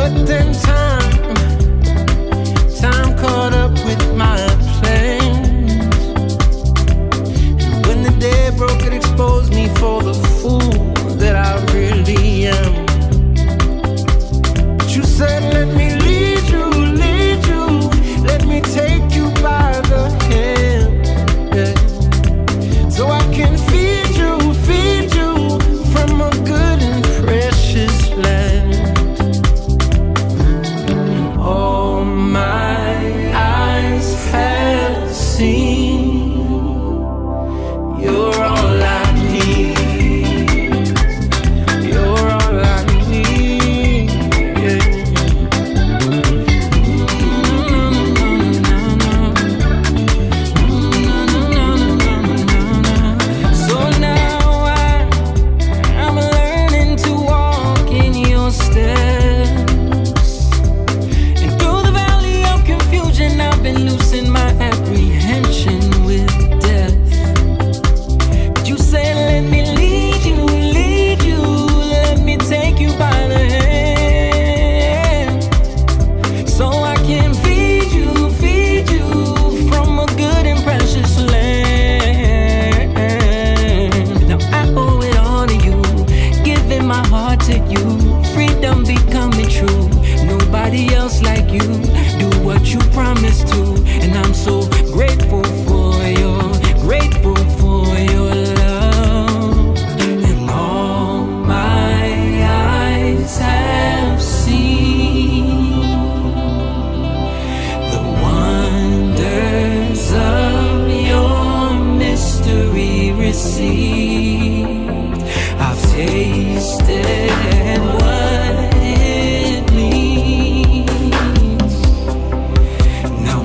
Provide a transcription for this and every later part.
But then time caught up with my plans. And when the day broke, it exposed me for the fool that I really am. But you said, let me lead you, let me take you by the hand, yeah. So I can feed you from a good and precious land. All my eyes have seen, you're all I need. You're all I need, yeah. So now I'm learning to walk in your steps. And through the valley of confusion, I've been losing my apprehension with death. But you said, let me lead you, let me take you by the hand. So I can feed you from a good and precious land. Now I owe it all to you, giving my heart to you, freedom becoming true. Nobody else like you, do what you promised to. And I'm so grateful for your love. And all my eyes have seen the wonders of your mystery received. I've tasted what it means. Now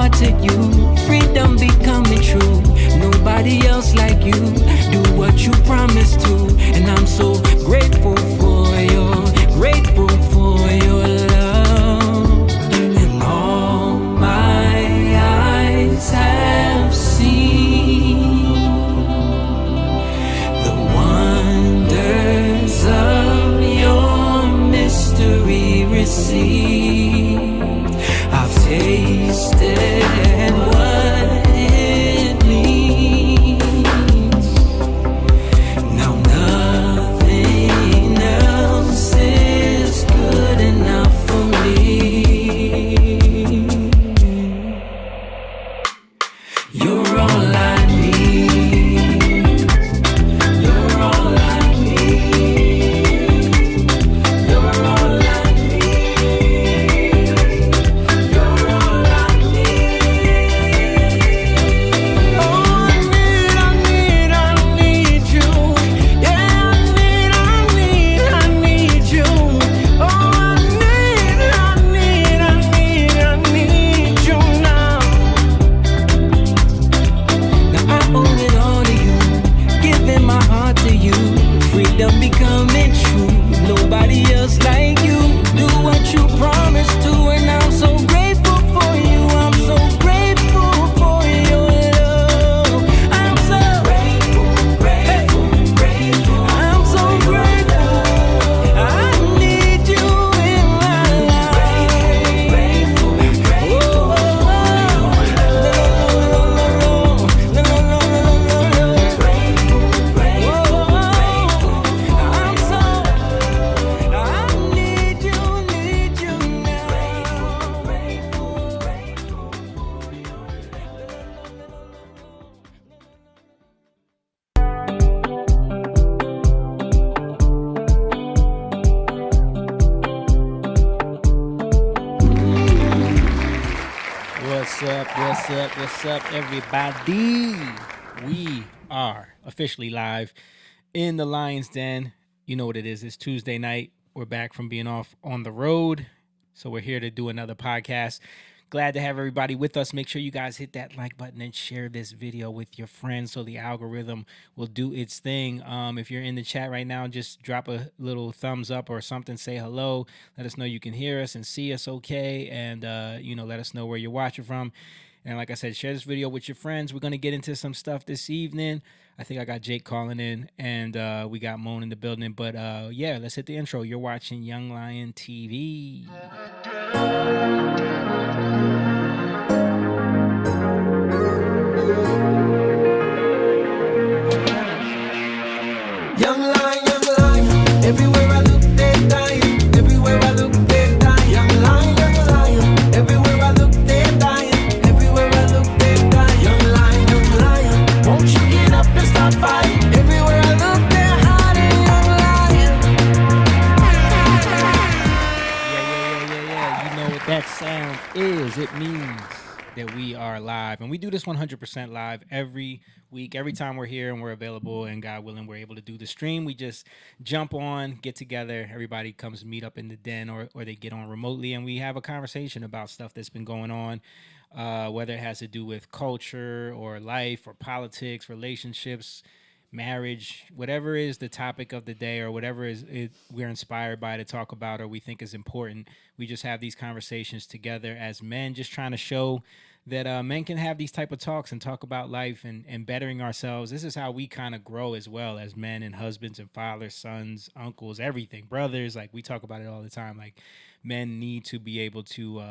heart to you. Freedom becoming true. Nobody else like you. Do what you promised to. And I'm so grateful for your love. And all my eyes have seen the wonders of your mystery received. I've tasted what it means. Now nothing else is good enough for me. You're all I need. You're all I need. You're all I need. You're all I need. Oh, I need you. Yeah, I need you. Oh, I need you now. Now I owe it all to you, giving my heart to you. Freedom becoming true. Nobody else like you. Do what you promised to, and I'm so grateful for you. I'm so grateful for your love. I'm so grateful. I'm so grateful. I need you in my life. What's up, everybody? We are officially live in the Lion's Den. You know what it is. It's Tuesday night. We're back from being off on the road. So we're here to do another podcast. Glad to have everybody with us. Make sure you guys hit that like button and share this video with your friends so the algorithm will do its thing. If you're in the chat right now, just drop a little thumbs up or something. Say hello. Let us know you can hear us and see us okay. And, let us know where you're watching from. And like I said, share this video with your friends. We're going to get into some stuff this evening. I think I got Jake calling in, and we got Moan in the building. But yeah, let's hit the intro. You're watching Young Lion TV. Young lion, everywhere I look, they're dying. Everywhere I look, they're dying. Young lion, everywhere I look, they're dying. Everywhere I look, they're dying. Young lion, won't you get up and stop fighting? Everywhere I look, they're hiding. Young lion. Yeah. You know what that sound is. It means that we are live. And we do this 100% live every week. Every time we're here and we're available, and God willing, we're able to do the stream. We just jump on, get together. Everybody comes meet up in the den, or they get on remotely, and we have a conversation about stuff that's been going on, whether it has to do with culture or life or politics, relationships, marriage, whatever is the topic of the day, or whatever we're inspired by to talk about or we think is important. We just have these conversations together as men, just trying to show that men can have these type of talks and talk about life and bettering ourselves. This is how we kind of grow as well as men and husbands and fathers, sons, uncles, everything, brothers. Like, we talk about it all the time. Like, men need to be able to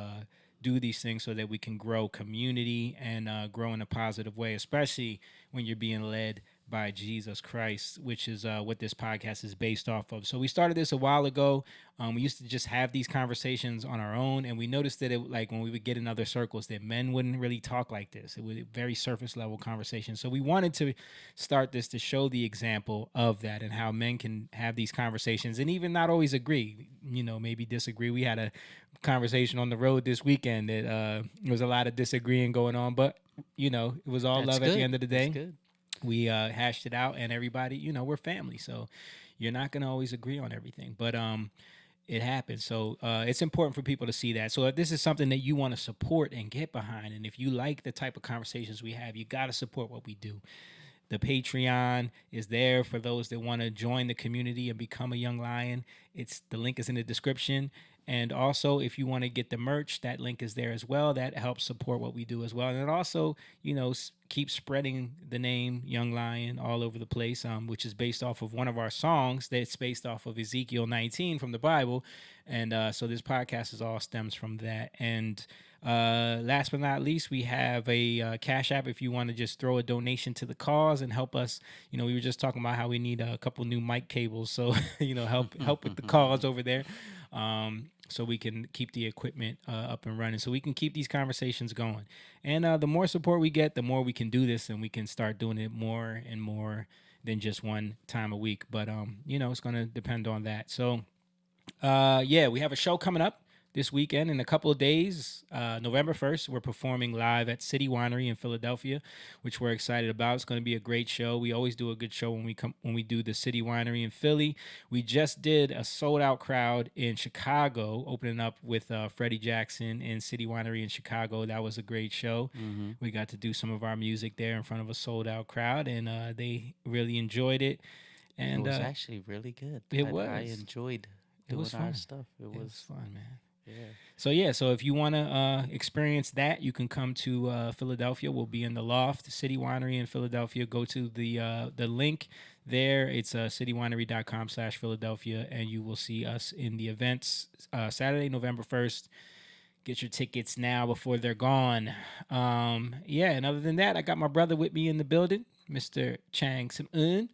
do these things so that we can grow community and grow in a positive way, especially when you're being led by Jesus Christ, which is what this podcast is based off of. So we started this a while ago. We used to just have these conversations on our own, and we noticed that when we would get in other circles, that men wouldn't really talk like this. It was a very surface level conversation. So we wanted to start this to show the example of that and how men can have these conversations and even not always agree, maybe disagree. We had a conversation on the road this weekend that there was a lot of disagreeing going on, but it was all love at the end of the day. That's good. We hashed it out, and everybody, we're family. So you're not going to always agree on everything. But it happens. So it's important for people to see that. So if this is something that you want to support and get behind, and if you like the type of conversations we have, you got to support what we do. The Patreon is there for those that want to join the community and become a Young Lion. The link is in the description. And also, if you want to get the merch, that link is there as well. That helps support what we do as well. And it also, keep spreading the name Young Lion all over the place, which is based off of one of our songs that's based off of Ezekiel 19 from the Bible. And so this podcast is all stems from that. And last but not least, we have a Cash App if you want to just throw a donation to the cause and help us. We were just talking about how we need a couple new mic cables. So, help with the cause over there. So we can keep the equipment up and running, so we can keep these conversations going. And the more support we get, the more we can do this, and we can start doing it more and more than just one time a week. But, it's going to depend on that. So, we have a show coming up this weekend in a couple of days. November 1st, we're performing live at City Winery in Philadelphia, which we're excited about. It's going to be a great show. We always do a good show when we do the City Winery in Philly. We just did a sold-out crowd in Chicago, opening up with Freddie Jackson in City Winery in Chicago. That was a great show. Mm-hmm. We got to do some of our music there in front of a sold-out crowd, and they really enjoyed it. And it was actually really good. I enjoyed doing our stuff. It was fun, man. Yeah. So if you want to experience that, you can come to Philadelphia. We'll be in the Loft, City Winery in Philadelphia. Go to the link there. It's citywinery.com/Philadelphia, and you will see us in the events Saturday, November 1st. Get your tickets now before they're gone. And other than that, I got my brother with me in the building. Mr. Chang Sim-un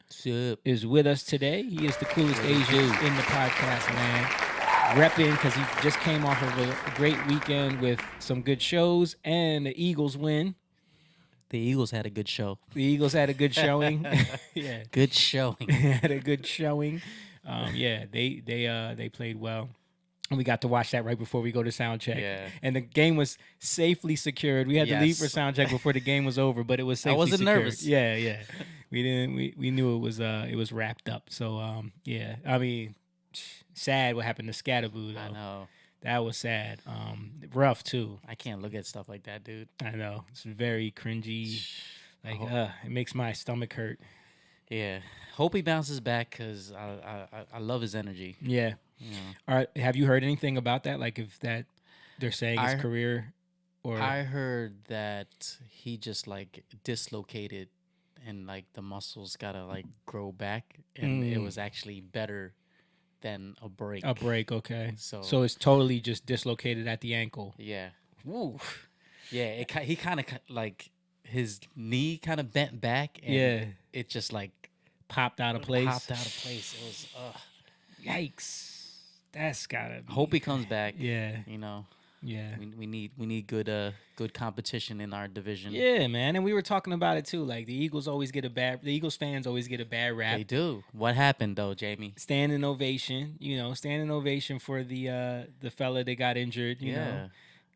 is with us today. He is the coolest Asian in the podcast land. Repping because he just came off of a great weekend with some good shows, and the Eagles win. The Eagles had a good show. The Eagles had a good showing. Yeah, good showing. Had a good showing. They played well. And we got to watch that right before we go to sound check. Yeah. And the game was safely secured. We had to leave for sound check before the game was over, but it was safely secured. I wasn't nervous. Yeah. We knew it was wrapped up. So I mean, sad what happened to Scatterboo, though. I know. That was sad. Rough, too. I can't look at stuff like that, dude. I know. It's very cringy. It makes my stomach hurt. Yeah. Hope he bounces back because I love his energy. Yeah. All right. Have you heard anything about that? Like if that they're saying his career? Or I heard that he just dislocated and the muscles got to grow back. And it was actually better than a break. A break, okay. So it's totally just dislocated at the ankle. Yeah. Woo. Yeah, he kind of his knee kind of bent back and it just popped out of place. It was yikes. That's gotta be. Hope he comes back. Yeah. Yeah. We need good competition in our division. Yeah, man. And we were talking about it too. The Eagles fans always get a bad rap. They do. What happened though, Jamie? Standing ovation. Standing ovation for the fella that got injured, you know.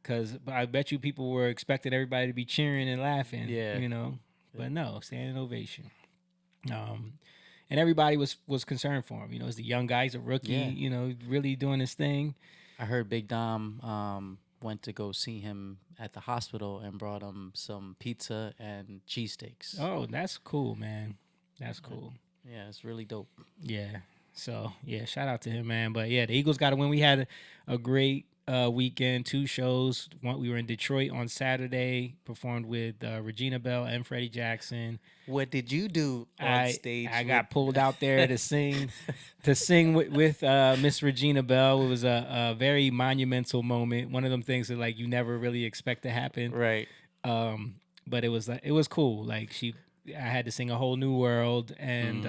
Because I bet you people were expecting everybody to be cheering and laughing. Yeah. But no, standing ovation. And everybody was concerned for him. As the young guy, he's a rookie, really doing his thing. I heard Big Dom went to go see him at the hospital and brought him some pizza and cheesesteaks. Oh, that's cool, man. That's cool. Yeah, it's really dope. Yeah. So, shout out to him, man. But, the Eagles got to win. We had a great weekend, 2 shows. We were in Detroit on Saturday, performed with Regina Belle and Freddie Jackson. What did you do on stage? I got pulled out there to sing with Miss Regina Belle. It was a very monumental moment. One of them things that you never really expect to happen. Right. But it was cool. I had to sing A Whole New World and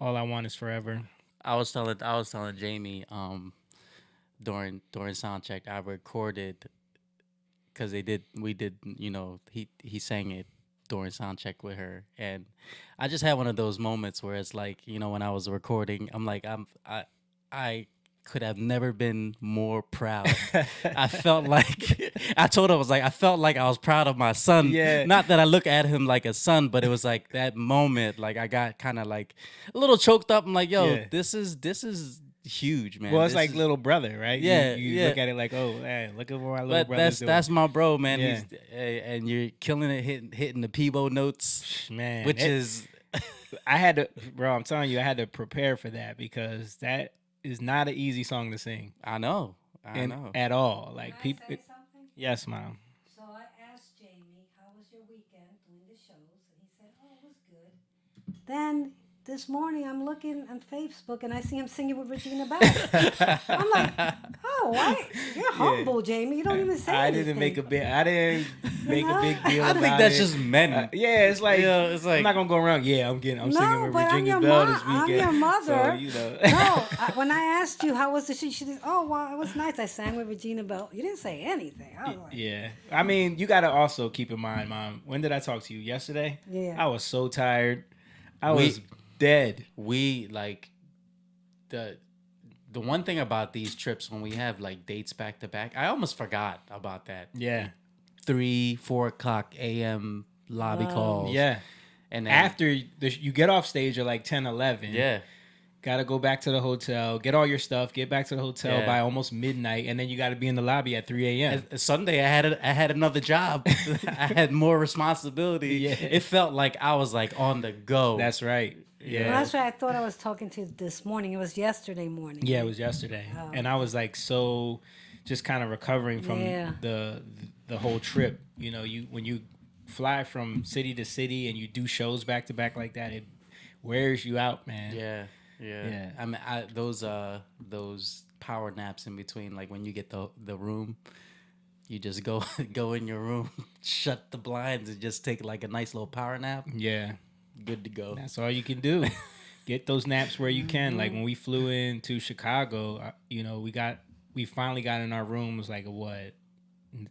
All I Want Is Forever. I was telling Jamie during sound check I recorded because he sang it during sound check with her, and I just had one of those moments where it's when I was recording I could have never been more proud. I felt I told her I felt like I was proud of my son. Yeah. Not that I look at him like a son, but it was that moment I got kind of a little choked up. I'm yo, this is huge, man. Well, it's This like is- little brother, right? Yeah, you yeah. look at it like, oh, man, look at what my little But brother's doing. that's my bro, man. Yeah. And you're killing it, hitting the Peebo notes, Man, which is I had to, bro. I'm telling you, I had to prepare for that because that is not an easy song to sing. I know. At all. Like Can I people. say something? Yes, mom. So I asked Jamie, how was your weekend doing the shows? And he said, oh, it was good. Then this morning I'm looking on Facebook and I see him singing with Regina Bell. I'm like, oh, why? You're humble, Jamie. You don't even say I anything. didn't make a big. I didn't make a big deal. I think about that's it. just men. Yeah, it's like, It's like I'm not gonna go around. Yeah, I'm singing No, with but I'm Virginia your Bell mom. this weekend. I'm your mother. So, No, when I asked you how was the show, she said, oh, well, it was nice. I sang with Regina Bell. You didn't say anything. I was like, Yeah, I mean, you gotta also keep in mind, mom. When did I talk to you? Yesterday. Yeah. I was so tired. I was dead. we like the one thing about these trips when we have like dates back to back. I almost forgot about that. Yeah. 3-4 o'clock a.m. lobby calls. Yeah. And then, After you get off stage at like 10, 11. yeah. Gotta go back to the hotel, get all your stuff, get back to the hotel Yeah. by almost midnight, and then you gotta be in the lobby at 3 a.m. Sunday, I had another job. I had more responsibility. Yeah. It felt like I was like on the go. That's right. Well, Yeah. that's why I thought I was talking to you this morning. It was yesterday morning. Yeah, it was yesterday. Oh. And I was like so just kind of recovering from Yeah. the whole trip. You know, when you fly from city to city and you do shows back to back like that, it wears you out, man. Yeah. Yeah. I mean, those power naps in between, like when you get the room, you just go in your room, shut the blinds, and just take like a nice little power nap. Yeah. Good to go. That's all you can do. Get those naps where you can. Like when we flew into Chicago, we finally got in our rooms like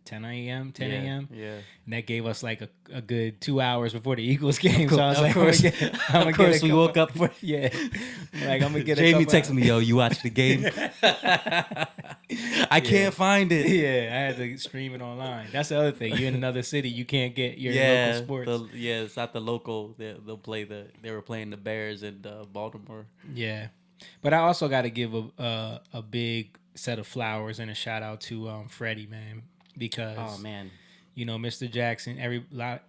10 a.m. 10 a.m. Yeah. And that gave us like a good 2 hours before the Eagles game. So I was Of like, course. of course, we woke up for yeah. Like I'm gonna get Jamie a couple texted me, yo, you watch the game? I can't find it. Yeah, I had to stream it online. That's the other thing. You're in another city, you can't get your local sports. It's not the local. They'll play they were playing the Bears in Baltimore. Yeah, but I also got to give a big set of flowers and a shout out to Freddie, man, because Oh man, you know, Mr. Jackson.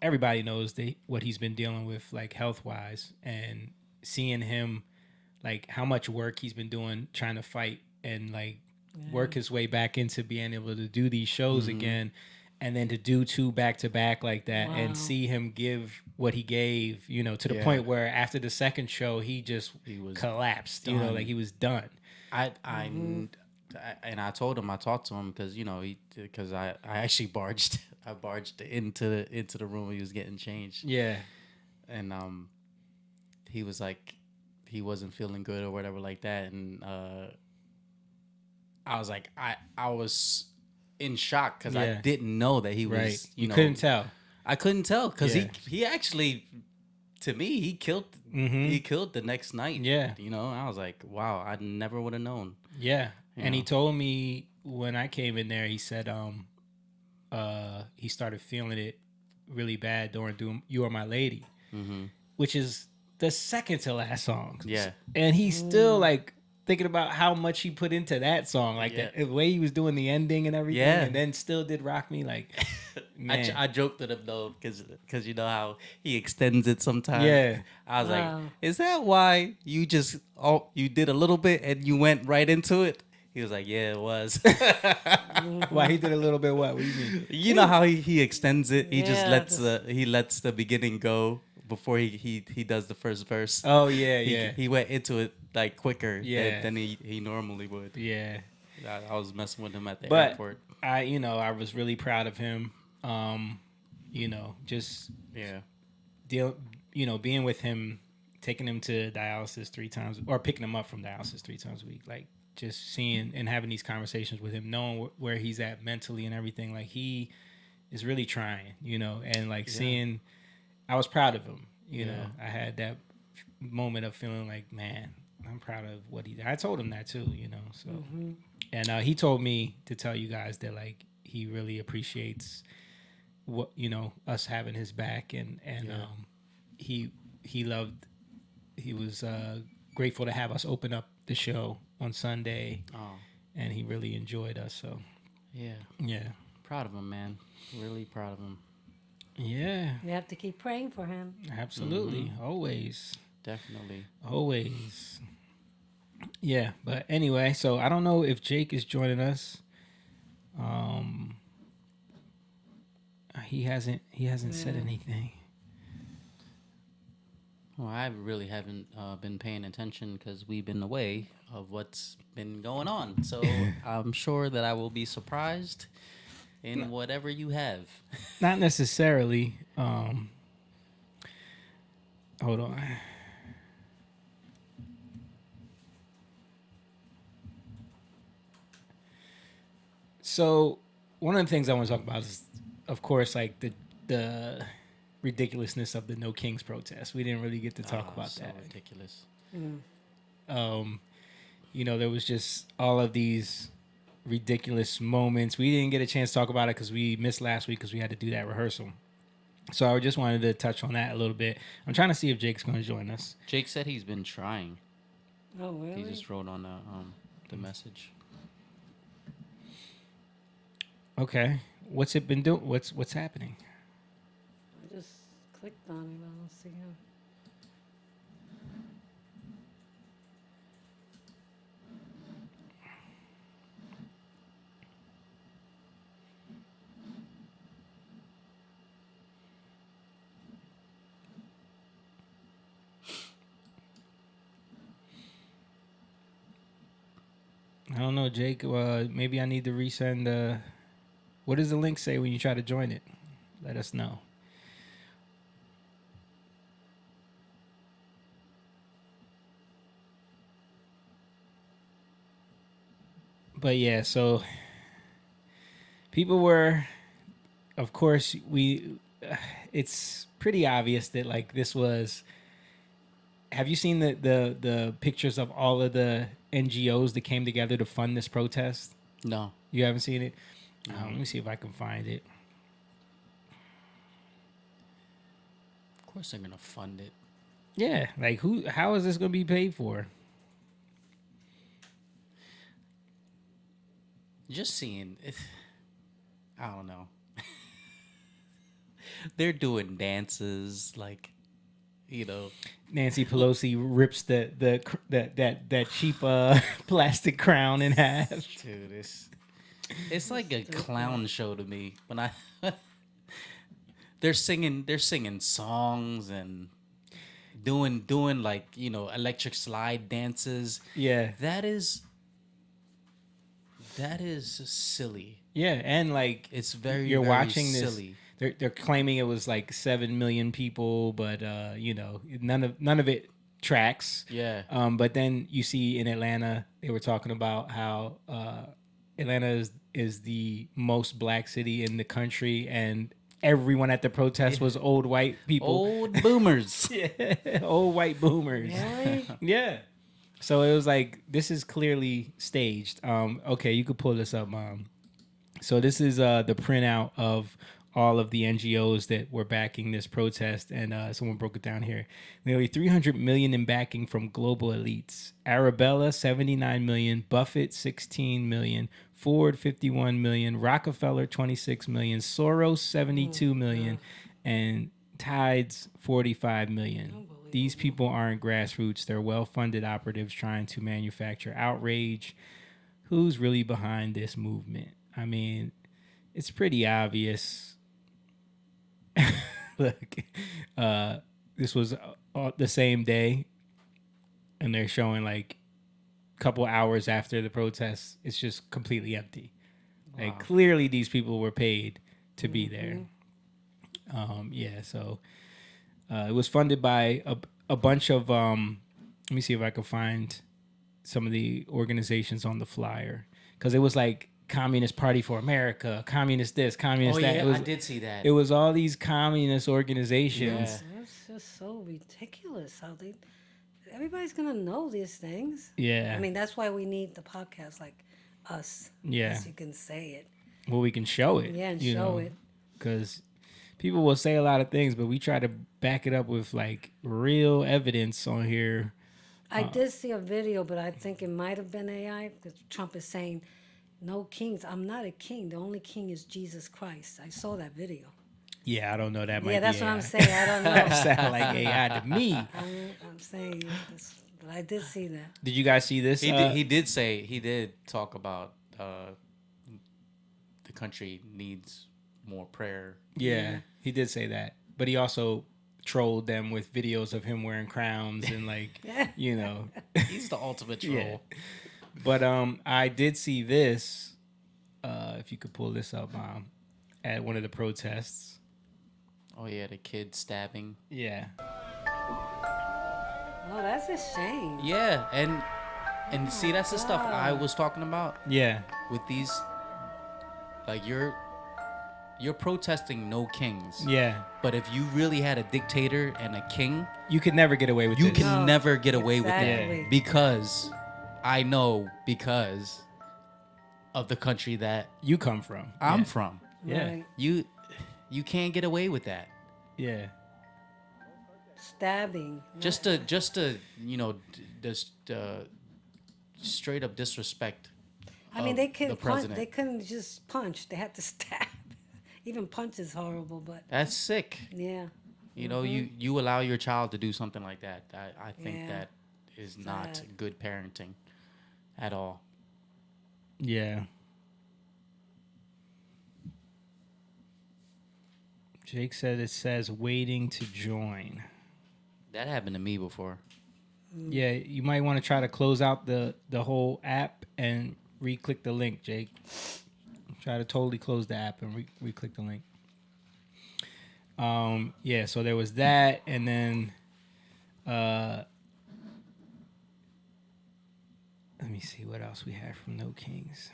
Everybody knows what he's been dealing with, like health wise, and seeing him, like how much work he's been doing trying to fight and like work his way back into being able to do these shows again, and then to do 2 back to back like that, and see him give what he gave, you know, to the point where after the second show he was collapsed, you know, like he was done. And I told him, I talked to him because because I actually barged into the room when he was getting changed. Yeah, And he was like, he wasn't feeling good or whatever like that, and I was like, I was in shock because I didn't know that he was. right. You know, couldn't tell. I couldn't tell because Yeah. he actually, to me, he killed. He killed the next night. Yeah. You know, I was like, wow, I never would have known. Yeah. You And he know. told me when I came in there, he said he started feeling it really bad during "Do You Are My Lady," which is the second to last song. Yeah. And he's still like thinking about how much he put into that song, like Yeah. the way he was doing the ending and everything, Yeah. and then still did Rock Me. Like, man. I joked with him though, because you know how he extends it sometimes. Yeah. I was Wow. like, is that why you just you did a little bit and you went right into it? He was like, yeah, it was. Why he did a little bit? What do you mean? You know how he extends it? He just Yeah, lets the beginning go before he does the first verse. Oh yeah, He went into it like quicker Yeah. than he normally would. yeah. I was messing with him at the But airport. I was really proud of him. Just Yeah. being with him, taking him to dialysis 3 times, or picking him up from dialysis 3 times a week, like just seeing and having these conversations with him, knowing where he's at mentally and everything. Like he is really trying, and like seeing, I was proud of him. You know, I had that moment of feeling like, man, I'm proud of what he did. I told him that too, so. And he told me to tell you guys that like he really appreciates what us having his back, and he was grateful to have us open up the show on Sunday, Oh, and he really enjoyed us. So yeah. yeah, Proud of him, man. Really proud of him. yeah, We have to keep praying for him. absolutely, always, Definitely. always. Yeah, but anyway, so I don't know if Jake is joining us. He hasn't said Yeah. anything. Well, I really haven't been paying attention because we've been away of what's been going on. So I'm sure that I will be surprised in whatever you have. Not necessarily. Hold on. So one of the things I want to talk about is, of course, like the ridiculousness of the No Kings protest. We didn't really get to talk about so that. ridiculous. There was just all of these ridiculous moments. We didn't get a chance to talk about it because we missed last week because we had to do that rehearsal. So I just wanted to touch on that a little bit. I'm trying to see if Jake's going to join us. Jake said he's been trying. Oh, really? He just wrote on the message. Okay, what's it been doing? What's happening? I just clicked on it. I don't see him. I don't know, Jake. Maybe I need to resend. What does the link say when you try to join it? Let us know. But yeah, so people were, of course, it's pretty obvious that like this was. Have you seen the pictures of all of the NGOs that came together to fund this protest? No. You haven't seen it? Let me see if I can find it. Of course they're gonna fund it. Yeah, like how is this going to be paid for? Just seeing it. I don't know. They're doing dances like, Nancy Pelosi rips that cheap plastic crown in half. dude, it's like a clown show to me. When they're singing songs and doing like electric slide dances. Yeah, That is silly. yeah, and like It's very you're very watching silly. this. They're claiming it was like 7 million people, but none of it tracks. Yeah. But then you see in Atlanta, they were talking about how Atlanta is the most black city in the country, and everyone at the protest was old white people. Old boomers. Yeah, old white boomers. Really? Yeah. So it was like, this is clearly staged. Okay, you could pull this up, Mom. So this is the printout of all of the NGOs that were backing this protest, and someone broke it down here. Nearly 300 million in backing from global elites. Arabella, 79 million. Buffett, 16 million. Ford, 51 million. Rockefeller, 26 million. Soros, 72 million. And Tides, 45 million. These people aren't grassroots. They're well-funded operatives trying to manufacture outrage. Who's really behind this movement? I mean, it's pretty obvious. Look, this was the same day, and they're showing like a couple hours after the protest. It's just completely empty. Wow. Like, clearly these people were paid to be there. Yeah, so it was funded by a bunch of let me see if I can find some of the organizations on the flyer, because it was like Communist Party for America, Communist this, Communist that. Yeah, It was, I did see that. It was all these communist organizations. Yeah. That's just so ridiculous how everybody's gonna know these things. Yeah. I mean, that's why we need the podcast like us. Yeah. So you can say it. Well, we can show it. Yeah, and show it. Because people will say a lot of things, but we try to back it up with like real evidence on here. I did see a video, but I think it might have been AI because Trump is saying, "No kings. I'm not a king. The only king is Jesus Christ." I saw that video. Yeah, I don't know. That might Yeah, be that's AI. what I'm saying. I don't know. Sound like AI to me. I'm saying, but I did see that. Did you guys see this? He did talk about the country needs more prayer. Yeah, he did say that, but he also trolled them with videos of him wearing crowns and like, you know. He's the ultimate troll. Yeah. But I did see this. If you could pull this up, at one of the protests. Oh yeah, the kid stabbing. Yeah. Oh, that's a shame. Yeah, and see, that's the stuff I was talking about. Yeah. With these, like you're protesting no kings. Yeah. But if you really had a dictator and a king, You could never get away with you this. can never get away with Exactly. that because of the country that You come from. I'm Yeah. from. Yeah. Right. You can't get away with that. Yeah. Stabbing. Just to just straight up disrespect. I mean, of they the couldn't punch. president. They couldn't just punch. They had to stab. Even punch is horrible, but That's sick. yeah. You know, you allow your child to do something like that. I think Yeah. that is not Sad. good parenting at all. Yeah. Jake said it says waiting to join. That happened to me before. Yeah, you might want to try to close out the whole app and re-click the link, Jake. Try to totally close the app and re-click the link. Yeah, so there was that, and then let me see what else we have from No Kings.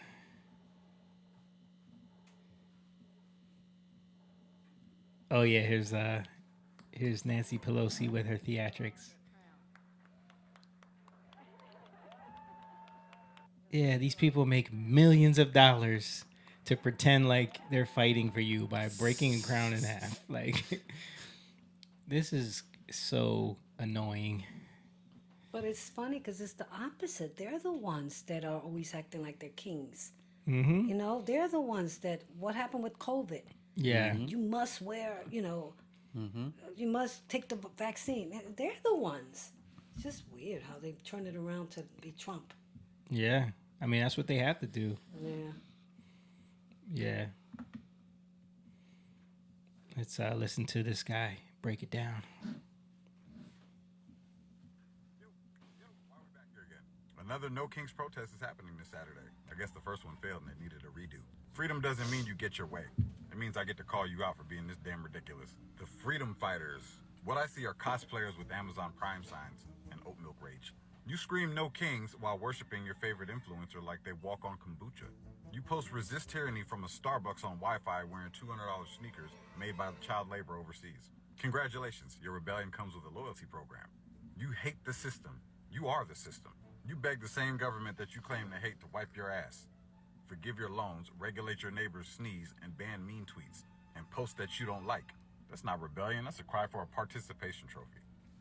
Oh yeah, here's Nancy Pelosi with her theatrics. Yeah, these people make millions of dollars to pretend like they're fighting for you by breaking a crown in half. Like, this is so annoying. But it's funny because it's the opposite. They're the ones that are always acting like they're kings. Mm-hmm. You know, they're the ones that. What happened with COVID? Yeah. You must wear. You know, you must take the vaccine. They're the ones. It's just weird how they turn it around to be Trump. Yeah. I mean, that's what they have to do. Yeah. Yeah. Let's listen to this guy break it down. Another No Kings protest is happening this Saturday. I guess the first one failed and it needed a redo. Freedom doesn't mean you get your way. It means I get to call you out for being this damn ridiculous. The freedom fighters. What I see are cosplayers with Amazon Prime signs and oat milk rage. You scream No Kings while worshiping your favorite influencer like they walk on kombucha. You post resist tyranny from a Starbucks on Wi-Fi wearing $200 sneakers made by child labor overseas. Congratulations, your rebellion comes with a loyalty program. You hate the system. You are the system. You beg the same government that you claim to hate to wipe your ass. Forgive your loans, regulate your neighbor's sneeze, and ban mean tweets, and post that you don't like. That's not rebellion, that's a cry for a participation trophy.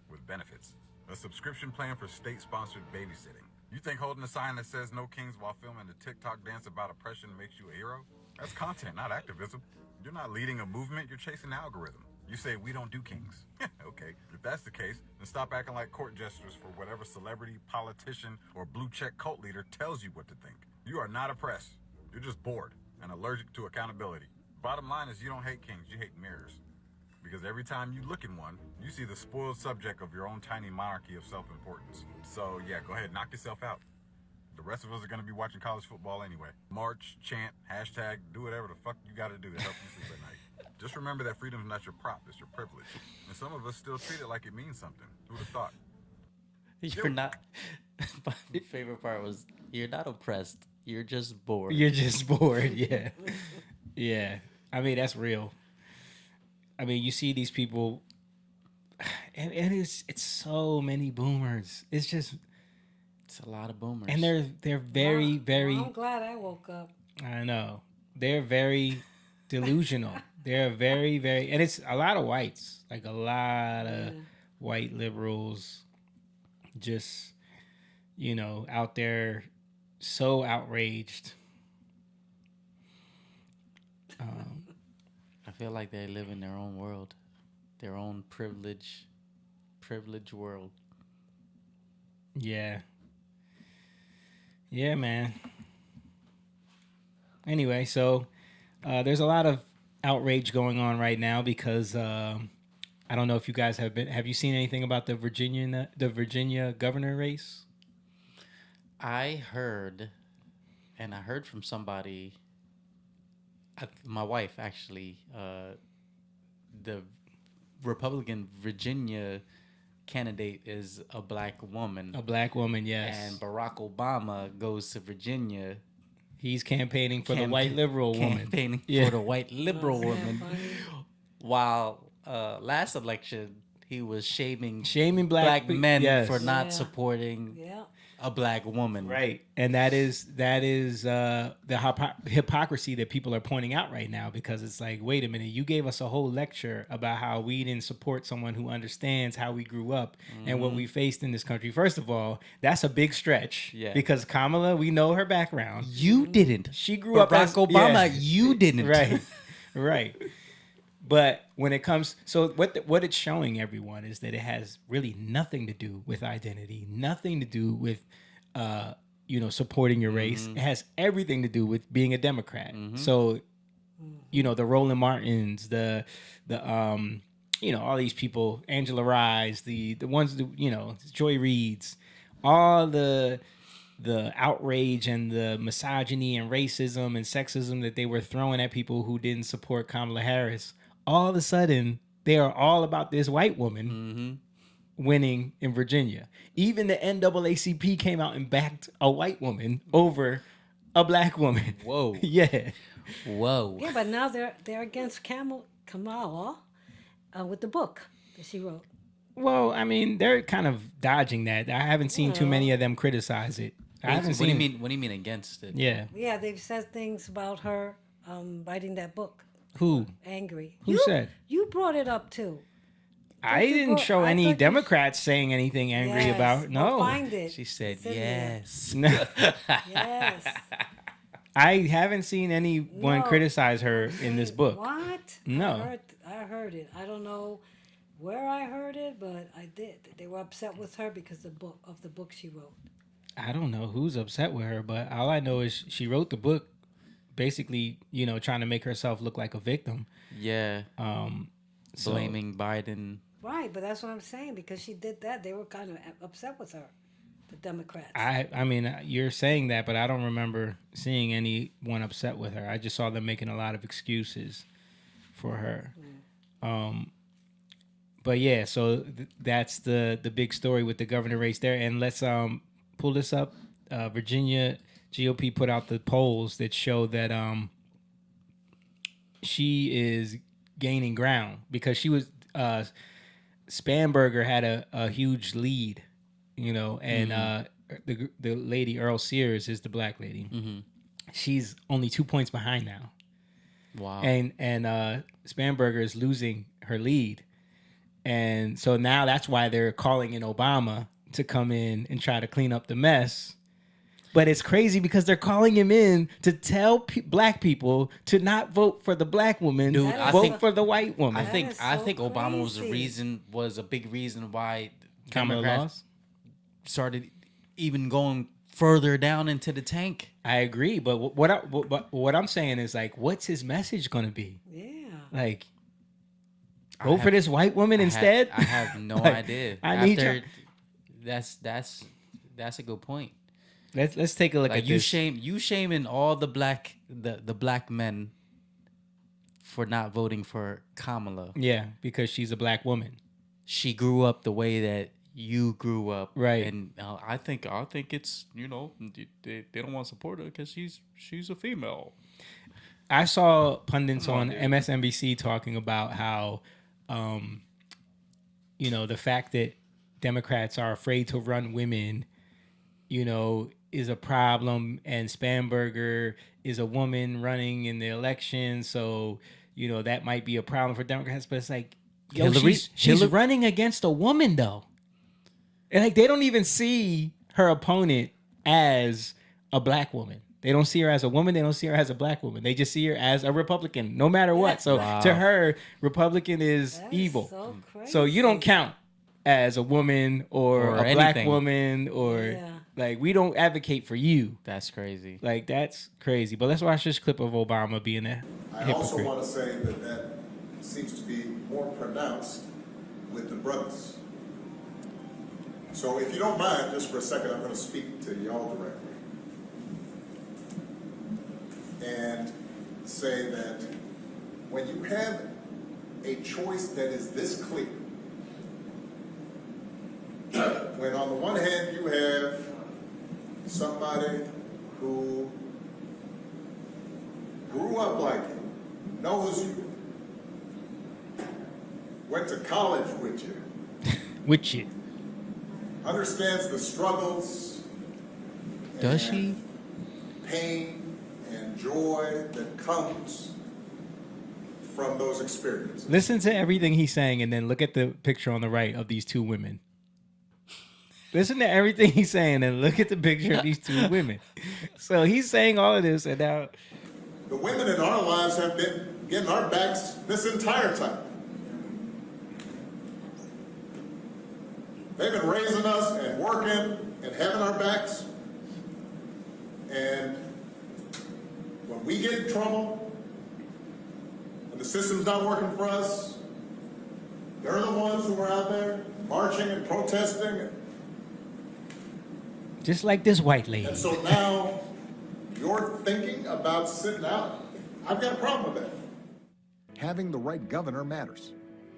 With benefits. A subscription plan for state-sponsored babysitting. You think holding a sign that says No Kings while filming a TikTok dance about oppression makes you a hero? That's content, not activism. You're not leading a movement, you're chasing an algorithm. You say we don't do kings. Okay, if that's the case, then stop acting like court jesters for whatever celebrity, politician, or blue-check cult leader tells you what to think. You are not oppressed. You're just bored and allergic to accountability. Bottom line is you don't hate kings, you hate mirrors. Because every time you look in one, you see the spoiled subject of your own tiny monarchy of self-importance. So yeah, go ahead, knock yourself out. The rest of us are going to be watching college football anyway. March, chant, hashtag, do whatever the fuck you got to do to help you sleep at night. Just remember that freedom's not your prop, it's your privilege. And some of us still treat it like it means something. Who would have thought? You're not. My favorite part was you're not oppressed. You're just bored. You're just bored. Yeah. Yeah. I mean, that's real. I mean, you see these people, and it's so many boomers. It's just, It's a lot of boomers. and they're very, very. I'm glad I woke up. I know they're very delusional. They're very, very, and it's a lot of whites, like a lot of white liberals, just out there so outraged. I feel like they live in their own world, their own privileged world. Yeah. Yeah, man. Anyway, so there's a lot of outrage going on right now because I don't know if you guys have you seen anything about the Virginia governor race? I heard from somebody, my wife actually, the Republican Virginia candidate is a black woman. A black woman, yes. And Barack Obama goes to Virginia. He's campaigning for the white liberal woman. Campaigning for the white liberal woman. While last election, he was shaming black men for not supporting a black woman. Right. And that is the hypocrisy that people are pointing out right now, because it's like, wait a minute, you gave us a whole lecture about how we didn't support someone who understands how we grew up and what we faced in this country. First of all, that's a big stretch because Kamala, we know her background. You didn't. She grew up as Obama, you didn't. Right. Right. But when it comes, so what it's showing everyone is that it has really nothing to do with identity, nothing to do with, supporting your race. It has everything to do with being a Democrat. So, the Roland Martins, the all these people, Angela Rye's, the ones that, Joy Reid's, all the outrage and the misogyny and racism and sexism that they were throwing at people who didn't support Kamala Harris. All of a sudden, they are all about this white woman winning in Virginia. Even the NAACP came out and backed a white woman over a black woman. Whoa. Yeah. Whoa. Yeah, but now they're against Kamala with the book that she wrote. Well, I mean, they're kind of dodging that. I haven't seen too many of them criticize it. I haven't What do you mean against it? Yeah. Yeah, they've said things about her writing that book. Who? Angry. Who said? You brought it up too. I didn't show any Democrats saying anything angry about it. No. I'll find it. She said yes. No. Yes. I haven't seen anyone criticize her in this book. What? No. I heard it. I don't know where I heard it, but I did. They were upset with her because of the book she wrote. I don't know who's upset with her, but all I know is she wrote the book basically, trying to make herself look like a victim. Yeah. Blaming Biden. Right, but that's what I'm saying, because she did that. They were kind of upset with her, the Democrats. I mean, you're saying that, but I don't remember seeing anyone upset with her. I just saw them making a lot of excuses for her. But yeah, so that's the big story with the governor race there. And let's pull this up. Virginia GOP put out the polls that show that she is gaining ground, because she was Spanberger had a huge lead, and the lady Earl Sears is the black lady. She's only 2 points behind now. Wow. And Spanberger is losing her lead, and so now that's why they're calling in Obama to come in and try to clean up the mess. But it's crazy because they're calling him in to tell black people to not vote for the black woman, vote for the white woman. I think so Obama crazy. was a big reason why Kamala Democrats started even going further down into the tank. I agree, but what I'm saying is, like, what's his message going to be? Yeah. Like, vote for this white woman instead? I have no Like, idea. I need you. That's a good point. Let's take a look at this. You shaming all the black men for not voting for Kamala. Yeah, because she's a black woman. She grew up the way that you grew up, right? And I think it's they don't want to support her because she's a female. I saw pundits on MSNBC talking about how, the fact that Democrats are afraid to run women, is a problem, and Spanberger is a woman running in the election, so that might be a problem for Democrats. But it's like, she's running against a woman though, and like they don't even see her opponent as a black woman. They don't see her as a woman. They don't see her as a black woman. They just see her as a Republican, no matter what. So to her, Republican is evil. So crazy. So you don't count as a woman or a black anything. woman or like we don't advocate for you. That's crazy. Like that's crazy. But let's watch this clip of Obama being a I also hypocrite. want to say that seems to be more pronounced with the brothers. So if you don't mind, just for a second, I'm going to speak to y'all directly and say that when you have a choice that is this clear, when on the one hand you have somebody who grew up like you, knows you, went to college with you, With you. understands the struggles, Does she? pain and joy that comes from those experiences. Listen to everything he's saying and then look at the picture on the right of these two women. Listen to everything he's saying and look at the picture of these two women. So he's saying all of this and now The women in our lives have been getting our backs this entire time. They've been raising us and working and having our backs. And when we get in trouble, when the system's not working for us, they're the ones who are out there marching and protesting. just like this white lady. And so now you're thinking about sitting out. I've got a problem with that. Having the right governor matters,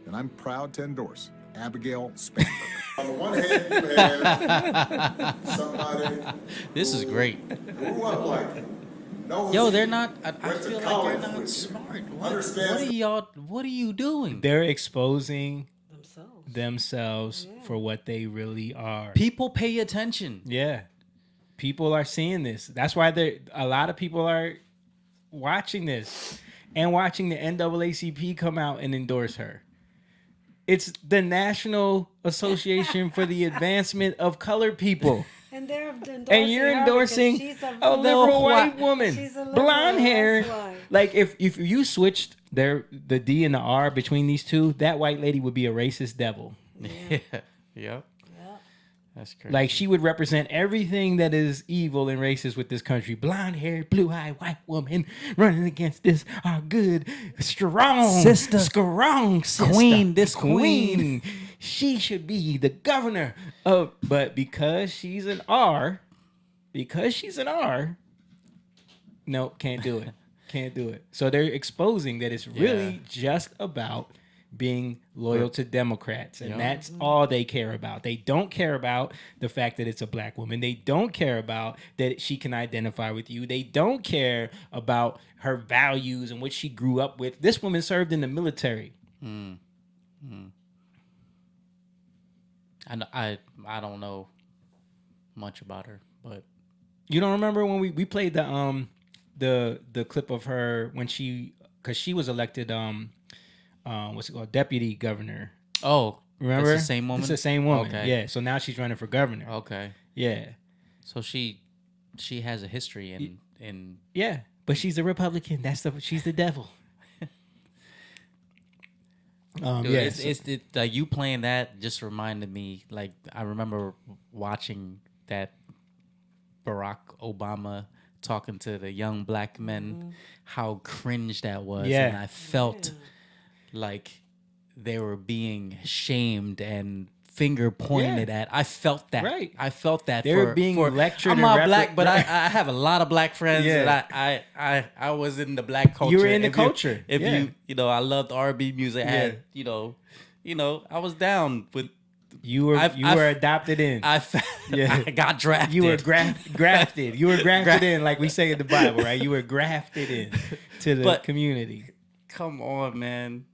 and I'm proud to endorse Abigail Spanberg. On the one hand, you have somebody This is great. grew up like you, knows Yo, you, they're not. I went to feel like college they're not with you, smart. What understands are y'all? What are you doing? They're exposing Themselves. themselves for what they really are. People pay attention. Yeah. People are seeing this. That's why a lot of people are watching this and watching the NAACP come out and endorse her. It's the National Association for the Advancement of Colored People. And they're endorsing And you're her endorsing because she's a liberal white white- woman. She's a liberal, Blonde hair. that's why. Like if you switched the D and the R between these two, that white lady would be a racist devil. Yeah. Yep. That's crazy. Like she would represent everything that is evil and racist with this country. Blonde haired, blue eyed white woman running against this our good, strong Sister. strong sister. Queen, this queen. She should be the governor of. But because she's an R, no, can't do it. Can't do it. So they're exposing that it's really just about being loyal to Democrats. And that's all they care about. They don't care about the fact that it's a black woman. They don't care about that she can identify with you. They don't care about her values and what she grew up with. This woman served in the military. I don't know much about her, but You don't remember when we played the clip of her when because she was elected what's it called, deputy governor. Remember? it's the same woman. It's the same woman. Okay. Yeah. So now she's running for governor. Okay, Yeah. so she has a history in Yeah. But she's a Republican. She's the devil. Dude, yeah. it's like you playing that just reminded me. Like I remember watching that Barack Obama talking to the young black men, how cringe that was. Yeah. And I felt like they were being shamed and finger pointed at. I felt that. Right. I felt that. They were being lectured I'm and not black, but I have a lot of black friends. Yeah. And I was in the black culture. You were in the If culture. If Yeah. you I loved R&B music. I had, I was down with. You were adopted in. I got drafted. You were grafted. You were grafted in, like we say in the Bible, right? You were grafted in to the community. Come on, man.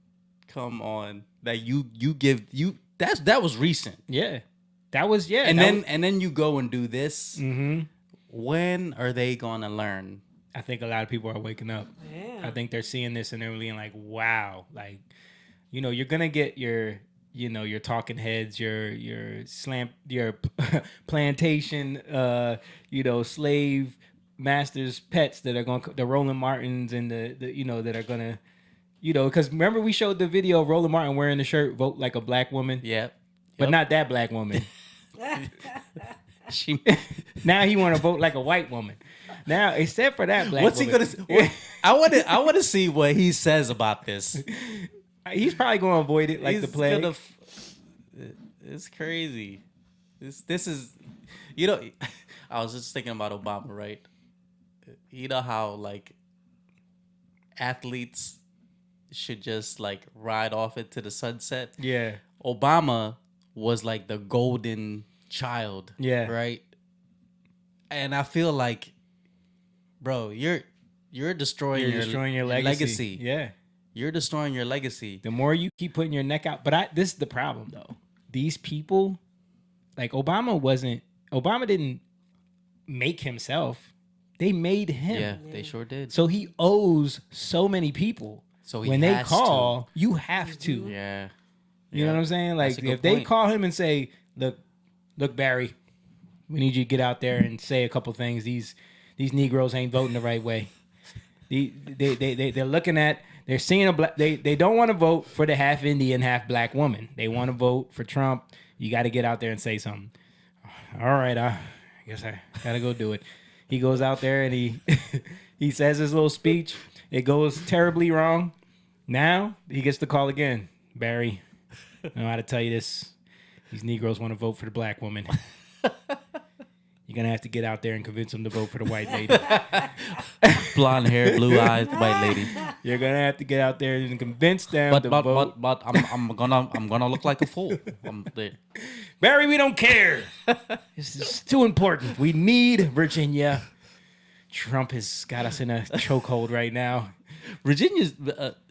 Come on. That that was recent. Yeah. That was And then you go and do this. Mm-hmm. When are they gonna learn? I think a lot of people are waking up. Yeah. I think they're seeing this and they're being like, wow. Like, you're gonna get your your talking heads, your plantation, slave masters' pets that are going the Roland Martins and the that are gonna, because remember we showed the video of Roland Martin wearing the shirt "Vote Like a Black Woman," Yep. but not that black woman. She. Now he want to vote like a white woman. Now, except for that black What's woman. he gonna? I want to see what he says about this. He's probably going to avoid it like the plague. It's crazy. This is, I was just thinking about Obama, right? You know how like athletes should just like ride off into the sunset. Yeah. Obama was like the golden child. Yeah. Right. And I feel like, bro, you're destroying your legacy. Yeah. You're destroying your legacy. The more you keep putting your neck out. But this is the problem, though. These people, like Obama didn't make himself. They made him. Yeah, they sure did. So he owes so many people. So he when they has call, you have to. Yeah. You know what I'm saying? Like if they call him and say, look, Barry, we need you to get out there and say a couple things. These Negroes ain't voting the right way. They're looking at, they're seeing a black, they don't want to vote for the half Indian, half black woman. They want to vote for Trump. You got to get out there and say something. All right, I guess I got to go do it. He goes out there and he says his little speech. It goes terribly wrong. Now he gets the call again. Barry, I know how to tell you this. These Negroes want to vote for the black woman. You're going to have to get out there and convince them to vote for the white lady. Blonde hair, blue eyes, white lady. You're going to have to get out there and convince them to vote. But I'm gonna look like a fool. Barry, we don't care. This is too important. We need Virginia. Trump has got us in a chokehold right now. Virginia's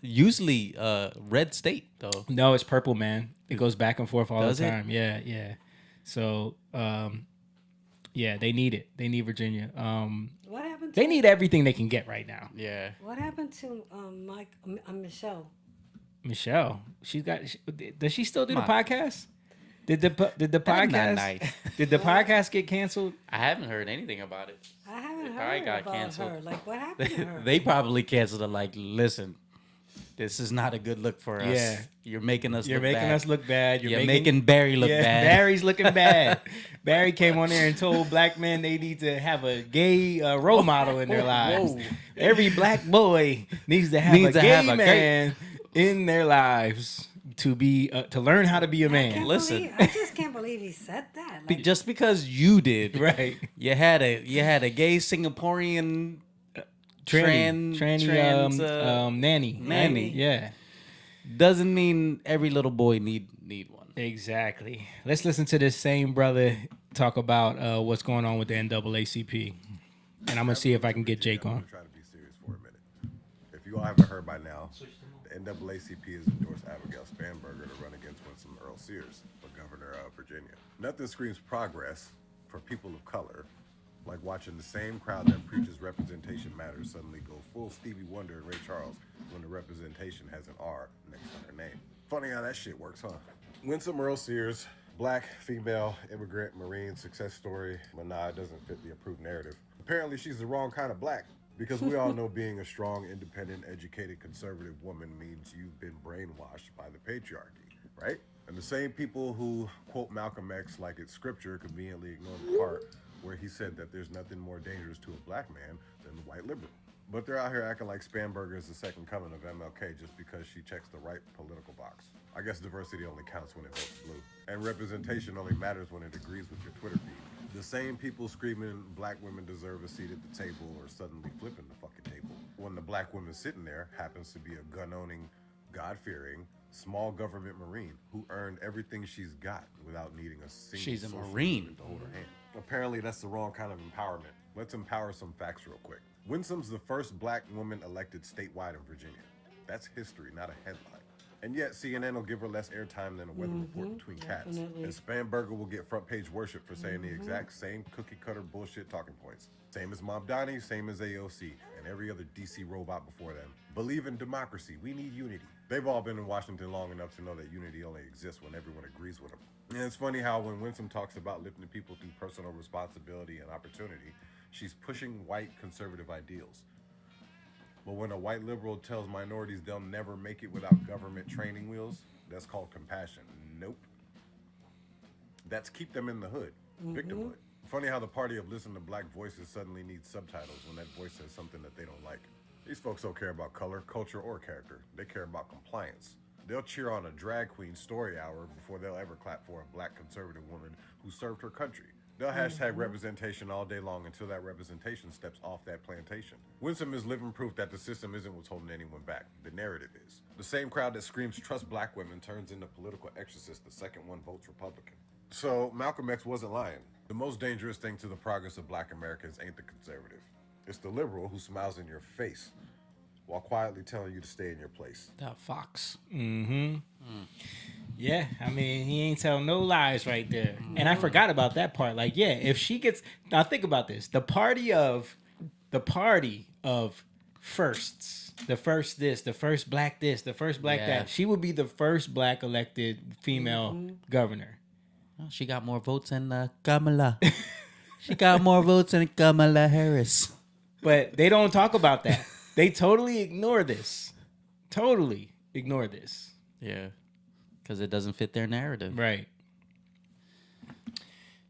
usually red state, though. No, it's purple, man. It goes back and forth all Does the it? time. Yeah, yeah. So, yeah, they need it. They need Virginia. What happened? They need everything they can get right now. Yeah. What happened to Michelle? Michelle, does she still do the podcast? Did the podcast did the podcast get canceled? I haven't heard anything about it. I haven't probably heard got about canceled. her. Like, what happened to her? They probably canceled it. Like, listen, this is not a good look for us. Yeah. You're making us You're look making bad. us look bad. You're making Barry look bad. Barry's looking bad. Barry came on there and told black men they need to have a gay role model in their lives. Whoa. Every black boy needs to have a gay man in their lives to be to learn how to be a man. Listen. I just can't believe he said that. Like, Just because you did, Right. You had a gay Singaporean Tranny nanny. Nanny. Yeah. doesn't mean every little boy need one. Exactly. Let's listen to this same brother talk about what's going on with the NAACP. And I'm going to see if I can get Jake on. I'm gonna try to be serious for a minute. If you all haven't heard by now, the NAACP has endorsed Abigail Spanberger to run against Winsome Earl Sears for governor of Virginia. Nothing screams progress for people of color like watching the same crowd that preaches representation matters suddenly go full Stevie Wonder and Ray Charles when the representation has an R next to her name. Funny how that shit works, huh? Winsome Earl Sears, black, female, immigrant, Marine, success story, but nah, it doesn't fit the approved narrative. Apparently she's the wrong kind of black, because we all know being a strong, independent, educated, conservative woman means you've been brainwashed by the patriarchy, right? And the same people who quote Malcolm X like it's scripture conveniently ignore the part where he said that there's nothing more dangerous to a black man than the white liberal. But they're out here acting like Spanberger is the second coming of MLK just because she checks the right political box. I guess diversity only counts when it votes blue. And representation only matters when it agrees with your Twitter feed. The same people screaming black women deserve a seat at the table are suddenly flipping the fucking table when the black woman sitting there happens to be a gun-owning, God-fearing, small government Marine who earned everything she's got without needing a single She's a social Marine. movement to hold her hand. Apparently that's the wrong kind of empowerment. Let's empower some facts real quick. Winsome's the first black woman elected statewide in Virginia. That's history, not a headline. And yet CNN will give her less airtime than a weather report between cats. definitely. And Spanberger will get front page worship for saying the exact same cookie cutter bullshit talking points. Same as Mob Donnie, same as AOC, and every other DC robot before them. Believe in democracy. We need unity. They've all been in Washington long enough to know that unity only exists when everyone agrees with them. And it's funny how when Winsome talks about lifting people through personal responsibility and opportunity, she's pushing white conservative ideals. But when a white liberal tells minorities they'll never make it without government training wheels, that's called compassion. Nope. That's keep them in the hood, victimhood. Funny how the party of listen to black voices suddenly needs subtitles when that voice says something that they don't like. These folks don't care about color, culture, or character. They care about compliance. They'll cheer on a drag queen story hour before they'll ever clap for a black conservative woman who served her country. They'll hashtag representation all day long until that representation steps off that plantation. Winsome is living proof that the system isn't what's holding anyone back. The narrative is. The same crowd that screams trust black women turns into political exorcist the second one votes Republican. So Malcolm X wasn't lying. The most dangerous thing to the progress of black Americans ain't the conservative. It's the liberal who smiles in your face while quietly telling you to stay in your place. That fox. Yeah, I mean, he ain't telling no lies right there. And I forgot about that part. Like, yeah, if she gets now, think about this: the party of firsts, the first this, the first black this, the first black that. She would be the first black elected female governor. Oh, she got more votes than Kamala. She got more votes than Kamala Harris. But they don't talk about that. They totally ignore this. Totally ignore this. Yeah, because it doesn't fit their narrative. Right.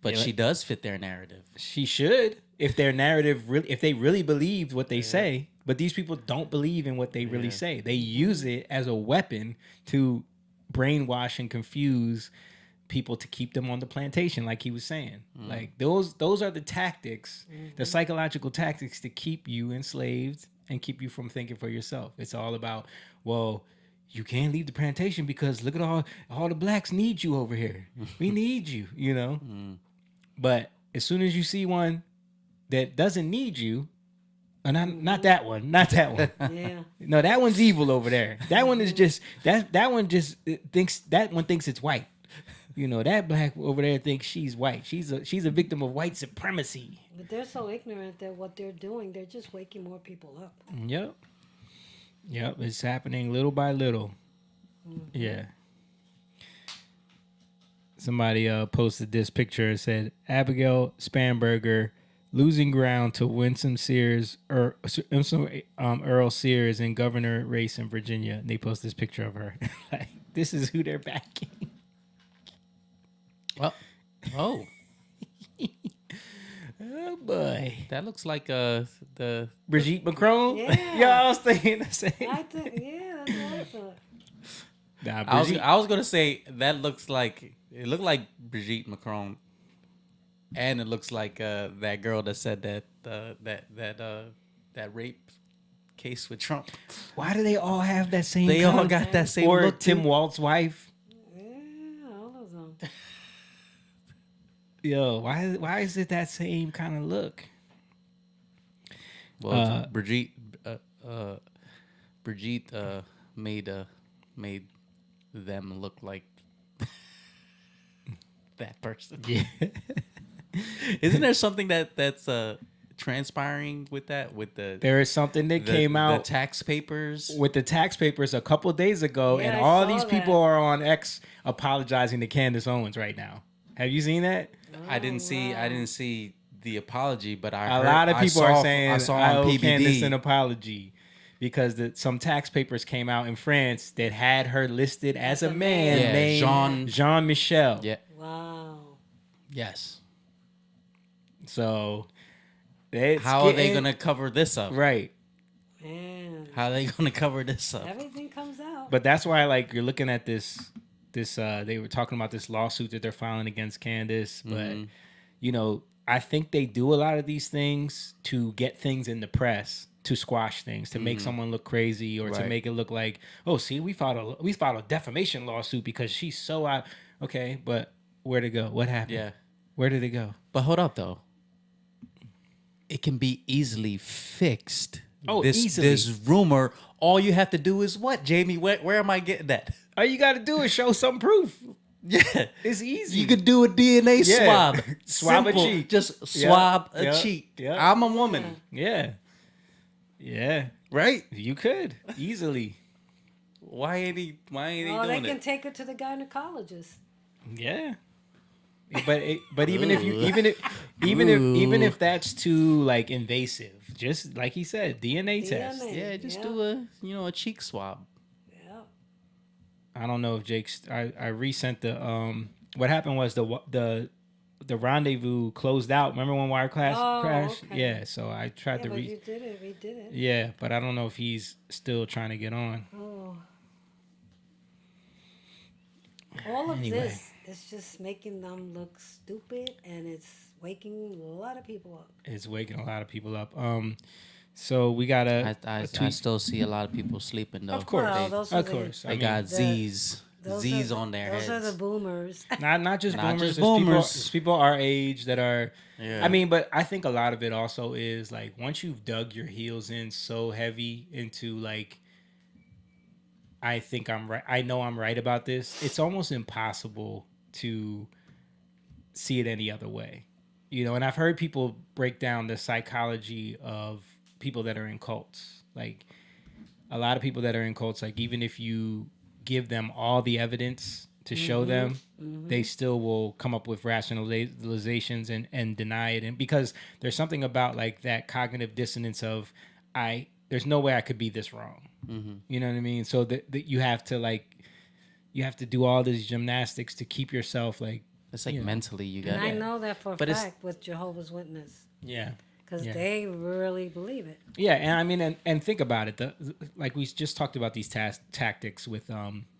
But she does fit their narrative. She should, if their narrative really, if they really believed what they say. But these people don't believe in what they really say. They use it as a weapon to brainwash and confuse people to keep them on the plantation, like he was saying. Like those are the tactics, the psychological tactics to keep you enslaved and keep you from thinking for yourself. It's all about, well, you can't leave the plantation because look at all the blacks need you over here. We need you, you know. But as soon as you see one that doesn't need you, and not that one. Yeah. No, that one's evil over there. That one is just that one just thinks it's white. You know, that black over there thinks she's white. She's a victim of white supremacy. But they're so ignorant that what they're doing, they're just waking more people up. Yep, it's happening little by little. Yeah. Somebody posted this picture and said, Abigail Spanberger losing ground to Winsome Sears or Earl Sears in governor race in Virginia. And they post this picture of her. Like, this is who they're backing. Well, oh boy, that looks like the Brigitte Macron. Yeah. I was thinking the same. That's what I thought. Nah, I was gonna say that looked like Brigitte Macron, and it looks like that girl that said that rape case with Trump. Why do they all have that same? They all got that same or look Tim too. Walt's wife. Yeah, all of them. Yo, why is it that same kind of look? Well, Brigitte made them look like that person. Yeah. Isn't there something that's transpiring with that? There is something that came out the tax papers with the tax papers a couple of days ago, Yeah, and I all saw these that. people are on X apologizing to Candace Owens right now. Have you seen that? I didn't see the apology, but A lot of people are saying I saw I on owe PBD. Candace an apology because some tax papers came out in France that had her listed as a man Yeah, named Jean Michel. Yeah. Wow. Yes. So how are they gonna cover this up? Right. Man. How are they gonna cover this up? Everything comes out. But that's why, like, you're looking at this. They were talking about this lawsuit that they're filing against Candace, but you know, I think they do a lot of these things to get things in the press, to squash things, to make someone look crazy, or to make it look like, oh, see, we filed a defamation lawsuit because she's so out. Okay, but where'd it go? What happened? Yeah. Where did it go? But hold up, though. It can be easily fixed. Oh, this, easily. This rumor, all you have to do is what, Jamie? Where am I getting that? All you got to do is show some proof. Yeah. It's easy. You could do a DNA Yeah. swab. Swab a Simple. cheek. Just swab a Yep. cheek. Yep. I'm a woman. Yeah. Right? You could easily. Why ain't he Oh, they doing can it? take it to the gynecologist. Yeah. But even if that's too like invasive, just like he said, DNA test. DNA. Yeah, just Yeah. do a cheek swab. Yeah. I don't know if Jake's. I resent the What happened was the rendezvous closed out. Remember when Wireclass crashed? Okay. Yeah. So I tried Yeah, to but you did it. We did it. Yeah, but I don't know if he's still trying to get on. Oh. All of Anyway. this is just making them look stupid, and it's waking a lot of people up. It's waking a lot of people up. So we got I still see a lot of people sleeping though. Of course. Well, those are Of the- course. They got Z's Those on their Those heads. are the boomers. not just Not boomers. just There's boomers. There's people our age that are. Yeah. I mean, but I think a lot of it also is like once you've dug your heels in so heavy into like, I think I'm right. I know I'm right about this. It's almost impossible to see it any other way, And I've heard people break down the psychology of people that are in cults. Like a lot of people that are in cults, like even if you give them all the evidence to show them, they still will come up with rationalizations and deny it. And because there's something about like that cognitive dissonance of there's no way I could be this wrong. You know what I mean? So that you have to do all these gymnastics to keep yourself like. It's like mentally you got. And I know that for a But it's- fact with Jehovah's Witness. Yeah. Because Yeah. they really believe it. Yeah, and I mean, and think about it. Like we just talked about these tactics with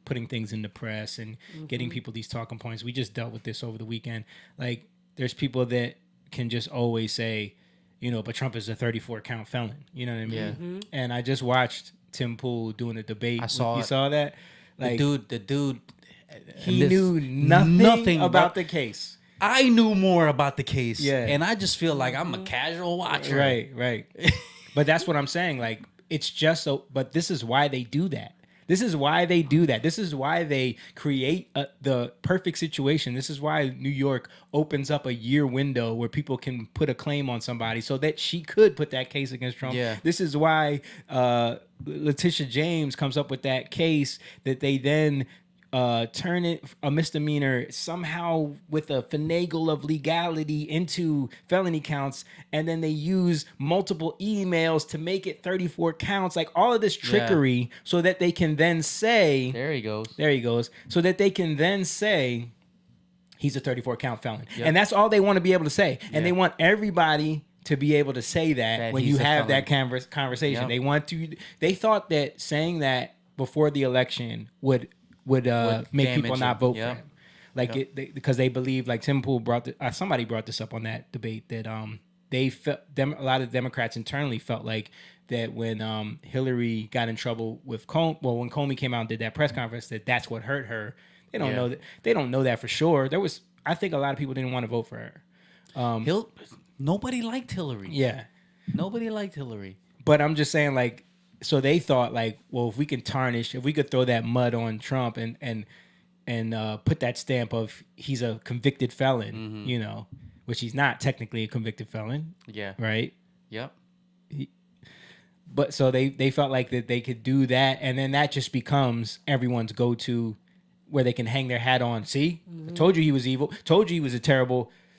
putting things in the press and getting people these talking points. We just dealt with this over the weekend. Like, there's people that can just always say, but Trump is a 34 count felon. You know what I mean? Yeah. And I just watched Tim Pool doing a debate. I saw You it. saw that? Like, The dude. he and this- knew nothing about bro. the case. I knew more about the case. Yeah. And I just feel like I'm a casual watcher. Right. But that's what I'm saying. Like, it's just so. But this is why they do that. This is why they do that. This is why they create the perfect situation. This is why New York opens up a year window where people can put a claim on somebody so that she could put that case against Trump. Yeah. This is why Letitia James comes up with that case that they then turn it a misdemeanor somehow with a finagle of legality into felony counts, and then they use multiple emails to make it 34 counts, like all of this trickery, so that they can then say, There he goes. so that they can then say he's a 34 count felon. Yep. And that's all they want to be able to say. And Yeah. they want everybody to be able to say that when he's you a have that felon. conversation. Yep. They thought that saying that before the election would make damage people not him. vote Yep. for him. Like because they believe, like Tim Pool somebody brought this up on that debate, that they felt a lot of Democrats internally felt like that when Hillary got in trouble with when Comey came out and did that press conference, that's what hurt her. They don't know that. They don't know that for sure. I think a lot of people didn't want to vote for her. Nobody liked Hillary. Yeah. Nobody liked Hillary. But I'm just saying, like, so they thought, like, well, if we could throw that mud on Trump and put that stamp of he's a convicted felon, which he's not technically a convicted felon. Yeah. Right. Yep. But so they felt like that they could do that, and then that just becomes everyone's go-to, where they can hang their hat on. See, I told you he was evil. Told you he was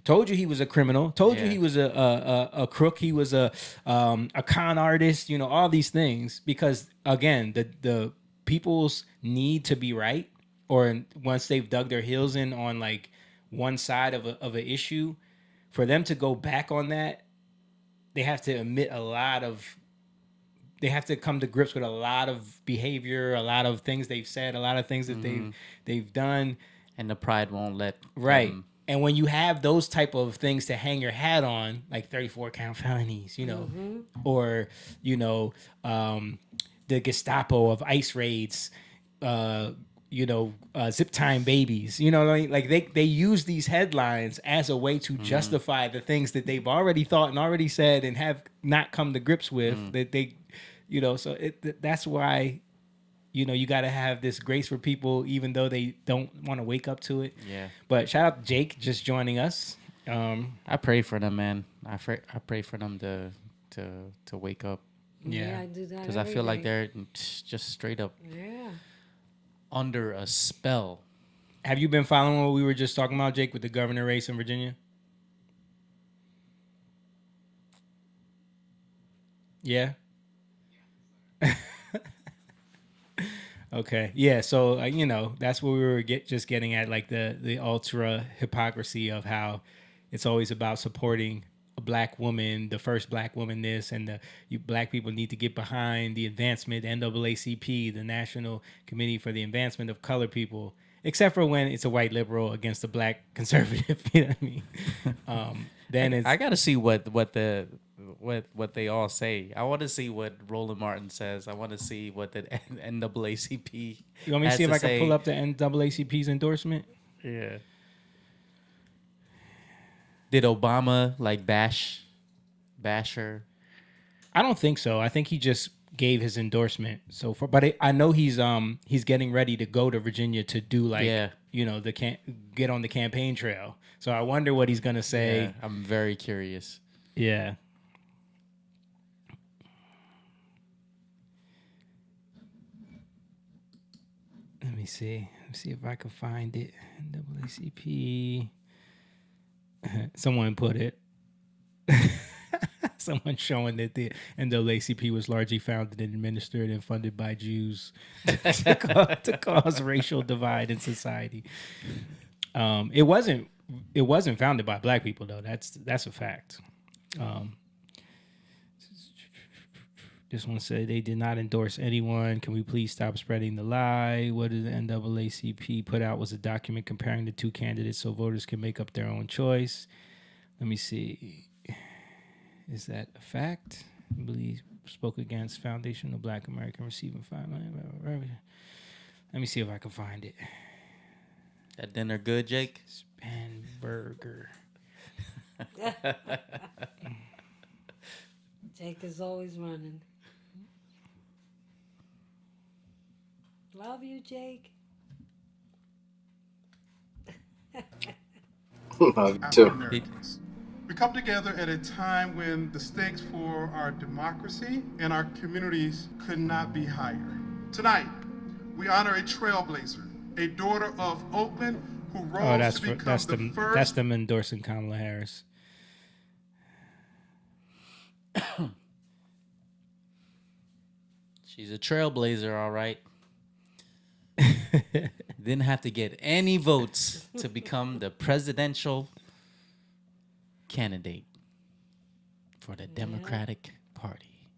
told you he was a criminal. Told you he was a crook. He was a con artist. All these things, because again, the people's need to be right, or once they've dug their heels in on like one side of an issue, for them to go back on that, they have to admit they have to come to grips with a lot of behavior, a lot of things they've said, a lot of things that they've done, and the pride won't let right. And when you have those type of things to hang your hat on, like 34 count felonies, or the Gestapo of ICE raids, zip time babies, like they use these headlines as a way to justify the things that they've already thought and already said and have not come to grips with, that they, so that's why, you got to have this grace for people, even though they don't want to wake up to it. Yeah. But shout out to Jake just joining us. I pray for them, man. I pray for them to wake up, Yeah. I do that. because I every feel like day. they're just straight up. Yeah. under a spell. Have you been following what we were just talking about, Jake, with the governor race in Virginia? Yeah. Okay. Yeah. So that's what we were just getting at, like the ultra hypocrisy of how it's always about supporting a black woman, the first black woman, this, and you black people need to get behind the advancement, the NAACP, the National Committee for the Advancement of Colored People, except for when it's a white liberal against a black conservative. You know what I mean? Then I gotta see what they all say. I want to see what Roland Martin says. I want to see what the NAACP. You want me to see if I can pull up the NAACP's endorsement? Yeah. Did Obama bash her? I don't think so. I think he just gave his endorsement. But I know he's getting ready to go to Virginia to do get on the campaign trail. So I wonder what he's gonna say. Yeah, I'm very curious. Yeah. Let me see. Let's see if I can find it. NAACP. Someone put it. Someone showing that the NAACP was largely founded and administered and funded by Jews to cause racial divide in society. It wasn't founded by black people though. That's a fact. This one said they did not endorse anyone. Can we please stop spreading the lie? What did the NAACP put out was a document comparing the two candidates so voters can make up their own choice. Let me see. Is that a fact? I believe spoke against Foundation of Black American receiving $5 million. Let me see if I can find it. That dinner good, Jake? Spanberger. Jake is always running. Love you, Jake. Love you too. We come together at a time when the stakes for our democracy and our communities could not be higher. Tonight, we honor a trailblazer, a daughter of Oakland who rose to become the first. That's them endorsing Kamala Harris. She's a trailblazer, all right. Didn't have to get any votes to become the presidential candidate for the Democratic Party.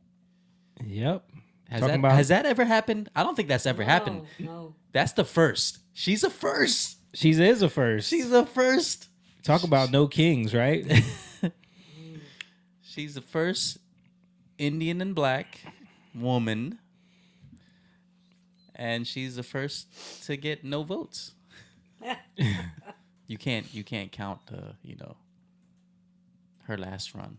Yep. Has that ever happened? I don't think that's ever happened. No. That's the first. She's a first. She is a first. She's a first. Talk about no kings, right? She's the first Indian and black woman. And she's the first to get no votes. You can't count her last run.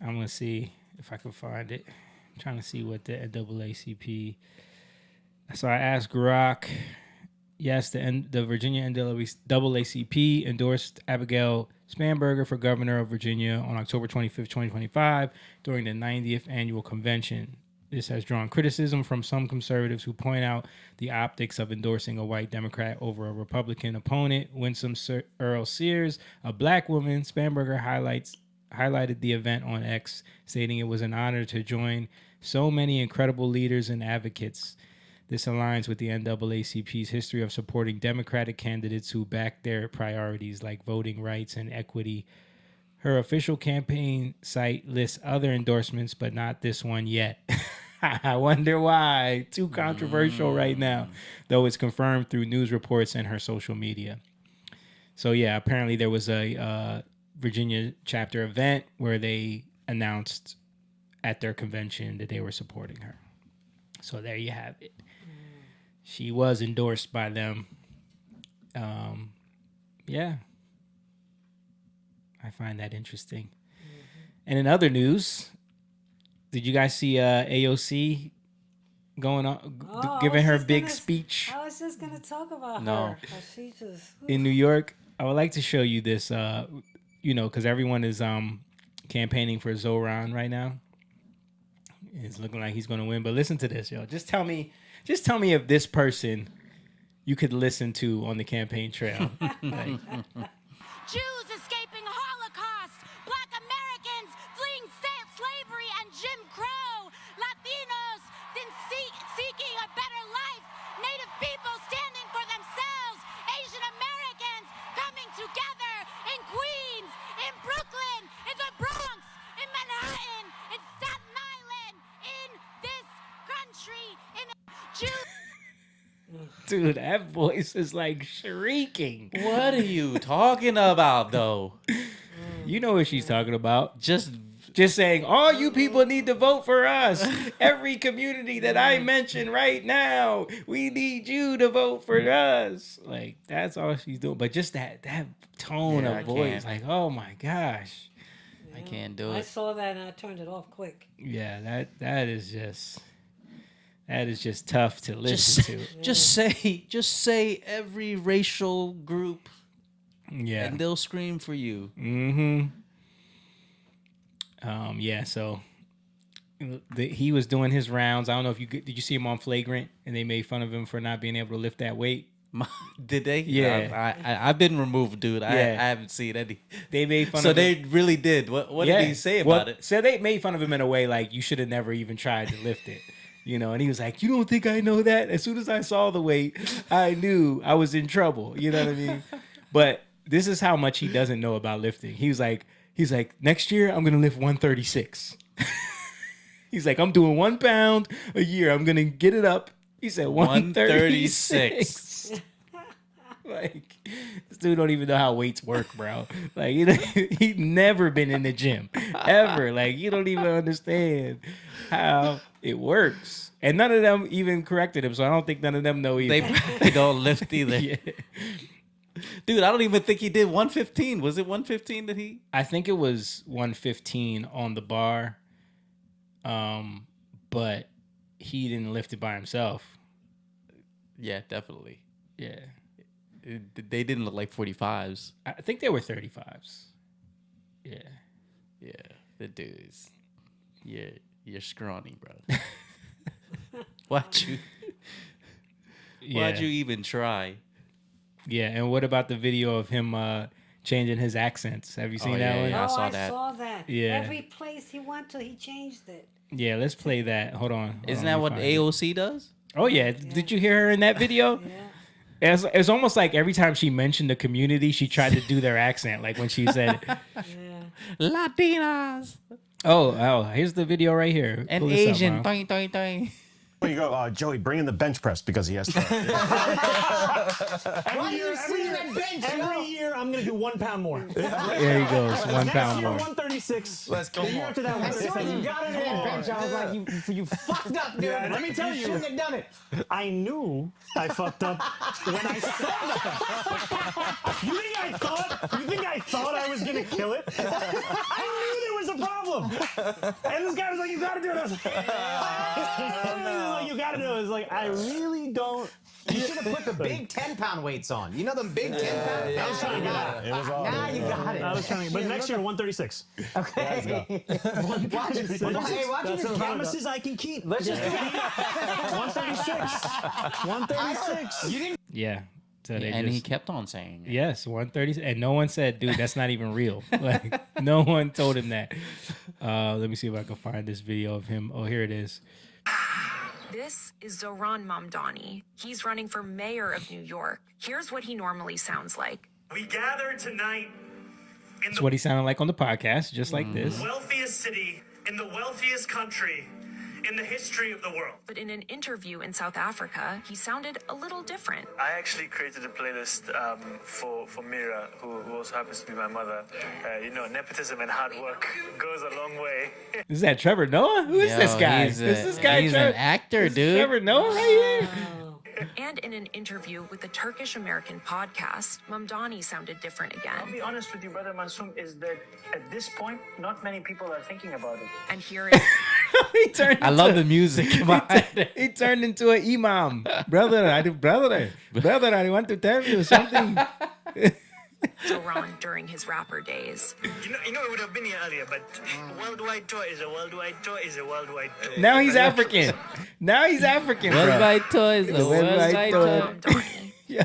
I'm gonna see if I can find it. I'm trying to see what the NAACP. So I asked Grok. Yes, the Virginia NAACP endorsed Abigail Spanberger for governor of Virginia on October 25th, 2025, during the 90th annual convention. This has drawn criticism from some conservatives who point out the optics of endorsing a white Democrat over a Republican opponent. Winsome Earl Sears, a black woman, Spanberger highlighted the event on X, stating it was an honor to join so many incredible leaders and advocates. This aligns with the NAACP's history of supporting Democratic candidates who back their priorities like voting rights and equity. Her official campaign site lists other endorsements, but not this one yet. I wonder why. Too controversial right now, though it's confirmed through news reports and her social media. So yeah, apparently there was a Virginia chapter event where they announced at their convention that they were supporting her. So there you have it. She was endorsed by them. Yeah. I find that interesting. And in other news, did you guys see AOC going on, giving her big speech? I was just going to talk about No. her. She just, In New York? I would like to show you this, because everyone is campaigning for Zoran right now. It's looking like he's going to win. But listen to this, yo. Just tell me if this person you could listen to on the campaign trail. Like, Jews escaping Holocaust, Black Americans fleeing slavery and Jim Crow, Latinos seeking a better life, Native people standing for themselves, Asian Americans coming together in Queens, in Brooklyn, in the Bronx, in Manhattan, in Staten Island, in this country, in Jews. dude, that voice is like shrieking. What are you talking about, though? You know what she's talking about. Just saying, all you people need to vote for us. Every community that I mention right now, we need you to vote for us. Like, that's all she's doing. But just that tone Yeah, of I voice, can't. like, oh my gosh. I can't do I it. saw that and I turned it off quick. Yeah, that is just tough to listen to. Just say every racial group, Yeah. and they'll scream for you. Mm-hmm. Yeah, so he was doing his rounds. I don't know if did you see him on Flagrant, and they made fun of him for not being able to lift that weight. Did they? Yeah. I've been removed, dude. I Yeah. haven't seen any. They made fun So of they him. really did. What did he say about it? So they made fun of him in a way like you should have never even tried to lift it. You know, and he was like, "You don't think I know that?" As soon as I saw the weight, I knew I was in trouble. You know what I mean? But this is how much he doesn't know about lifting. He's like, next year I'm gonna lift 136. He's like, I'm doing 1 pound a year. I'm gonna get it up. He said 136. Like, this dude don't even know how weights work, bro. Like, he's never been in the gym ever. Like, you don't even understand how it works. And none of them even corrected him, so I don't think none of them know either. They don't lift either. Yeah. Dude, I don't even think he did 115. Was it 115 that he? I think it was 115 on the bar, but he didn't lift it by himself. Yeah, definitely. Yeah. They didn't look like 45s. I think they were 35s. Yeah. Yeah, the dudes. You're scrawny, bro. Why'd you even try? Yeah, and what about the video of him changing his accents? Have you seen that one? Yeah, I saw I that. saw that. Yeah. Every place he went to, he changed it. Yeah, let's play that. Hold on. Isn't that what AOC does? Oh, yeah. Did you hear her in that video? Yeah. It's almost like every time she mentioned the community, she tried to do their accent, like when she said, Yeah. Latinas oh, here's the video right here. and Pull this up, Asian. Ron. Doing, doing, doing. There you go, Joey. Bring in the bench press because he has to. Every year, I'm gonna do 1 pound more. There he goes. 1 Next pound year, more. 136. Let's go The year more. after that, As soon as you got into that bench, I was like, you fucked up, dude. Yeah, let me tell you. shouldn't have done it. I knew I fucked up when I said that. You think I thought I was gonna kill it? I knew there was a problem. And this guy was like, "You gotta do it." I was like, "You gotta do it." I was like, "I really don't." You should have put the big 10-pound weights on. You know them big 10-pound? I was trying to get out. It was all now you got it. I was trying to, but next year 136. Okay. Watch it. Hey, watch That's it. the promises I can keep. Let's just 136. 136. You didn't. Yeah. So they And he just, kept on saying it. yes, 130. And no one said, dude, that's not even real. Like, no one told him that. Let me see if I can find this video of him. Oh, here it is. This is Zohran Mamdani. He's running for mayor of New York. Here's what he normally sounds like. We gather tonight in That's the what he sounded like on the podcast, just like this. wealthiest city, in the wealthiest country, in the history of the world. But in an interview in South Africa, he sounded a little different. I actually created a playlist for Mira, who also happens to be my mother. Nepotism and hard work goes a long way. Is that Trevor Noah? Who is this guy? Is this guy He's Trevor? an actor, Is dude. Trevor Noah right here? And in an interview with the Turkish American podcast, Mamdani sounded different I'll again. be honest with you, Brother Mansoum, is that at this point, not many people are thinking about it. And here is He turned I love into- the music behind it. He turned into an imam. Brother, I want to tell you something. Zoran during his rapper days. You know, it would have been here earlier, but worldwide tour is a worldwide tour is a worldwide tour. Now he's African. Now he's African, bro. Worldwide toys, the worldwide Zoran toy. Mamdani. Yeah,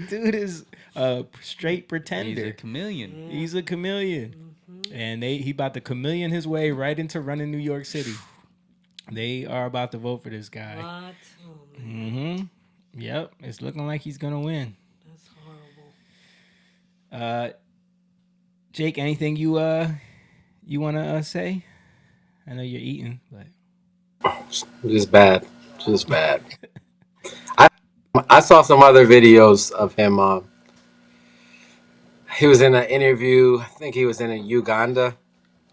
dude is a straight He's pretender. a chameleon. He's a chameleon. And he about to chameleon his way right into running New York City. They are about to vote for this guy. What? Oh, man. Yep, it's looking like he's gonna win. That's horrible. Jake, anything you wanna say? I know you're eating, but Just bad. Just bad. I saw some other videos of him. He was in an interview. I think he was in Uganda.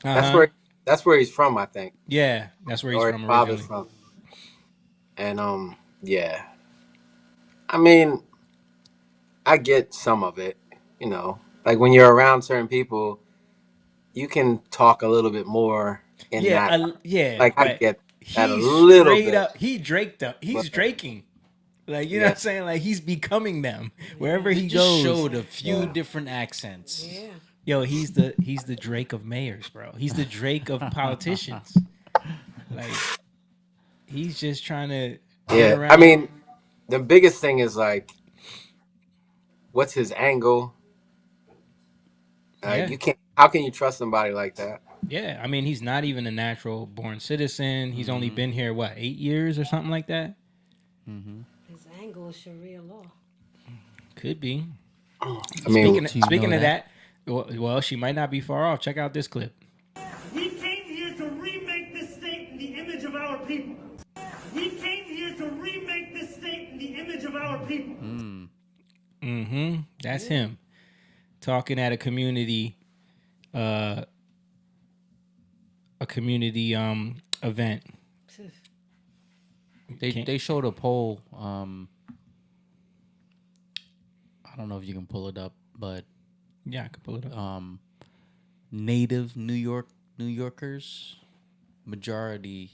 That's where he's from, I think. Yeah, that's where he's Or from his father's originally. from. And yeah. I mean, I get some of it, you know. Like when you're around certain people, you can talk a little bit more in that. Like I get that a little straight bit. up. He draked up. He's draking. Like, you know what I'm saying? Like he's becoming them wherever he Just goes. showed a few different accents. Yeah. Yo, he's the Drake of mayors, bro. He's the Drake of politicians. Like he's just trying to get Yeah. around. I mean, the biggest thing is like, what's his angle? Yeah. You can't. How can you trust somebody like that? Yeah, I mean, he's not even a natural born citizen. He's only been here, what, 8 years or something like that? His angle is Sharia law. Could be. I mean, Speaking of that, well, she might not be far off. Check out this clip. We came here to remake this state in the image of our people. We came here to remake this state in the image of our people. That's him talking at a community event. They showed a poll. I don't know if you can pull it up, but Yeah, I could pull it up. native New Yorkers, majority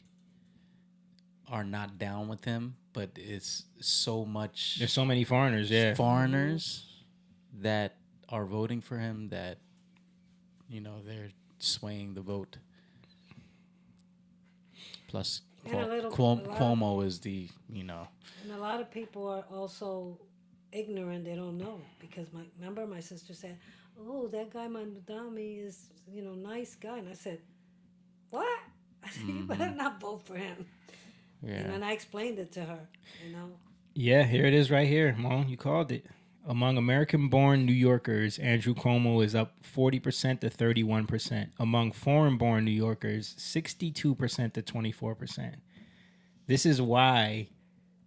are not down with him, but it's so much. There's so many foreigners, foreigners that are voting for him that, you know, they're swaying the vote. Plus, Cuomo is the, you know. And a lot of people are also ignorant. They don't know because remember my sister said, "Oh, that guy Mamdani is, you know, nice guy," and I said, "What?" I said, "You better not vote for him." Yeah. And then I explained it to her, you know. Yeah, here it is right here, Mo. You called it. Among American-born New Yorkers, Andrew Cuomo is up 40% to 31%. Among foreign-born New Yorkers, 62% to 24%. This is why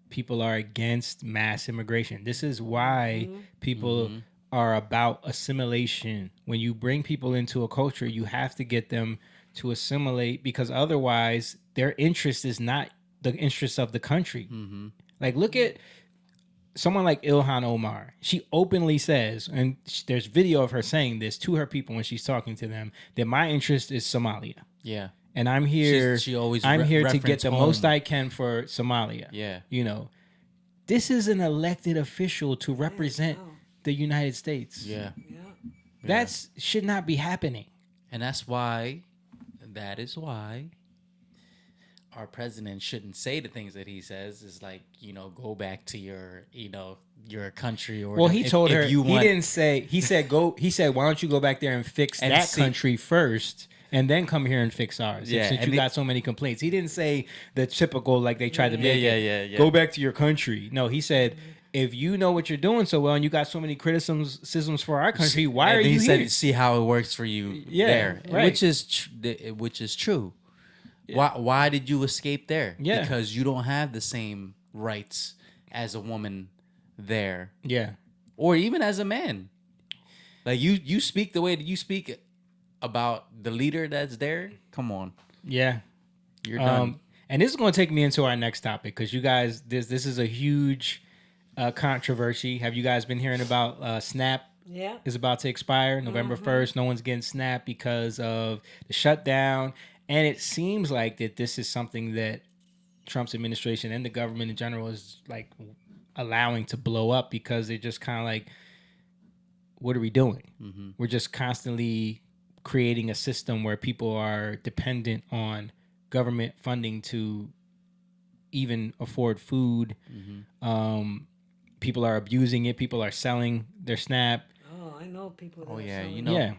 people are against mass immigration. This is why people are about assimilation. When you bring people into a culture, you have to get them to assimilate because otherwise their interest is not the interest of the country. Like, look at someone like Ilhan Omar. She openly says, and there's video of her saying this to her people when she's talking to them, that my interest is Somalia. Yeah. And I'm here. I'm here to get the most I can for Somalia. Yeah. You know, this is an elected official to represent the United States. Yeah. That should not be happening. And that is why our president shouldn't say the things that he says. Is like, you know, go back to your, you know, your country or. Well, he told her. He didn't say. He said go. He said, why don't you go back there and fix that country first, and then come here and fix ours. Yeah, since you got so many complaints. He didn't say the typical like they tried to make it. Yeah. Go back to your country. No, he said, if you know what you're doing so well and you got so many criticisms for our country, why are you here? See how it works for you there, right. which is true. Yeah. Why did you escape there? Yeah. Because you don't have the same rights as a woman there. Yeah. Or even as a man. Like you speak the way that you speak about the leader that's there. Come on. Yeah. You're done. And this is going to take me into our next topic because you guys, this is a huge controversy. Have you guys been hearing about SNAP? Yeah. Is about to expire November 1st. No one's getting SNAP because of the shutdown. And it seems like that this is something that Trump's administration and the government in general is like allowing to blow up because they're just kind of like, what are we doing? We're just constantly creating a system where people are dependent on government funding to even afford food. People are abusing it. People are selling their SNAP. Oh, I know people. That Oh are yeah, selling you it. know. Yeah.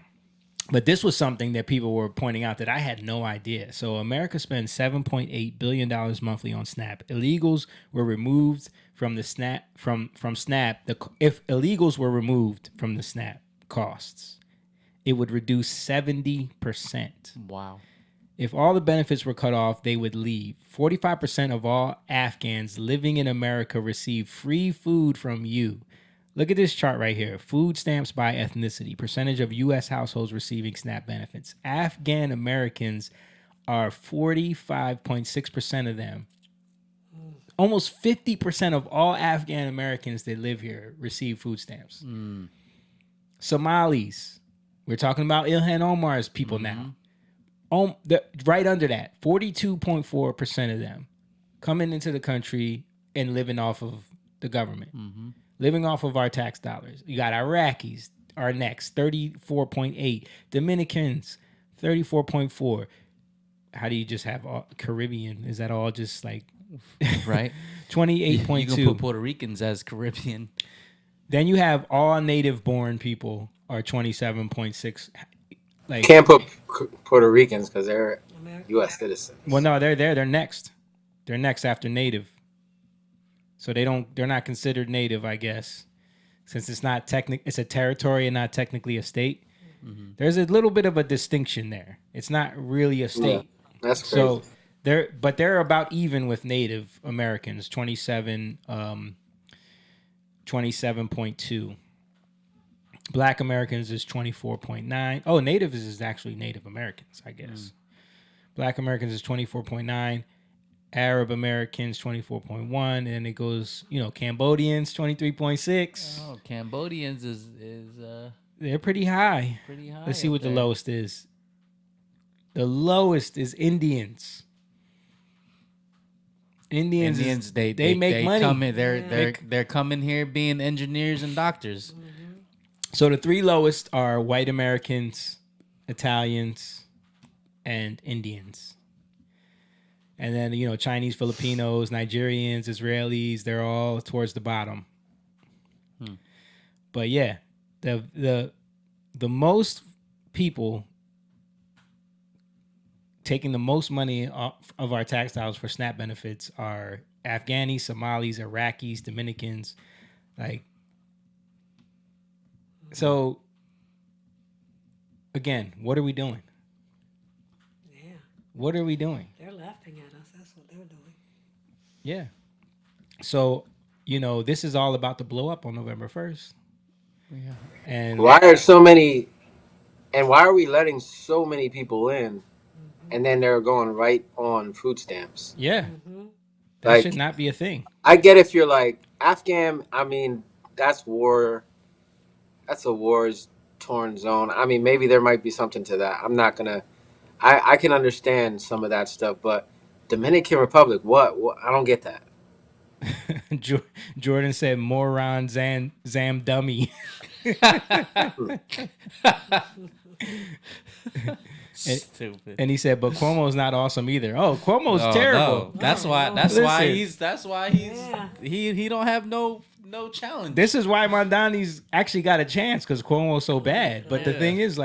But this was something that people were pointing out that I had no idea. So America spends $7.8 billion monthly on SNAP. Illegals were removed from the SNAP from SNAP. If illegals were removed from the SNAP costs, it would reduce 70%. Wow. If all the benefits were cut off, they would leave. 45% of all Afghans living in America receive free food from you. Look at this chart right here. Food stamps by ethnicity. Percentage of U.S. households receiving SNAP benefits. Afghan Americans are 45.6% of them. Almost 50% of all Afghan Americans that live here receive food stamps. Somalis. We're talking about Ilhan Omar's people now. Right under that, 42.4% of them coming into the country and living off of the government. Living off of our tax dollars. You got Iraqis are next, 34.8. Dominicans, 34.4. How do you just have all Caribbean? Is that all just like Right? 28.2. You can put Puerto Ricans as Caribbean. Then you have all native born people are 27.6. Like Can't put Puerto Ricans because they're U.S. citizens. Well, no, they're next. They're next after native. So they're not considered native, I guess, since it's not it's a territory and not technically a state. There's a little bit of a distinction there. It's not really a state. Yeah, that's crazy. So they're about even with Native Americans, 27.2. Black Americans is 24.9. Oh, Native is actually Native Americans, I guess. Black Americans is 24.9. Arab Americans 24.1, and then it goes, Cambodians 23.6. Oh, Cambodians is they're pretty high. Let's see what the lowest is. The lowest is Indians. Indians they make money. They're coming here being engineers and doctors. So the three lowest are white Americans, Italians, and Indians. And then, Chinese, Filipinos, Nigerians, Israelis, they're all towards the bottom. But yeah, the most people taking the most money off of our tax dollars for SNAP benefits are Afghanis, Somalis, Iraqis, Dominicans. So again, what are we doing? Yeah. What are we doing? They're laughing at us. That's what they're doing. Yeah. So, this is all about to blow up on November 1st. Yeah. And why are we letting so many people in, and then they're going right on food stamps? Yeah. That should not be a thing. I get if you're like Afghan, I mean, that's war. That's a war-torn zone. I mean, maybe there might be something to that. I'm not going to... I can understand some of that stuff, but Dominican Republic, what? I don't get that. Jordan said, moron, Zam dummy. Stupid. And he said, but Cuomo's not awesome either. Oh, Cuomo's terrible. No. That's why he don't have no challenge. This is why Mondani's actually got a chance, because Cuomo's so bad. But the thing is,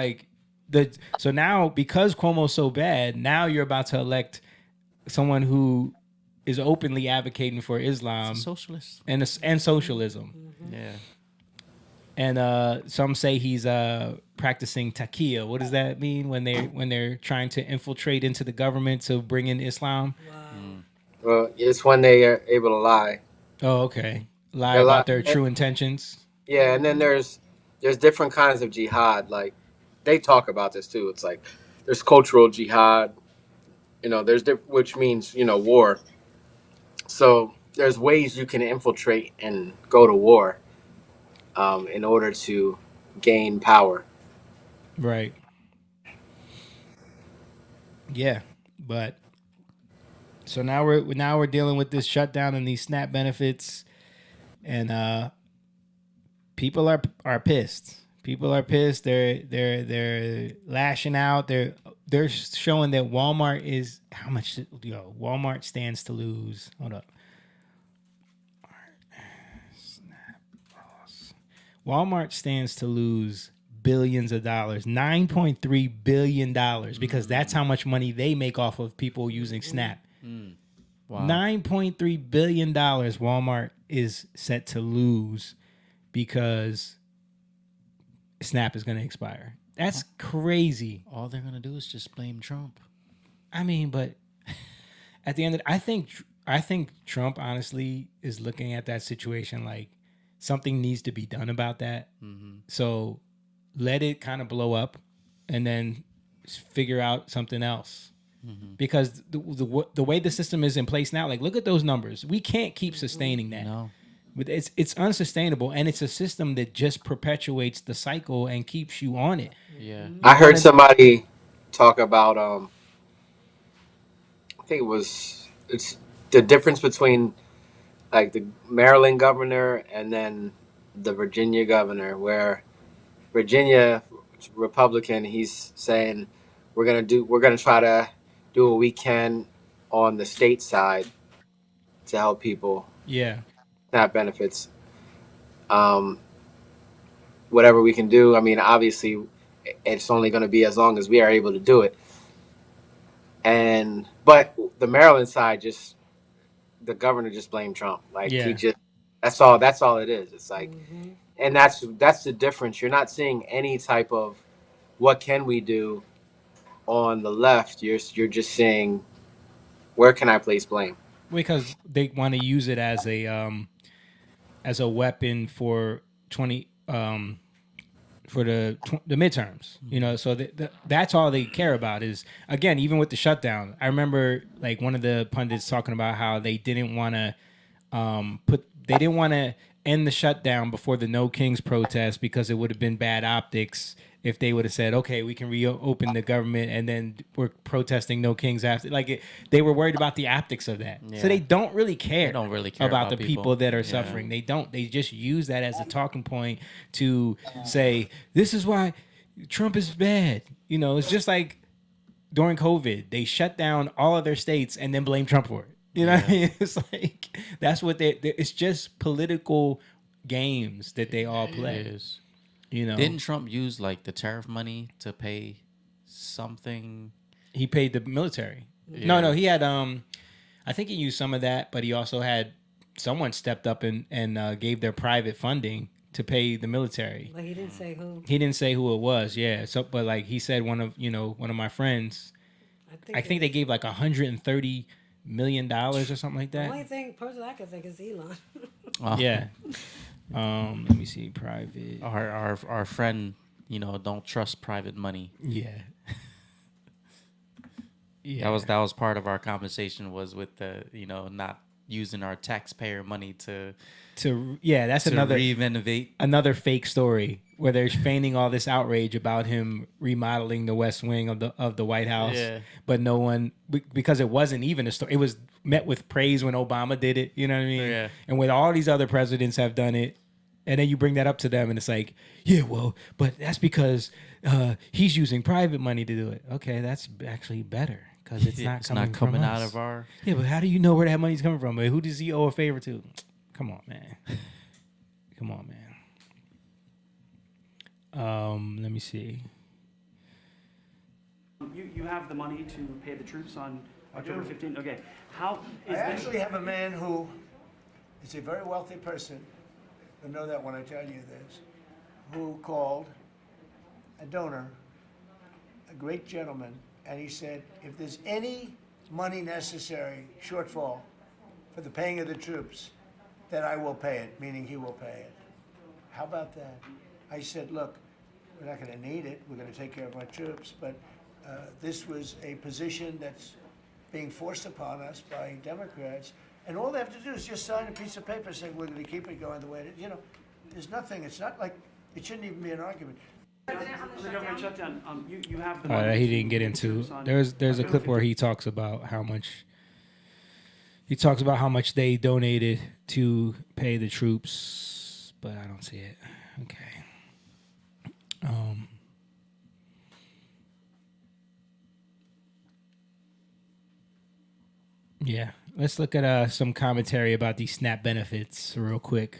so now because Cuomo's so bad, now you're about to elect someone who is openly advocating for Islam, socialist, and socialism. Yeah. And some say he's practicing taqiyya. What does that mean when they're trying to infiltrate into the government to bring in Islam? Well, it's when they are able to lie. Oh, okay. Lie about their true intentions. Yeah, and then there's different kinds of jihad. Like, they talk about this too. It's like there's cultural jihad. Which means war. So there's ways you can infiltrate and go to war in order to gain power. Right. Yeah, but so now we're dealing with this shutdown and these SNAP benefits, and people are pissed. People are pissed. They're lashing out. They're showing that Walmart is how much. Walmart stands to lose. Hold up. Walmart stands to lose billions of dollars, $9.3 billion, because that's how much money they make off of people using Snap. Wow. $9.3 billion Walmart is set to lose because Snap is going to expire. That's crazy. All they're going to do is just blame Trump. I mean, but at the end of I think Trump honestly is looking at that situation like something needs to be done about that. Mm-hmm. So let it kind of blow up and then figure out something else. Mm-hmm. Because the way the system is in place now, like look at those numbers. We can't keep sustaining that. No. But it's unsustainable, and it's a system that just perpetuates the cycle and keeps you on it. Yeah. I heard somebody talk about I think it's the difference between like the Maryland governor and then the Virginia governor, where Virginia Republican, he's saying we're gonna try to do what we can on the state side to help people. Yeah. SNAP benefits. Whatever we can do. I mean, obviously, it's only going to be as long as we are able to do it. But the Maryland side, the governor just blamed Trump. Like that's all it is. It's like, and that's the difference. You're not seeing any type of what can we do on the left. You're just saying, where can I place blame? Because they want to use it as a weapon for for the midterms, so that's all they care about is, again, even with the shutdown. I remember like one of the pundits talking about how they didn't want to end the shutdown before the No Kings protest because it would have been bad optics if they would have said, okay, we can reopen the government and then we're protesting No Kings after. They were worried about the optics of that. Yeah. So they don't really care, about the people that are suffering. They don't. They just use that as a talking point to say, this is why Trump is bad. It's just like during COVID, they shut down all of their states and then blame Trump for it. You know what I mean? It's like, that's what it's just political games that they all play. It is. Didn't Trump use like the tariff money to pay something? He paid the military. Yeah. No, he had I think he used some of that, but he also had someone stepped up and gave their private funding to pay the military. But he didn't say who. He didn't say who it was. Yeah. So, but like he said, one of my friends, I think they gave like $130 million or something like that. The only person I can think is Elon. Yeah. Let me see. Private. Our friend, don't trust private money. Yeah. Yeah. That was part of our conversation, was with the not using our taxpayer money to another fake story where they're feigning all this outrage about him remodeling the West Wing of the White House. Yeah. But no one, because it wasn't even a story. It was met with praise when Obama did it. You know what I mean? Yeah. And when all these other presidents have done it, and then you bring that up to them, and it's like, yeah, well, but that's because he's using private money to do it. Okay, that's actually better because it's not coming out of our. Yeah, but how do you know where that money's coming from? Who does he owe a favor to? Come on, man. Come on, man. Let me see. You have the money to pay the troops on October 15th. Okay, how is I actually have a man who is a very wealthy person. You'll know that when I tell you this. Who called a donor, a great gentleman, and he said, if there's any money necessary, shortfall, for the paying of the troops, then I will pay it, meaning he will pay it. How about that? I said, look, we're not going to need it. We're going to take care of our troops, but this was a position that's being forced upon us by Democrats, and all they have to do is just sign a piece of paper saying we're going to keep it going the way it is. There's nothing. It's not like it shouldn't even be an argument. The government shutdown. You have the All money. right, he didn't get into. There's a clip where he talks about how much they donated to pay the troops, but I don't see it. Okay. Um, yeah, let's look at some commentary about these SNAP benefits real quick.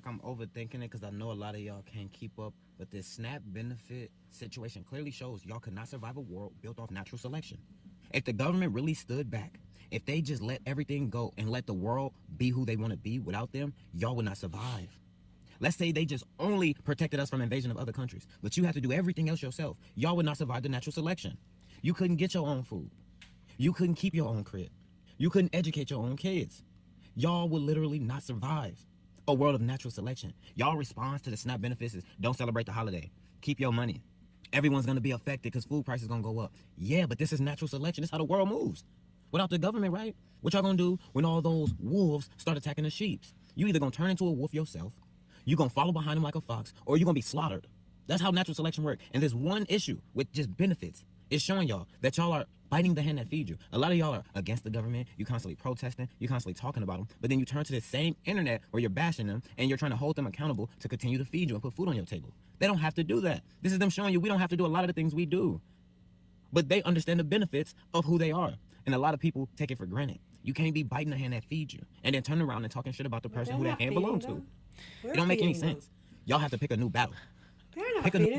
I'm overthinking it because I know a lot of y'all can't keep up, but this SNAP benefit situation clearly shows y'all could not survive a world built off natural selection. If the government really stood back, if they just let everything go and let the world be who they want to be without them, y'all would not survive. Let's say they just only protected us from invasion of other countries, but you have to do everything else yourself. Y'all would not survive the natural selection. You couldn't get your own food. You couldn't keep your own crib. You couldn't educate your own kids. Y'all would literally not survive a world of natural selection. Y'all response to the SNAP benefits is don't celebrate the holiday. Keep your money. Everyone's going to be affected because food prices going to go up. Yeah, but this is natural selection. This is how the world moves. Without the government, right? What y'all going to do when all those wolves start attacking the sheep? You either going to turn into a wolf yourself, you going to follow behind them like a fox, or you're going to be slaughtered. That's how natural selection works. And there's one issue with just benefits. It's showing y'all that y'all are biting the hand that feeds you. A lot of y'all are against the government. You constantly protesting. You constantly talking about them. But then you turn to the same internet where you're bashing them and you're trying to hold them accountable to continue to feed you and put food on your table. They don't have to do that. This is them showing you we don't have to do a lot of the things we do. But they understand the benefits of who they are. And a lot of people take it for granted. You can't be biting the hand that feeds you and then turn around and talking shit about the person who that hand belongs to. It don't make any sense. Y'all have to pick a new battle.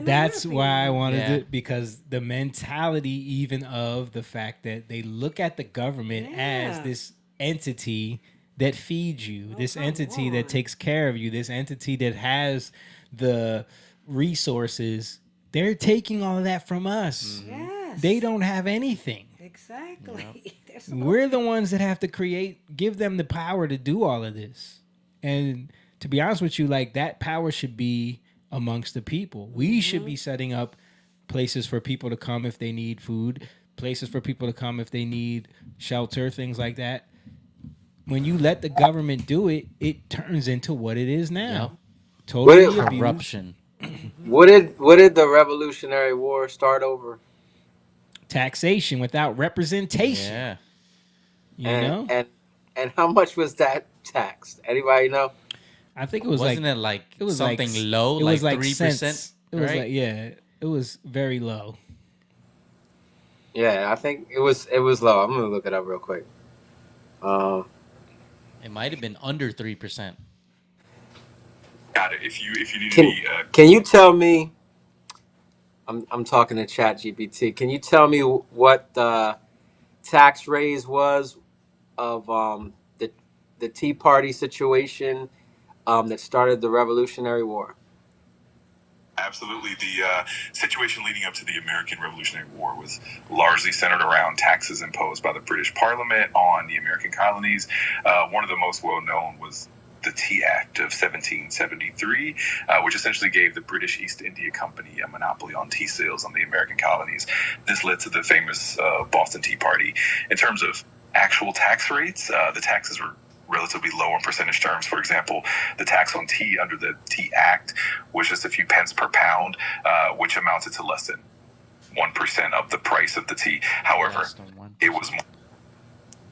That's why I wanted it, because the mentality even of the fact that they look at the government as this entity that feeds you, this entity that takes care of you, this entity that has the resources. They're taking all of that from us. Yes. They don't have anything. Exactly. We're the ones that have to give them the power to do all of this. And to be honest with you, like, that power should be amongst the people. We should be setting up places for people to come if they need food, places for people to come if they need shelter, things like that. When you let the government do it, it turns into what it is now. Totally corruption. What did the Revolutionary War start over? Taxation without representation. Yeah. You know? And how much was that taxed? Anybody know? I think it was Wasn't like it like something low, it was like like 3%? It was right? like it was very low. Yeah, I think it was low. I'm gonna look it up real quick. It might have been under 3%. Got it. If you need to be, can you tell me? I'm talking to ChatGPT. Can you tell me what the tax raise was of the Tea Party situation that started the Revolutionary War? absolutely, the situation leading up to the American Revolutionary War was largely centered around taxes imposed by the British Parliament on the American colonies. One of the most well-known was the Tea Act of 1773, which essentially gave the British East India Company a monopoly on tea sales on the American colonies. This led to the famous Boston Tea Party. In terms of actual tax rates, the taxes were relatively low in percentage terms. For example, the tax on tea under the Tea Act was just a few pence per pound, which amounted to less than 1% of the price of the tea. However, it was more.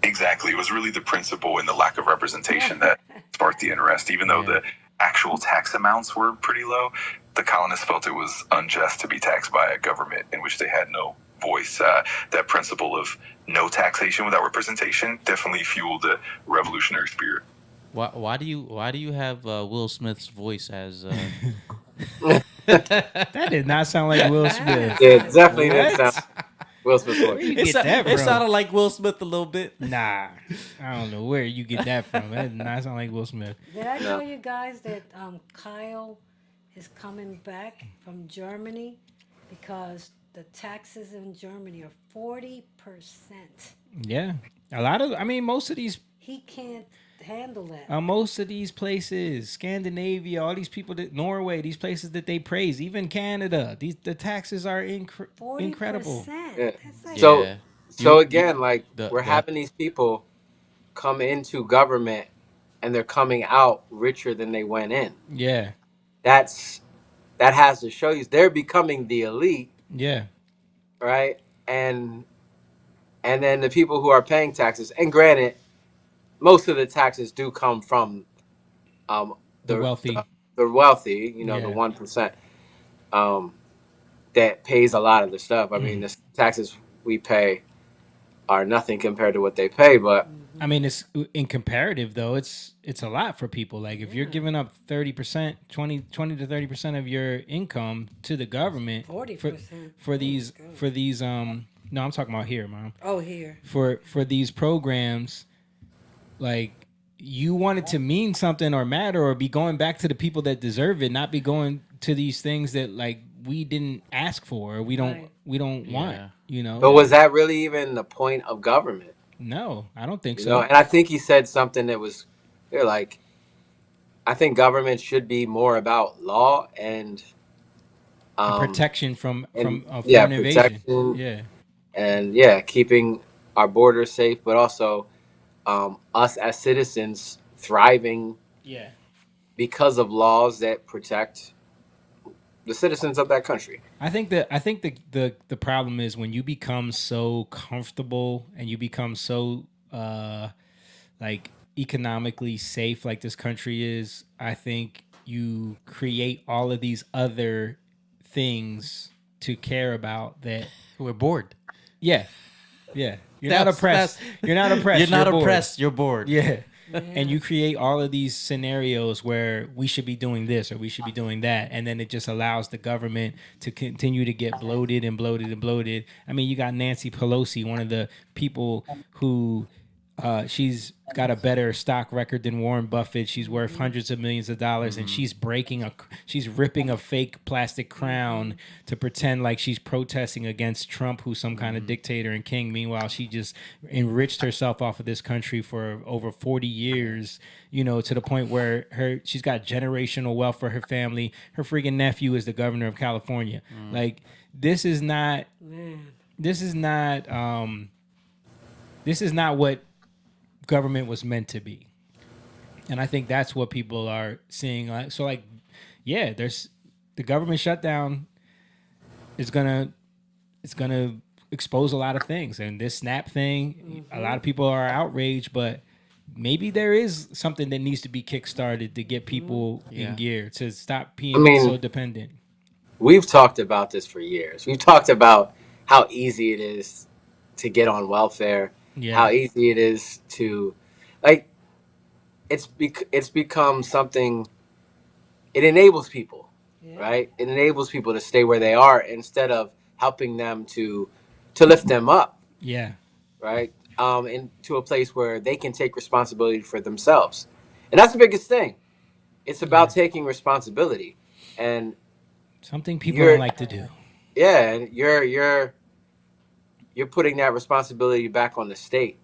Exactly. It was really the principle and the lack of representation that sparked the interest. Even though the actual tax amounts were pretty low, the colonists felt it was unjust to be taxed by a government in which they had no voice. That principle of no taxation without representation definitely fueled the revolutionary spirit. Why do you have Will Smith's voice as? That did not sound like Will Smith. Yeah, it definitely didn't sound Will Smith's voice. Where you get that from? It sounded like Will Smith a little bit. Nah, I don't know where you get that from. That did not sound like Will Smith. Did I tell you guys that Kyle is coming back from Germany because the taxes in Germany are 40%? Yeah, most of these. He can't handle that. Most of these places, Scandinavia, all these people Norway, these places that they praise, even Canada, the taxes are incredible. Yeah. So again, we're having these people come into government and they're coming out richer than they went in. Yeah. That has to show you they're becoming the elite. Yeah. Right? And then the people who are paying taxes, and granted, most of the taxes do come from the wealthy. the wealthy, the Yeah. 1%, that pays a lot of the stuff. I mean, the taxes we pay are nothing compared to what they pay, but I mean, it's in comparative though. It's a lot for people. Like if you're giving up 30%, 20 to 30% of your income to the government 40% for these no, I'm talking about here, Mom. Oh, here. For these programs, like you want it to mean something or matter or be going back to the people that deserve it, not be going to these things that like we didn't ask for or we don't want. But was that really even the point of government? No, I don't think so. And I think he said something that was, they're like, I think government should be more about law and protection from foreign invasion. Protection, Yeah, and keeping our borders safe, but also us as citizens thriving. Yeah, because of laws that protect the citizens of that country. I think the problem is when you become so comfortable and you become so like economically safe like this country is, I think you create all of these other things to care about that we're bored. Yeah. You're not oppressed. You're not oppressed. You're not bored. oppressed. You're bored. Yeah. And you create all of these scenarios where we should be doing this or we should be doing that. And then it just allows the government to continue to get bloated and bloated and bloated. I mean, you got Nancy Pelosi, one of the people who she's got a better stock record than Warren Buffett. She's worth hundreds of millions of dollars, and she's ripping a fake plastic crown to pretend like she's protesting against Trump, who's some kind of dictator and king. Meanwhile, she just enriched herself off of this country for over 40 years, to the point where she's got generational wealth for her family. Her freaking nephew is the governor of California. Like, this is not what government was meant to be. And I think that's what people are seeing. There's the government shutdown is gonna expose a lot of things. And this SNAP thing, a lot of people are outraged, but maybe there is something that needs to be kickstarted to get people in gear to stop being so dependent. We've talked about this for years. We've talked about how easy it is to get on welfare. Yeah. How easy it is to, it's become something. It enables people, right? It enables people to stay where they are instead of helping them to lift them up. Yeah. Right. Into a place where they can take responsibility for themselves, and that's the biggest thing. It's about taking responsibility, and something people don't like to do. Yeah, and you're putting that responsibility back on the state.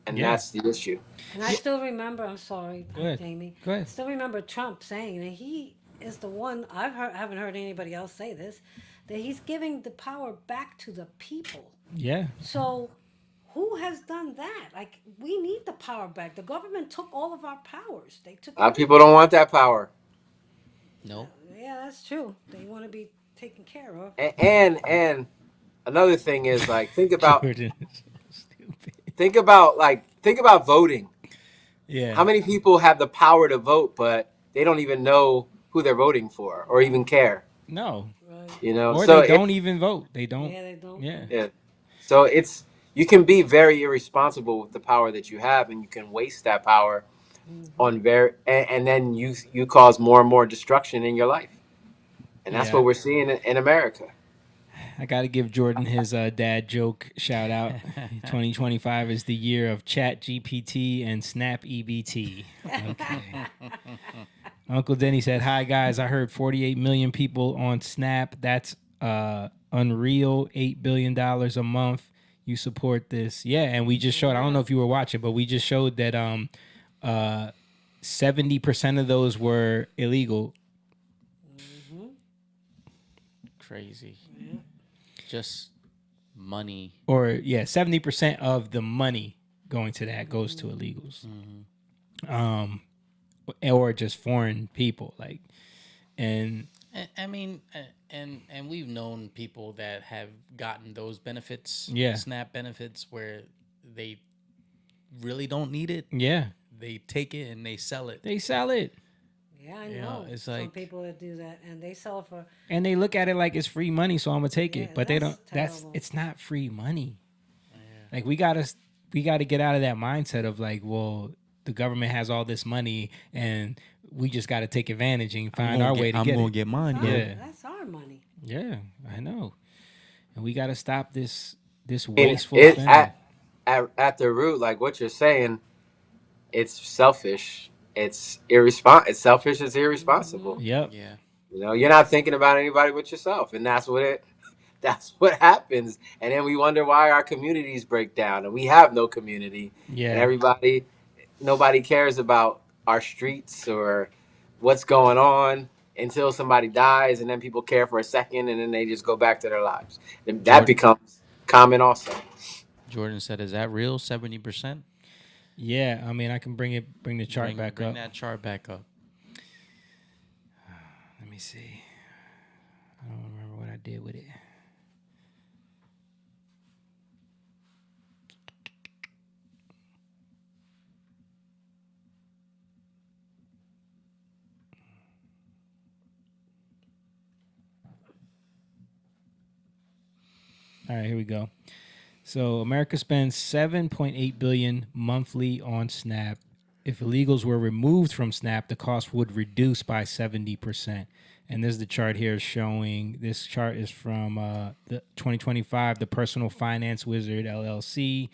And that's the issue. And I still remember, I'm sorry, Go ahead. Jamie. Go ahead. I still remember Trump saying that he is the one, I haven't heard anybody else say this, that he's giving the power back to the people. Yeah. So who has done that? Like, we need the power back. The government took all of our powers. They took. A lot of people don't want that power. No. Yeah, that's true. They want to be taken care of. And another thing is, like, think about voting. Yeah. How many people have the power to vote, but they don't even know who they're voting for or even care? No. Or so they don't even vote. They don't. Yeah, they don't. Yeah. So you can be very irresponsible with the power that you have, and you can waste that power on and then you cause more and more destruction in your life. And that's what we're seeing in America. I got to give Jordan his dad joke shout out. 2025 is the year of Chat GPT and Snap EBT. Okay. Uncle Denny said, "Hi guys, I heard 48 million people on Snap. That's unreal. $8 billion a month. You support this." Yeah, and we just showed, I don't know if you were watching, but we just showed that 70% of those were illegal. Crazy. Yeah. Just money. Or 70% of the money going to that goes to illegals. Or just foreign people, like, and I mean, and we've known people that have gotten those benefits, SNAP benefits, where they really don't need it. Yeah, they take it and they sell it. They sell it. Yeah, I You know. know, it's Some like, people that do that, and they sell it for. and they look at it like it's free money, so I'm gonna take Yeah, it. But they that's don't. That's terrible. it's not free money. Like we gotta get out of that mindset of like, well, the government has all this money and we just got to take advantage and find our way to get it. I'm gonna get mine. Yeah, That's our money. yeah, I know. And we got to stop this And wasteful it spending. at the root, like what you're saying, it's selfish. It's selfish. It's irresponsible. Yep. Yeah. You know, you're not thinking about anybody but yourself, and that's what happens. And then we wonder why our communities break down, and we have no community, and Yeah. nobody cares about our streets or what's going on until somebody dies, and then people care for a second, and then they just go back to their lives. And that Jordan. becomes common also. Jordan said, "Is that real? 70%?" Yeah, I mean, I can bring the chart back bring up. that chart back up. Let me see. I don't remember what I did with it. All right, here we go. So America spends 7.8 billion monthly on SNAP. If illegals were removed from SNAP, the cost would reduce by 70%. And there's the chart here showing. This chart is from the 2025, the Personal Finance Wizard LLC.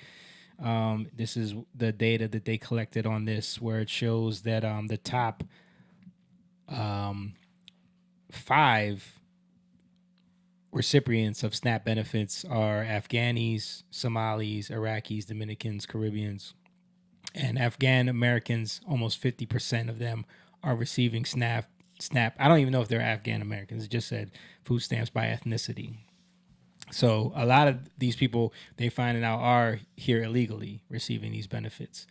This is the data that they collected on this, where it shows that the top 5 recipients of SNAP benefits are Afghanis, Somalis, Iraqis, Dominicans, Caribbeans, and Afghan Americans. Almost 50% of them are receiving SNAP. I don't even know if they're Afghan Americans. It just said food stamps by ethnicity. So a lot of these people, they finding out, are here illegally receiving these benefits.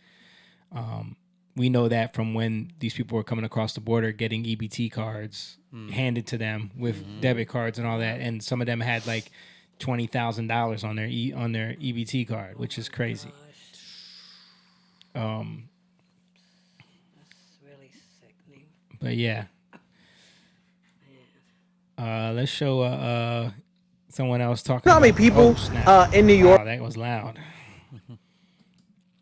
We know that from when these people were coming across the border, getting EBT cards handed to them with debit cards and all that, and some of them had like $20,000 on their EBT card, which is crazy. That's really sickening. But yeah, let's show someone else talking. How many people in New York? Wow, that was loud.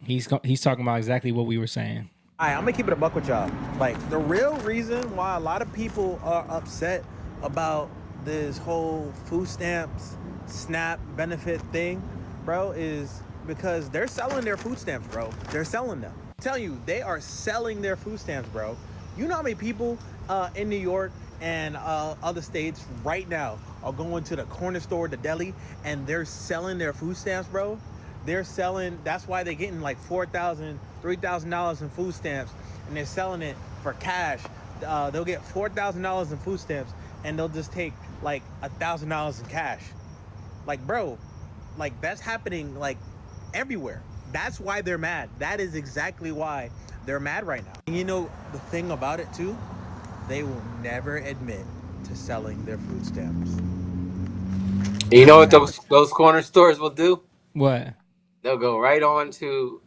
He's talking about exactly what we were saying. All right, I'm gonna keep it a buck with y'all. Like, the real reason why a lot of people are upset about this whole food stamps, SNAP benefit thing, bro, is because they're selling their food stamps, bro. They're selling them. I'm telling you, they are selling their food stamps, bro. You know how many people in New York and other states right now are going to the corner store, the deli, and they're selling their food stamps, bro? They're selling, that's why they're getting like $4,000, $3,000 in food stamps, and they're selling it for cash. They'll get $4,000 in food stamps, and they'll just take like $1,000 in cash. Like, bro, like that's happening like everywhere. That's why they're mad. That is exactly why they're mad right now. And you know the thing about it too? They will never admit to selling their food stamps. You know what those corner stores will do? What? They'll go right on to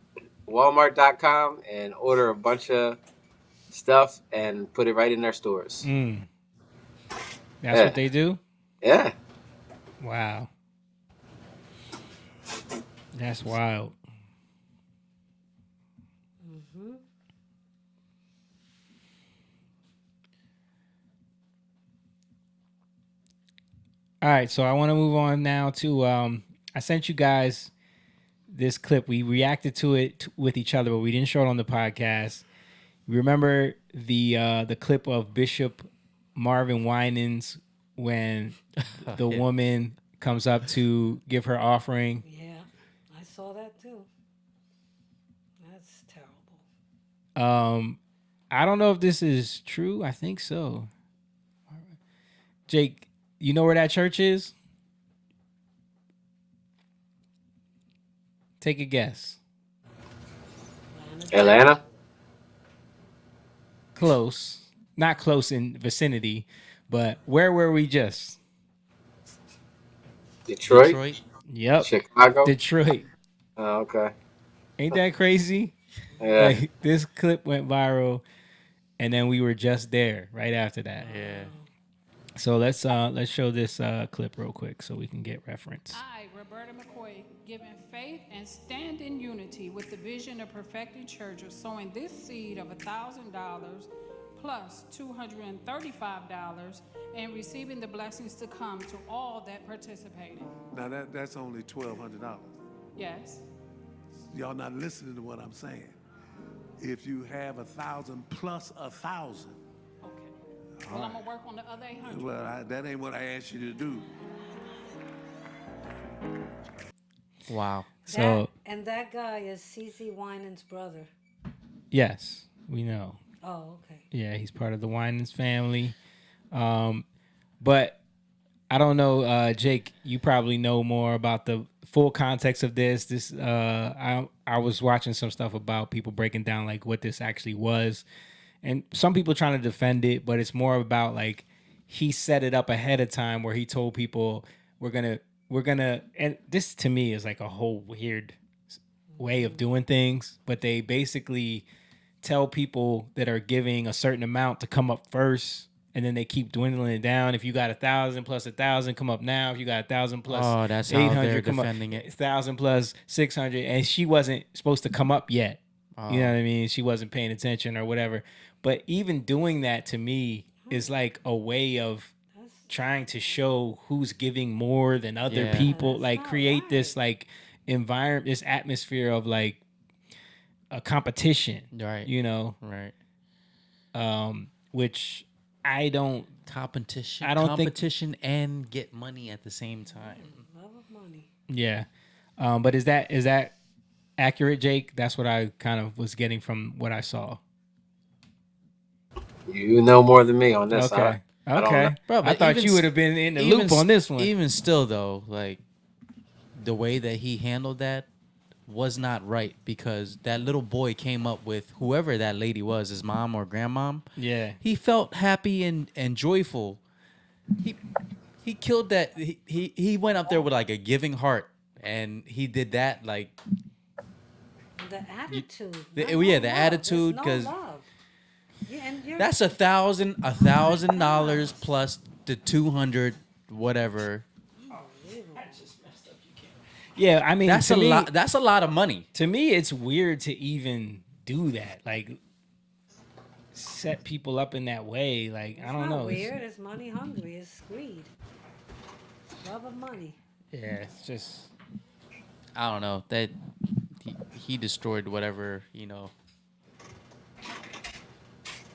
Walmart.com and order a bunch of stuff and put it right in their stores. That's what they do? Yeah. Wow. That's wild. All right, so I want to move on now to I sent you guys this clip. We reacted to it with each other, but we didn't show it on the podcast. You remember the clip of Bishop Marvin Winans when the woman comes up to give her offering? Yeah, I saw that too. That's terrible. I don't know if this is true. I think so. Jake, you know where that church is? Take a guess. Atlanta? Close. Not close in vicinity, but where were we just? Detroit? Yep. Chicago? Detroit. Oh, okay. Ain't that crazy? Yeah. Like, this clip went viral, and then we were just there right after that. Yeah. So let's show this clip real quick so we can get reference. I, Roberta McCoy, given faith and stand in unity with the vision of perfecting church of sowing this seed of $1,000 plus $235 and receiving the blessings to come to all that participated. Now that's only $1,200. Yes. Y'all not listening to what I'm saying. If you have 1,000 plus 1,000. Well, I'm gonna work on the other 800. Well, that ain't what I asked you to do. Wow. So that guy is CZ Winans' brother. yes, we know. Oh, okay. Yeah, he's part of the Winans family. But I don't know, Jake, you probably know more about the full context of this. I was watching some stuff about people breaking down like what this actually was. And some people trying to defend it, but it's more about like he set it up ahead of time where he told people we're gonna, and this to me is like a whole weird way of doing things, but they basically tell people that are giving a certain amount to come up first, and then they keep dwindling it down. If you got 1,000 plus 1,000, come up now. If you got 1,000 plus that's 800, how they're come defending up. it. 1,000 plus 600, and she wasn't supposed to come up yet. You know what I mean? She wasn't paying attention or whatever. But even doing that to me is like a way of trying to show who's giving more than other people. Like create this like environment, this atmosphere of like a competition. Right. You know? Right. Which I don't competition and get money at the same time. Love of money. Yeah. But is that accurate, Jake? That's what I kind of was getting from what I saw. You know more than me on this. Okay. I don't know. Bro, I thought you would have been in the loop on this one. Even still, though, like the way that he handled that was not right, because that little boy came up with whoever that lady was, his mom or grandmom. Yeah. He felt happy and joyful. He killed that. He went up there with like a giving heart, and he did that like. The attitude. The attitude, because Yeah, that's $1,000 plus the 200 whatever. Yeah, I mean that's a lot. That's a lot of money. To me, it's weird to even do that. Like set people up in that way. Like I don't know. Weird. It's money hungry. It's greed. It's love of money. Yeah, it's just. I don't know that he destroyed whatever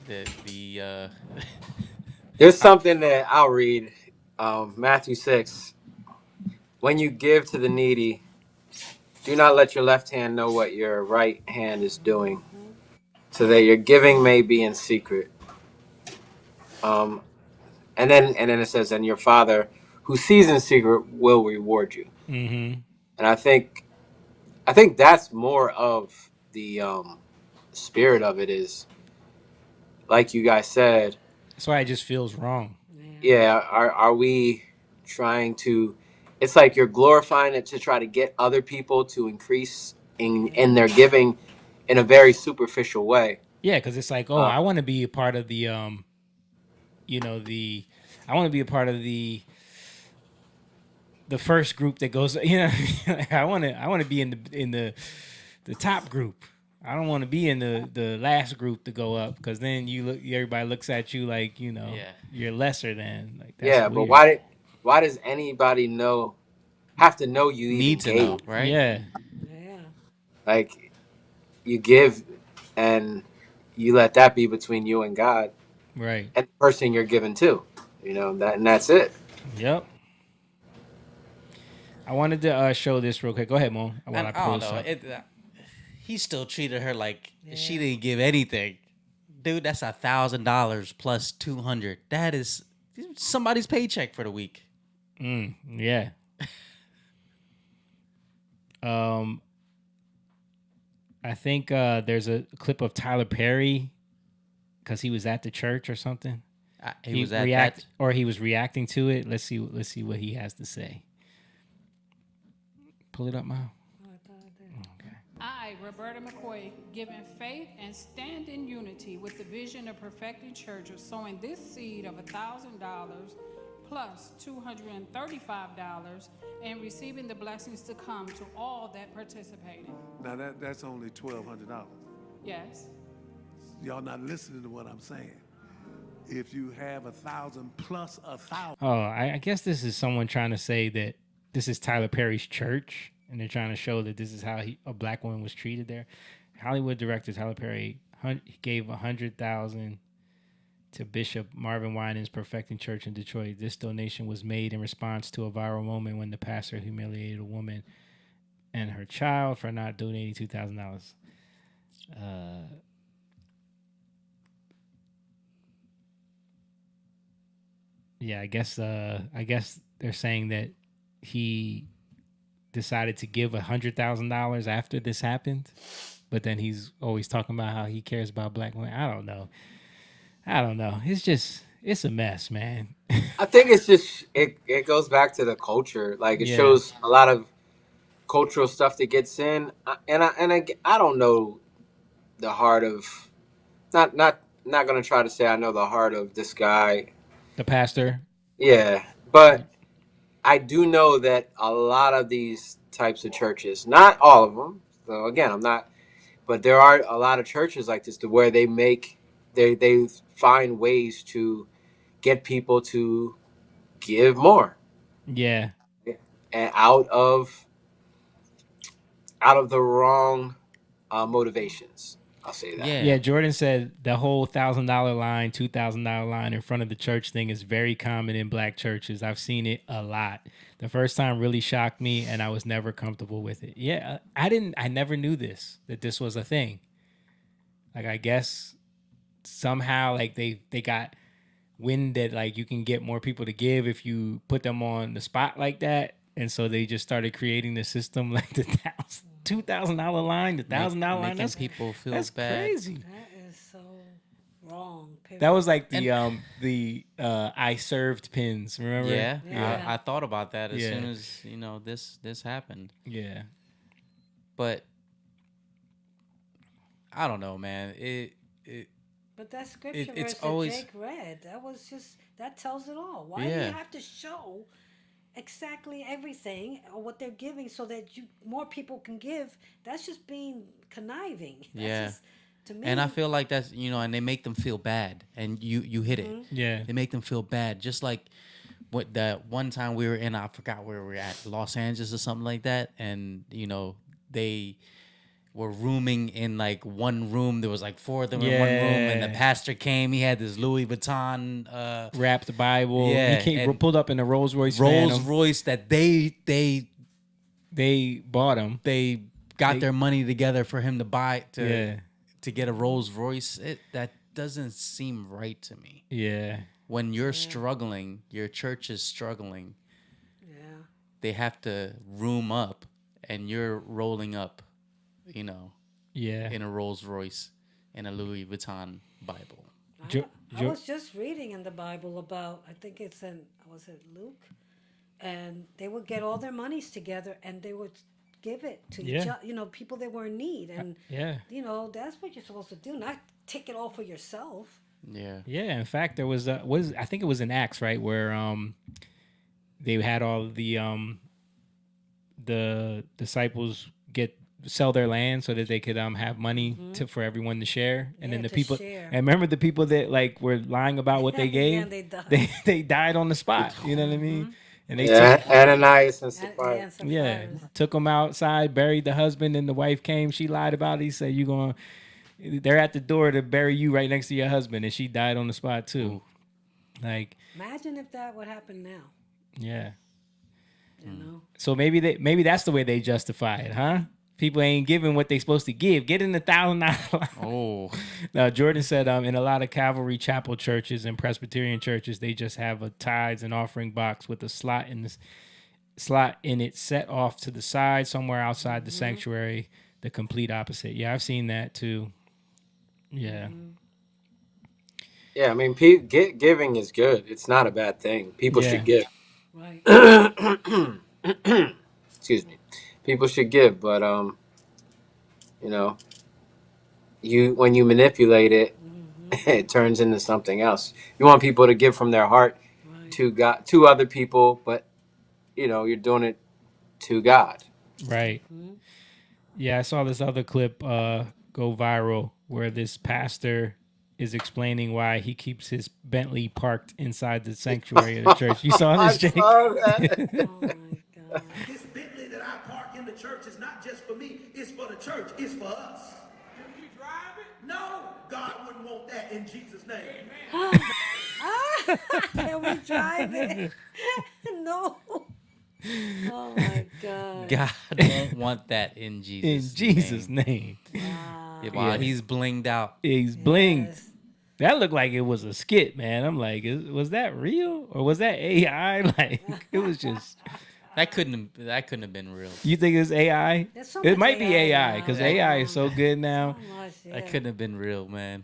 the There's something that I'll read. Matthew 6. When you give to the needy, do not let your left hand know what your right hand is doing, so that your giving may be in secret. And then it says, and your Father who sees in secret will reward you. Mm-hmm. And I think that's more of the spirit of it, is like you guys said. That's why it just feels wrong. Yeah, are we trying to? It's like you're glorifying it to try to get other people to increase in their giving in a very superficial way. Yeah, because it's like, I want to be a part of the, I want to be a part of the first group that goes. I want to be in the top group. I don't want to be in the last group to go up, because then everybody looks at you like you're lesser than. Like, that's but weird. why does anybody have to know you need to know, right? Yeah. Like you give and you let that be between you and God, right? And the person you're giving to, and that's it. Yep. I wanted to show this real quick. Go ahead, Mo. I don't know. He still treated her like she didn't give anything. Dude, that's $1,000 plus 200. That is somebody's paycheck for the week. Yeah. I think there's a clip of Tyler Perry, because he was at the church or something. He was reacting to it. Let's see what he has to say. Pull it up, Mo. I, I, Roberta McCoy, giving faith and stand in unity with the vision of perfecting church of sowing this seed of $1,000 plus $235 and receiving the blessings to come to all that participated. Now that's only $1,200. Yes. Y'all not listening to what I'm saying. If you have 1,000 plus 1,000. Oh, I guess this is someone trying to say that this is Tyler Perry's church, and they're trying to show that this is how a black woman was treated there. Hollywood director Tyler Perry gave $100,000 to Bishop Marvin Winans Perfecting Church in Detroit. This donation was made in response to a viral moment when the pastor humiliated a woman and her child for not donating $2,000. Yeah, I guess they're saying that he decided to give $100,000 after this happened, but then he's always talking about how he cares about black women. I don't know. It's a mess, man. I think it's just it goes back to the culture. Like it shows a lot of cultural stuff that gets in, I don't know the heart of not gonna try to say I know the heart of this guy, the pastor. Yeah, but I do know that a lot of these types of churches, not all of them. So again, I'm not, but there are a lot of churches like this to where they find ways to get people to give more. Yeah. And out of the wrong motivations. I'll say that. Yeah, Jordan said the whole $1,000 line, $2,000 line in front of the church thing is very common in black churches. I've seen it a lot. The first time really shocked me, and I was never comfortable with it. Yeah, I never knew that this was a thing. Like, I guess somehow like they got wind that like you can get more people to give if you put them on the spot like that, and so they just started creating the system like the $2,000 line, the $1,000 line. Making people feel that's bad. Crazy. That is so wrong. Period. That was like the I served pins. Remember? Yeah. I thought about that as soon as this happened. Yeah. But I don't know, man. But that scripture it's verse always, that Jake read, that tells it all. Why do you have to show exactly everything or what they're giving so that more people can give? That's just being conniving. That's just, to me. And I feel like that's, and they make them feel bad, and you hit it. Yeah. They make them feel bad. Just like what that one time we were in, I forgot where we were at, Los Angeles or something like that. And, they were rooming in like one room. There was like four of them in one room, and the pastor came. He had this Louis Vuitton wrapped Bible. Yeah, he pulled up in a Rolls Royce. Royce that they bought him. They got their money together for him to buy to get a Rolls Royce. That doesn't seem right to me. Yeah. When you're struggling, your church is struggling. Yeah. They have to room up, and you're rolling up. In a Rolls Royce and a Louis Vuitton Bible. I was just reading in the Bible about, I think it's was it Luke? And they would get all their monies together and they would give it to each other, people that were in need. And, that's what you're supposed to do, not take it all for yourself. Yeah. Yeah. In fact, there was, I think it was in Acts, right? Where they had all the disciples sell their land so that they could have money for everyone to share, and then the people and remember the people that like were lying about what they gave, they died on the spot. You know what I mean? And they took Ananias and Sapphira. Took them outside, buried the husband, and the wife came. She lied about it. He said, they're at the door to bury you right next to your husband, and she died on the spot too. Like, imagine if that would happen now. Yeah. So maybe that's the way they justify it, huh? People ain't giving what they supposed to give. Get in the $1,000. Oh. Now, Jordan said in a lot of Calvary Chapel churches and Presbyterian churches, they just have a tithes and offering box with a slot in it set off to the side somewhere outside the sanctuary, the complete opposite. Yeah, I've seen that too. Yeah. Yeah, I mean, giving is good. It's not a bad thing. People should give. Right. Excuse me. People should give, but you know, when you manipulate it, it turns into something else. You want people to give from their heart to God, to other people, but you're doing it to God. Right. Yeah, I saw this other clip go viral where this pastor is explaining why he keeps his Bentley parked inside the sanctuary of the church. You saw this, Jake? This Bentley that I park in the church is not just for me, it's for the church, it's for us. Can we drive it? No, God wouldn't want that in Jesus' name. Can we drive it? No. Oh my God. God won't want that in Jesus' In Jesus' name. Wow, he's blinged out. He's blinged. That looked like it was a skit, man. I'm like, was that real or was that AI? Like, it was just. That couldn't have been real. You think it's AI? There's so It much might be AI now. because AI is so good now. So much, yeah. That couldn't have been real, man.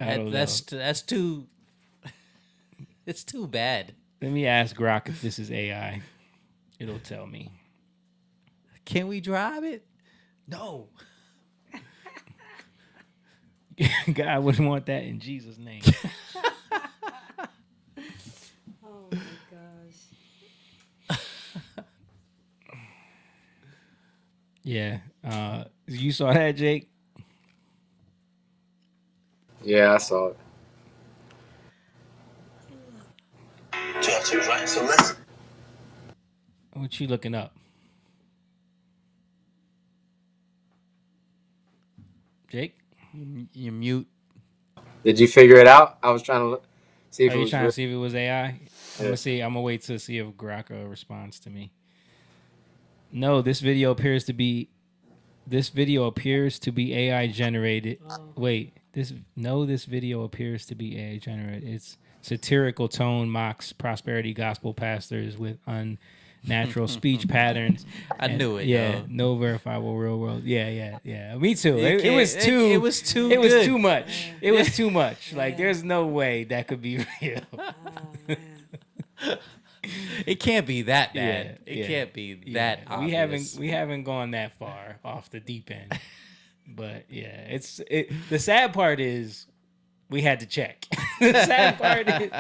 I don't That's too. It's too bad. Let me ask Grok if this is AI. It'll tell me. Can we drive it? No. God wouldn't want that in Jesus' name. Oh my gosh. Yeah. You saw that, Jake? Yeah, I saw it. Right, so let's. What you looking up? Jake? You're mute. Did you figure it out? I was trying to see if Are it you was trying real. to see if it was AI? I'm Yeah. gonna see. I'm gonna wait to see if Grok responds to me. No, this video appears to be AI generated. Wait, this video appears to be AI generated. It's satirical tone mocks prosperity gospel pastors with unnatural speech patterns. I knew it. Yeah, yo. no verifiable real world. Yeah. Me too. You It was can't- too. it was too It was good. too much. It was too much. Like there's no way that could be real. It can't be that bad. Yeah, It yeah, can't be yeah. that obvious. We haven't gone that far off the deep end. But yeah, the sad part is we had to check. The sad part is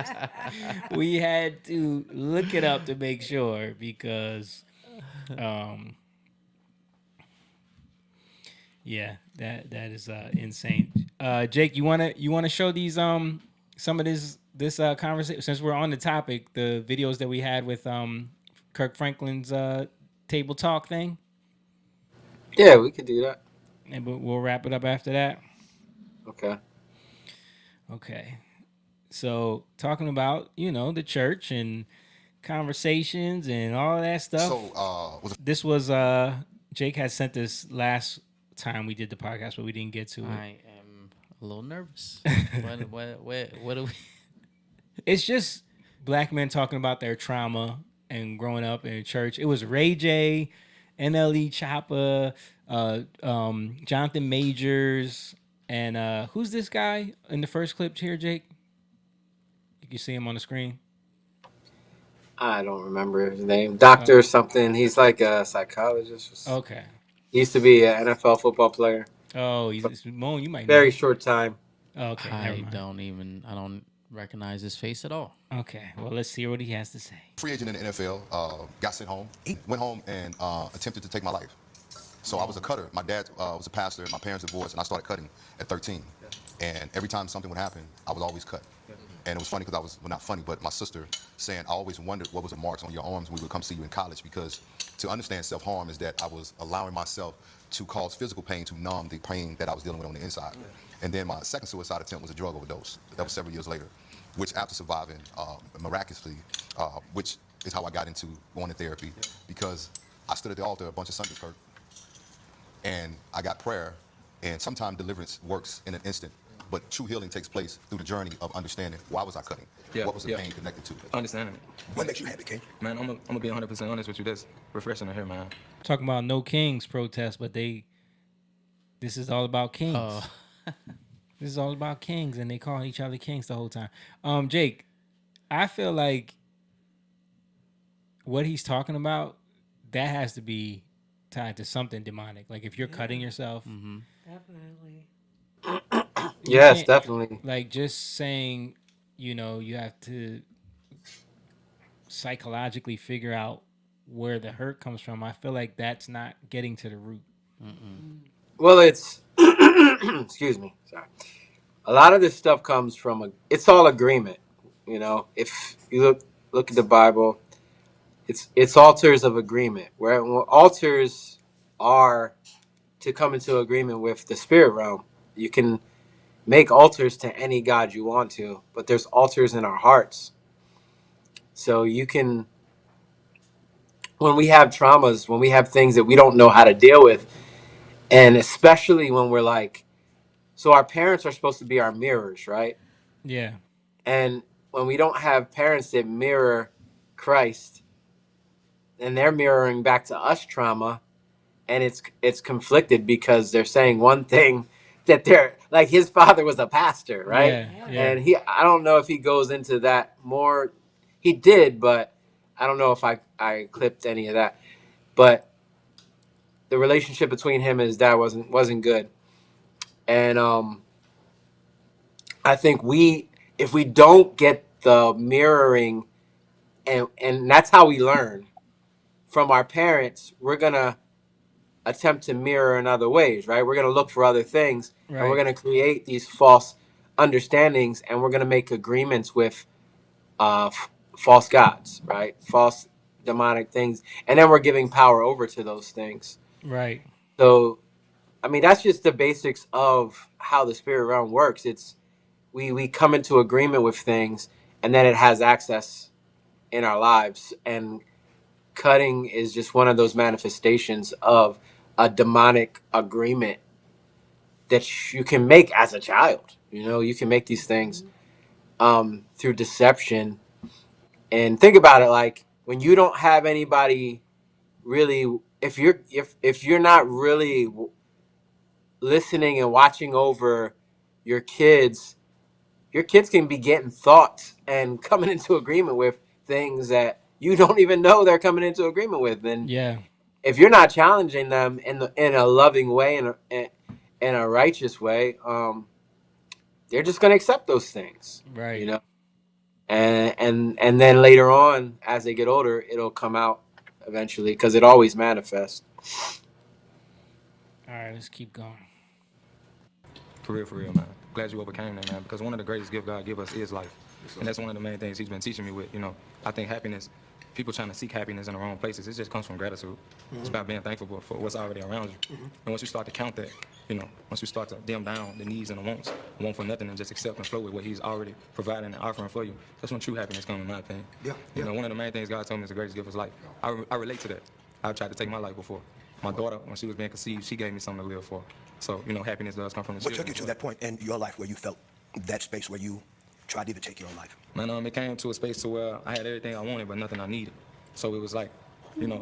we had to look it up to make sure because yeah, that is insane. Jake, you wanna show these some of this conversation since we're on the topic, the videos that we had with Kirk Franklin's table talk thing? Yeah, we could do that. And we'll wrap it up after that. Okay. So talking about, the church and conversations and all that stuff. So this was Jake had sent this last time we did the podcast, but we didn't get to it. I am a little nervous. What do we? It's just black men talking about their trauma and growing up in church. It was Ray J, NLE Choppa, Jonathan Majors, and who's this guy in the first clip here, Jake? You can see him on the screen. I don't remember his name. Doctor something. He's like a psychologist. Okay. He used to be an NFL football player. Oh, Moan, you might know. Very short time. Okay, never I mind. don't recognize his face at all. Okay, well, let's see what he has to say. free agent in the NFL, got sent home, went home and attempted to take my life. So I was a cutter. My dad was a pastor. My parents divorced, and I started cutting at 13. And every time something would happen, I would always cut. And it was funny because well, not funny, but my sister saying, I always wondered what was the marks on your arms when we would come see you in college, because to understand self-harm is that I was allowing myself to cause physical pain to numb the pain that I was dealing with on the inside. And then my second suicide attempt was a drug overdose. That was several years later, which after surviving miraculously, which is how I got into going to therapy, because I stood at the altar a bunch of Sundays, Kurt, and I got prayer, and sometimes deliverance works in an instant, but true healing takes place through the journey of understanding why was I cutting, what was the pain connected to it. Understanding it. What makes you happy, King? Man, I'm gonna be 100% honest with you. That's refreshing to hear, man. Talking about no kings protest, but this is all about kings. Oh. This is all about kings, and they call each other kings the whole time. Jake, I feel like what he's talking about, that has to be tied to something demonic. Like if you're cutting yourself, Definitely. you Yes, can't, definitely. like just saying, you have to psychologically figure out where the hurt comes from. I feel like that's not getting to the root. Well, it's excuse me. Sorry. A lot of this stuff comes from it's all agreement. If you look at the Bible, it's altars of agreement. Where altars are to come into agreement with the spirit realm. You can make altars to any god you want to, but there's altars in our hearts. So you can, when we have traumas, when we have things that we don't know how to deal with, and especially when we're like, so our parents are supposed to be our mirrors, right? Yeah. And when we don't have parents that mirror Christ, and they're mirroring back to us trauma, and it's conflicted because they're saying one thing that they're like, his father was a pastor, right? Yeah. And I don't know if he goes into that more. He did, but I don't know if I clipped any of that. But the relationship between him and his dad wasn't good. And I think if we don't get the mirroring, and that's how we learn from our parents, we're gonna attempt to mirror in other ways, right? We're gonna look for other things, and we're Right. gonna create these false understandings, and we're gonna make agreements with false gods, right? False demonic things, and then we're giving power over to those things. Right. So, I mean, that's just the basics of how the spirit realm works. It's we come into agreement with things, and then it has access in our lives. And cutting is just one of those manifestations of a demonic agreement that you can make as a child. You can make these things through deception. And think about it, like when you don't have anybody really, if you're not really listening and watching over your kids can be getting thoughts and coming into agreement with things that you don't even know they're coming into agreement with. And Yeah. if you're not challenging them in a loving way and in a righteous way, they're just going to accept those things. Right. And then later on, as they get older, it'll come out eventually because it always manifests. All right, let's keep going. For real, man. Glad you overcame that, man, because one of the greatest gifts God give us is life. And that's one of the main things he's been teaching me with. I think happiness, people trying to seek happiness in the wrong places, it just comes from gratitude. It's about being thankful for what's already around you. And once you start to count that, once you start to dim down the needs and the wants, want for nothing and just accept and flow with what he's already providing and offering for you, that's when true happiness comes, in my opinion. One of the main things God told me is the greatest gift is life. I relate to that. I've tried to take my life before. My daughter, when she was being conceived, she gave me something to live for. So, happiness does come from the What took you to that point in your life where you felt that space where you tried to even take your own life? Man, it came to a space to where I had everything I wanted, but nothing I needed. So it was like,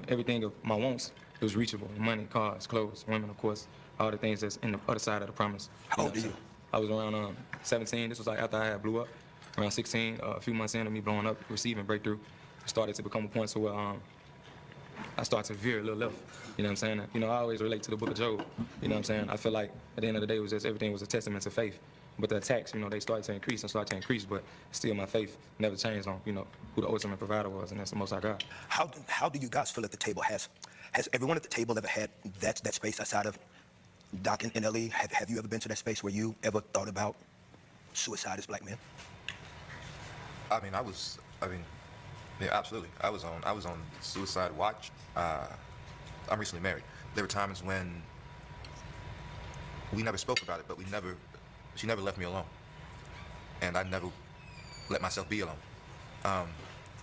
everything of my wants, it was reachable. Money, cars, clothes, women, of course, all the things that's in the other side of the promise. How old are you? I was around 17. This was like after I had blew up. Around 16, a few months into me blowing up, receiving breakthrough, it started to become a point to where I started to veer a little left. You know what I'm saying? I always relate to the book of Job. You know what I'm saying? I feel like at the end of the day, it was just everything was a testament to faith. But the attacks, they started to increase, but still my faith never changed on, who the ultimate provider was, and that's the Most High God. How do you guys feel at the table? Has everyone at the table ever had that space outside of Doc and NLE? Have you ever been to that space where you ever thought about suicide as black men? Yeah, absolutely. I was on suicide watch. I'm recently married. There were times when we never spoke about it, but she never left me alone. And I never let myself be alone.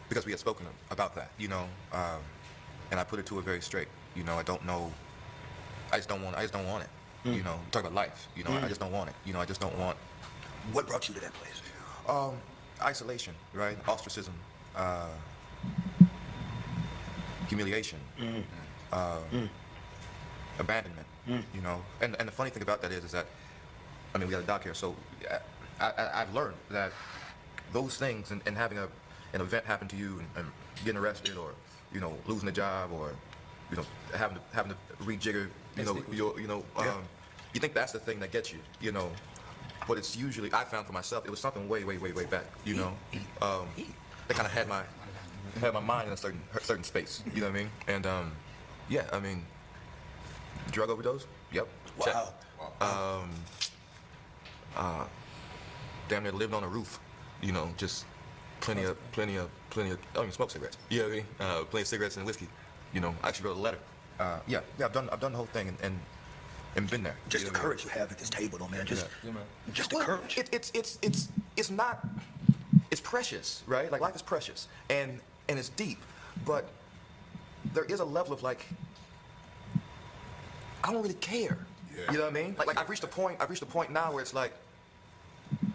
Because we had spoken about that, and I put it to her very straight. I don't know, I just don't want it. Talk about life, I just don't want it. I just don't want. What brought you to that place? Isolation, right? Ostracism, humiliation, abandonment, and the funny thing about that is that, we got a doc here, so I've learned that those things and having an event happen to you and getting arrested or, losing a job or you know, having to rejigger, you think that's the thing that gets you, but it's usually, I found for myself, it was something way back, that kind of had my mind in a certain space, you know what I mean? And yeah, I mean, drug overdose, yep. Wow. Damn near lived on a roof, just plenty of, I don't even smoke cigarettes, you know what I mean? Plenty of cigarettes and whiskey, I actually wrote a letter. Yeah, I've done the whole thing and been there. Just the courage you have at this table, though, man. Just the courage. It's not, it's precious, right? Like, life is precious and it's deep, but there is a level of, like, I don't really care. Yeah. You know what I mean? Like I've reached a point now where it's like,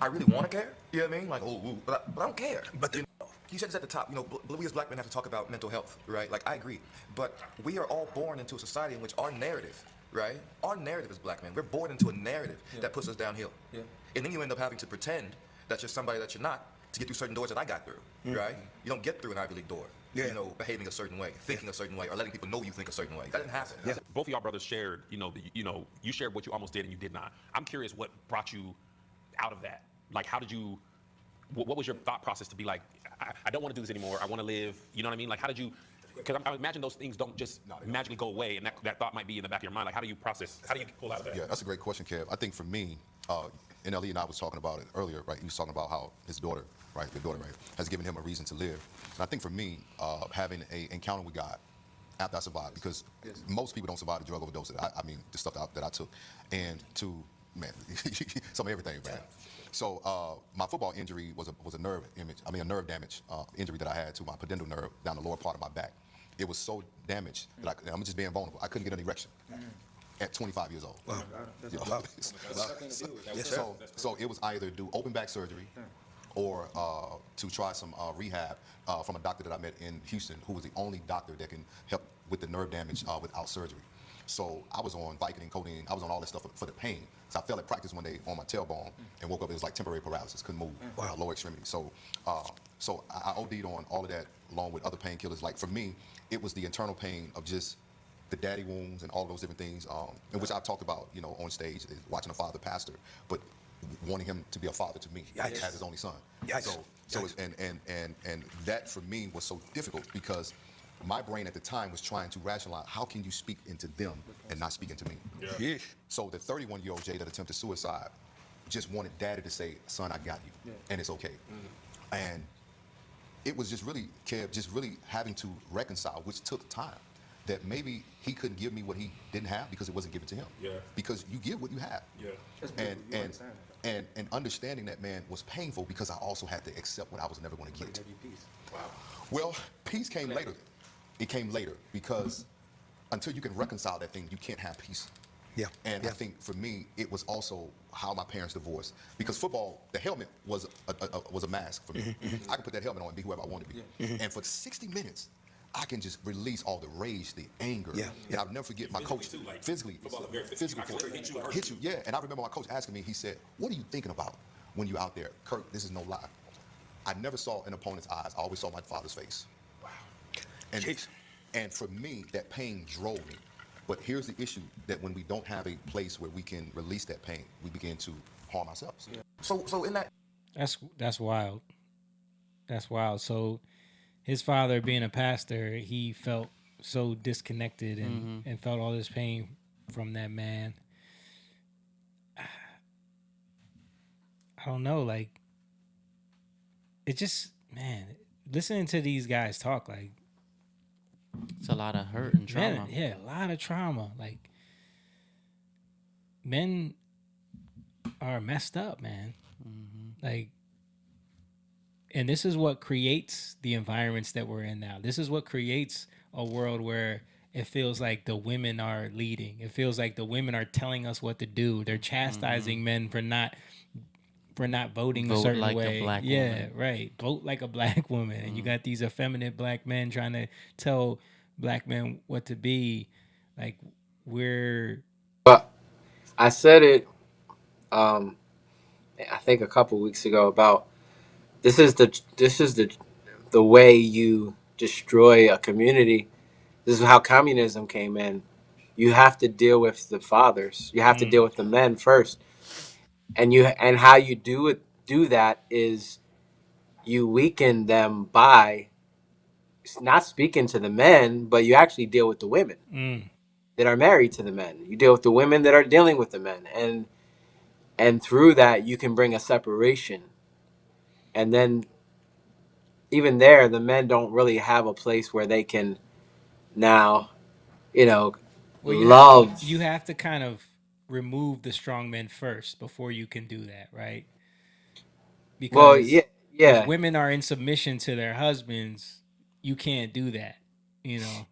I really want to care. You know what I mean? Like, but I don't care. But you said this at the top. We as black men have to talk about mental health, right? Like, I agree. But we are all born into a society in which our narrative, right? Our narrative as black men, we're born into a narrative that puts us downhill. Yeah. And then you end up having to pretend that you're somebody that you're not to get through certain doors that I got through, right? You don't get through an Ivy League door. Yeah. Behaving a certain way, thinking a certain way, or letting people know you think a certain way. That didn't happen. Yeah. Both of y'all brothers shared, you shared what you almost did and you did not. I'm curious what brought you out of that. Like, how did you, what was your thought process to be like, I don't want to do this anymore, I want to live, you know what I mean? Like, how did you, because I imagine those things don't just magically go away, and that thought might be in the back of your mind. Like, how do you process, how do you pull out of that? Yeah, that's a great question, Kev. I think for me, NLE and I was talking about it earlier, right? He was talking about how his daughter, right, has given him a reason to live. And I think for me, having an encounter with God after I survived, because most people don't survive the drug overdose. I mean, the stuff that I took, and man, some of everything, man. So my football injury was a nerve damage injury that I had to my pudendal nerve down the lower part of my back. It was so damaged that I'm just being vulnerable. I couldn't get an erection. At 25 years old. Wow. So it was either do open back surgery or to try some rehab from a doctor that I met in Houston, who was the only doctor that can help with the nerve damage without surgery. So I was on Vicodin, codeine, I was on all this stuff for the pain. So I fell at practice one day on my tailbone and woke up, it was like temporary paralysis, couldn't move, lower extremity. So I OD'd on all of that along with other painkillers. Like, for me, it was the internal pain of just the daddy wounds and all those different things, in which I've talked about, on stage, is watching a father pastor, but wanting him to be a father to me as his only son. So and that for me was so difficult, because my brain at the time was trying to rationalize, how can you speak into them and not speak into me? Yeah. So the 31-year-old Jay that attempted suicide just wanted daddy to say, son, I got you, and it's okay. And it was just really, Kev, just really having to reconcile, which took time, that maybe he couldn't give me what he didn't have because it wasn't given to him. Yeah. Because you give what you have. Yeah. And understanding that, man, was painful, because I also had to accept what I was never going to get. Wow. Well, peace came later. It came later, because until you can reconcile that thing, you can't have peace. Yeah. And I think for me, it was also how my parents divorced, because football, the helmet was a mask for me. I could put that helmet on and be whoever I wanted to be. And for 60 minutes, I can just release all the rage, the anger. Yeah. And I'll never forget my coach, physically, hit you. Yeah. And I remember my coach asking me, he said, what are you thinking about when you're out there? Kirk, this is no lie. I never saw an opponent's eyes. I always saw my father's face. Wow. And for me, that pain drove me. But here's the issue, that when we don't have a place where we can release that pain, we begin to harm ourselves. Yeah. So in that... That's wild. That's wild. So his father, being a pastor, he felt so disconnected and felt all this pain from that man. I don't know, like, it just, man, listening to these guys talk, like, it's a lot of hurt and trauma. Man, yeah, a lot of trauma. Like, men are messed up, man. Like, and this is what creates the environments that we're in now. This is what creates a world where it feels like the women are leading. It feels like the women are telling us what to do. They're chastising men for not voting a certain like way. A black woman. Woman. Right. Vote like a black woman. And you got these effeminate black men trying to tell black men what to be. Like, But I said it, I think a couple weeks ago, about this is the way you destroy a community. This is how communism came in. You have to deal with the fathers. You have to deal with the men first. And how you do that is you weaken them by not speaking to the men, but you actually deal with the women that are married to the men. You deal with the women that are dealing with the men, and through that you can bring a separation. And then even there, the men don't really have a place where they can now, Well, love. you have to kind of remove the strong men first before you can do that, right? Well, Because if yeah. women are in submission to their husbands, you can't do that,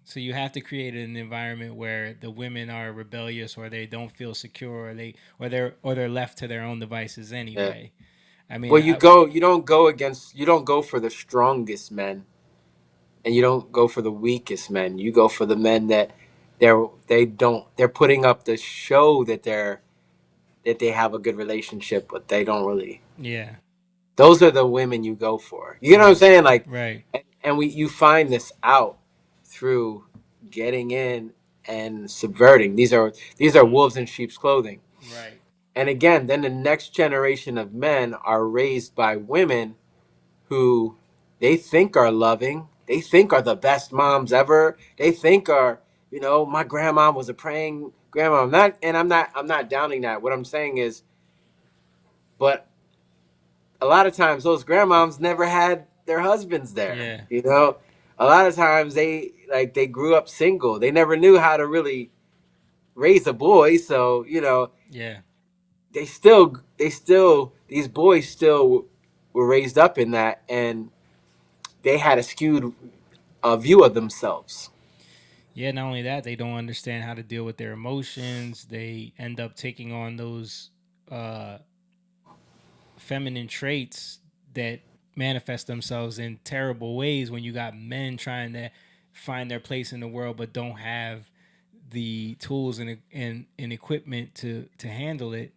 So you have to create an environment where the women are rebellious, or they don't feel secure, or they're left to their own devices Yeah. anyway. I mean, Well, you don't go for the strongest men, and you don't go for the weakest men. You go for the men that they're putting up the show that they have a good relationship, but they don't really. yeah, Those are the women you go for. You know what I'm saying? Like, right. and you find this out through getting in and subverting. These are wolves in sheep's clothing. Right. And again, then the next generation of men are raised by women who they think are loving, they think are the best moms ever. They think are, my grandma was a praying grandma. I'm not downing that. What I'm saying is, but a lot of times those grandmoms never had their husbands there. Yeah. A lot of times they grew up single. They never knew how to really raise a boy, so Yeah. these boys still were raised up in that, and they had a skewed view of themselves. Yeah, not only that, they don't understand how to deal with their emotions. They end up taking on those feminine traits that manifest themselves in terrible ways when you got men trying to find their place in the world but don't have the tools and equipment to handle it.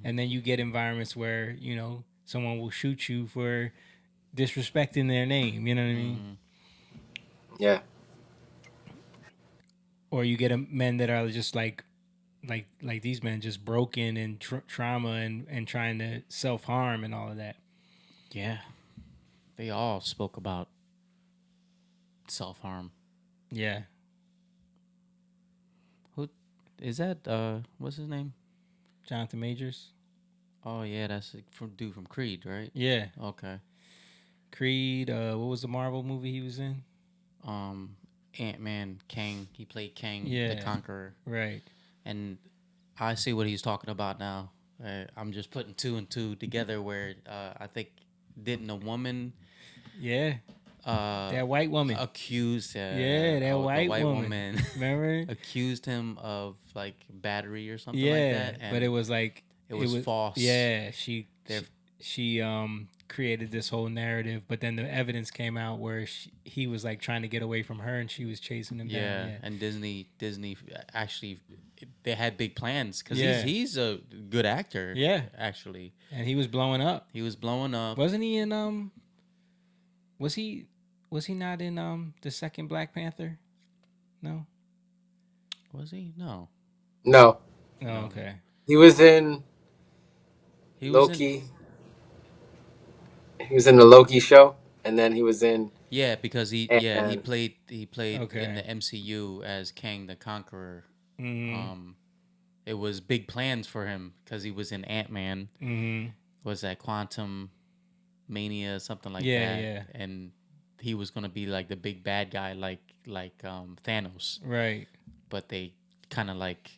And then you get environments where, someone will shoot you for disrespecting their name, you know what I mean? Yeah. Or you get men that are just like these men, just broken and trauma and trying to self-harm and all of that. Yeah. They all spoke about self-harm. Yeah. Who is that? What's his name? Jonathan Majors. Oh yeah, that's from dude from Creed, right? Yeah. Okay. Creed. What was the Marvel movie he was in? Ant-Man, Kang. He played Kang, Yeah. the Conqueror. Right. And I see what he's talking about now. I'm just putting two and two together. Where I think didn't a woman? Yeah. That white woman accused. that white woman. Remember? Accused him of like battery or something Yeah, like that. And but it was like it was false. Yeah, she created this whole narrative, but then the evidence came out where he was like trying to get away from her, and she was chasing him down. Yeah, and Disney actually they had big plans because Yeah. he's a good actor. Yeah. actually, and he was blowing up. he was blowing up. Wasn't he in Was he not in the second Black Panther? No. Was he? No. No. Oh, okay. He was in He was Loki. He was in the Loki show, and then he was in. Yeah, because he And- played Okay. in the MCU as Kang the Conqueror. Mhm. It was big plans for him because he was in Ant-Man. Mhm. Was that Quantum Mania, something like Yeah, that? yeah. And he was gonna be like the big bad guy, like Thanos. Right. But they kind of like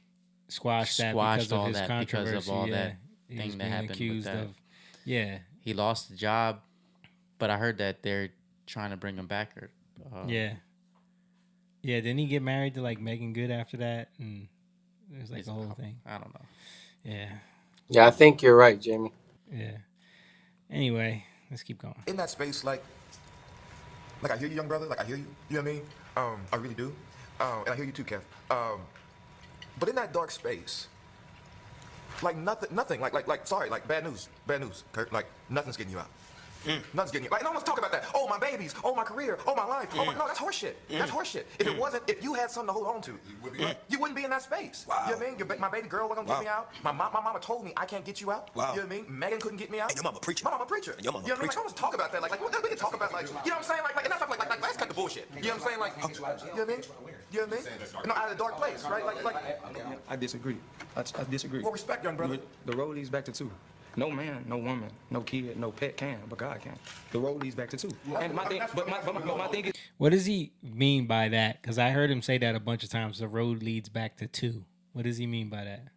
Squashed that because of all his that controversy. because of all yeah. that He was thing that being happened with accused that. of. Yeah. He lost the job, but I heard that they're trying to bring him back. Yeah. Yeah. Didn't he get married to like Megan Good after that? And it was like the whole thing. I don't know. Yeah. Yeah, I think you're right, Jamie. Yeah. Anyway, let's keep going. In that space, like I hear you, young brother. Like I hear you. You know what I mean? I really do. And I hear you too, Kev. But in that dark space, like nothing. Like sorry, like bad news, Kurt. Like nothing's getting you out. Nothing's getting you. Like, no one's talking about that. Oh, my babies. Oh, my career. Oh, my life. Oh, no, that's horseshit. That's horseshit. If you had something to hold on to, you wouldn't be in that space. Wow. You know what I mean? My baby girl wasn't gonna get me out. My mama told me I can't get you out. Wow. You know what I mean? Megan couldn't get me out. And your mama preacher. My mama preacher. And your mama you know what I mean? Like, preacher. I was talk about that. Like, we can talk about, like, you know what I'm saying? Like, and that's like, let's cut the bullshit. You know what I'm saying? Like, you know what I mean? You know what I mean? No, out of the dark place, right? I disagree. I disagree. Well, respect, young brother. The road leads back to two. No man, no woman, no kid, no pet can, but God can. The road leads back to two. And my thing, but my thing is, What does he mean by that? Because I heard him say that a bunch of times. The road leads back to two. What does he mean by that?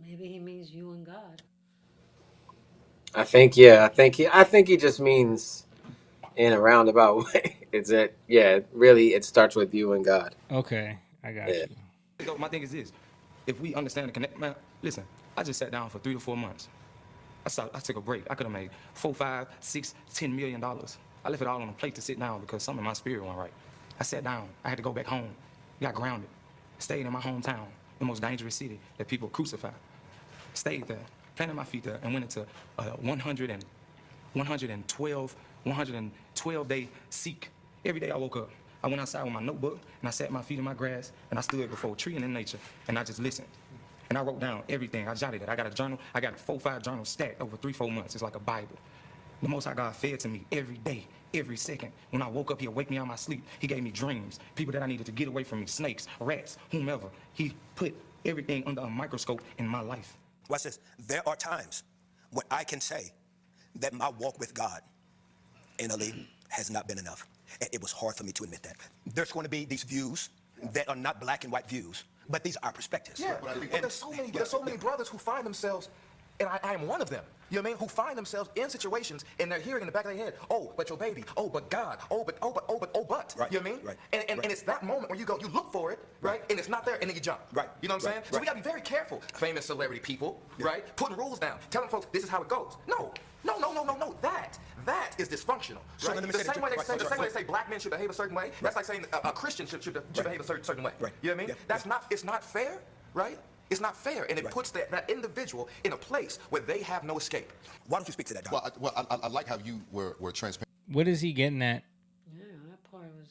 Maybe he means you and God. I think he just means in a roundabout way. It's that, yeah, really, it starts with you and God. Okay, I got you. my thing is this: if we understand the connect, man, listen. I just sat down for 3 to 4 months. I took a break. I could have made $4, $5, $6, $10 million. I left it all on the plate to sit down because something in my spirit wasn't right. I sat down. I had to go back home. Got grounded. Stayed in my hometown, the most dangerous city that people crucify. Stayed there, planted my feet there, and went into a 112 day seek. Every day I woke up. I went outside with my notebook, and I sat my feet in my grass, and I stood before a tree and in nature, and I just listened. And I wrote down everything. I jotted it. I got a journal. I got 4, 5 journals stacked over 3, 4 months. It's like a Bible. The Most High God fed to me every day, every second. When I woke up, He'll wake me out of my sleep. He gave me dreams, people that I needed to get away from me, snakes, rats, whomever. He put everything under a microscope in my life. Watch this. There are times when I can say that my walk with God in Ali has not been enough. And it was hard for me to admit that. There's going to be these views that are not black and white views, but these are perspectives. Yeah, but there's so many brothers who find themselves, and I am one of them, you know what I mean, who find themselves in situations and they're hearing in the back of their head, oh, but your baby, oh, but God, oh, but. Right. You know what I mean? Right. And it's that moment where you look for it, right? And it's not there, and then you jump. Right. You know what I'm saying? Right. So we gotta be very careful, famous celebrity people, right? Putting rules down, telling folks this is how it goes. No. That is dysfunctional. So Right? let me The say same way that- they say black men should behave a certain way, that's like saying a Christian should behave a certain way. Right. You know what I mean? It's not fair, right? It's not fair, and it puts that individual in a place where they have no escape. Why don't you speak to that, Don? Well, I like how you were transparent. What is he getting at? Yeah, that part was.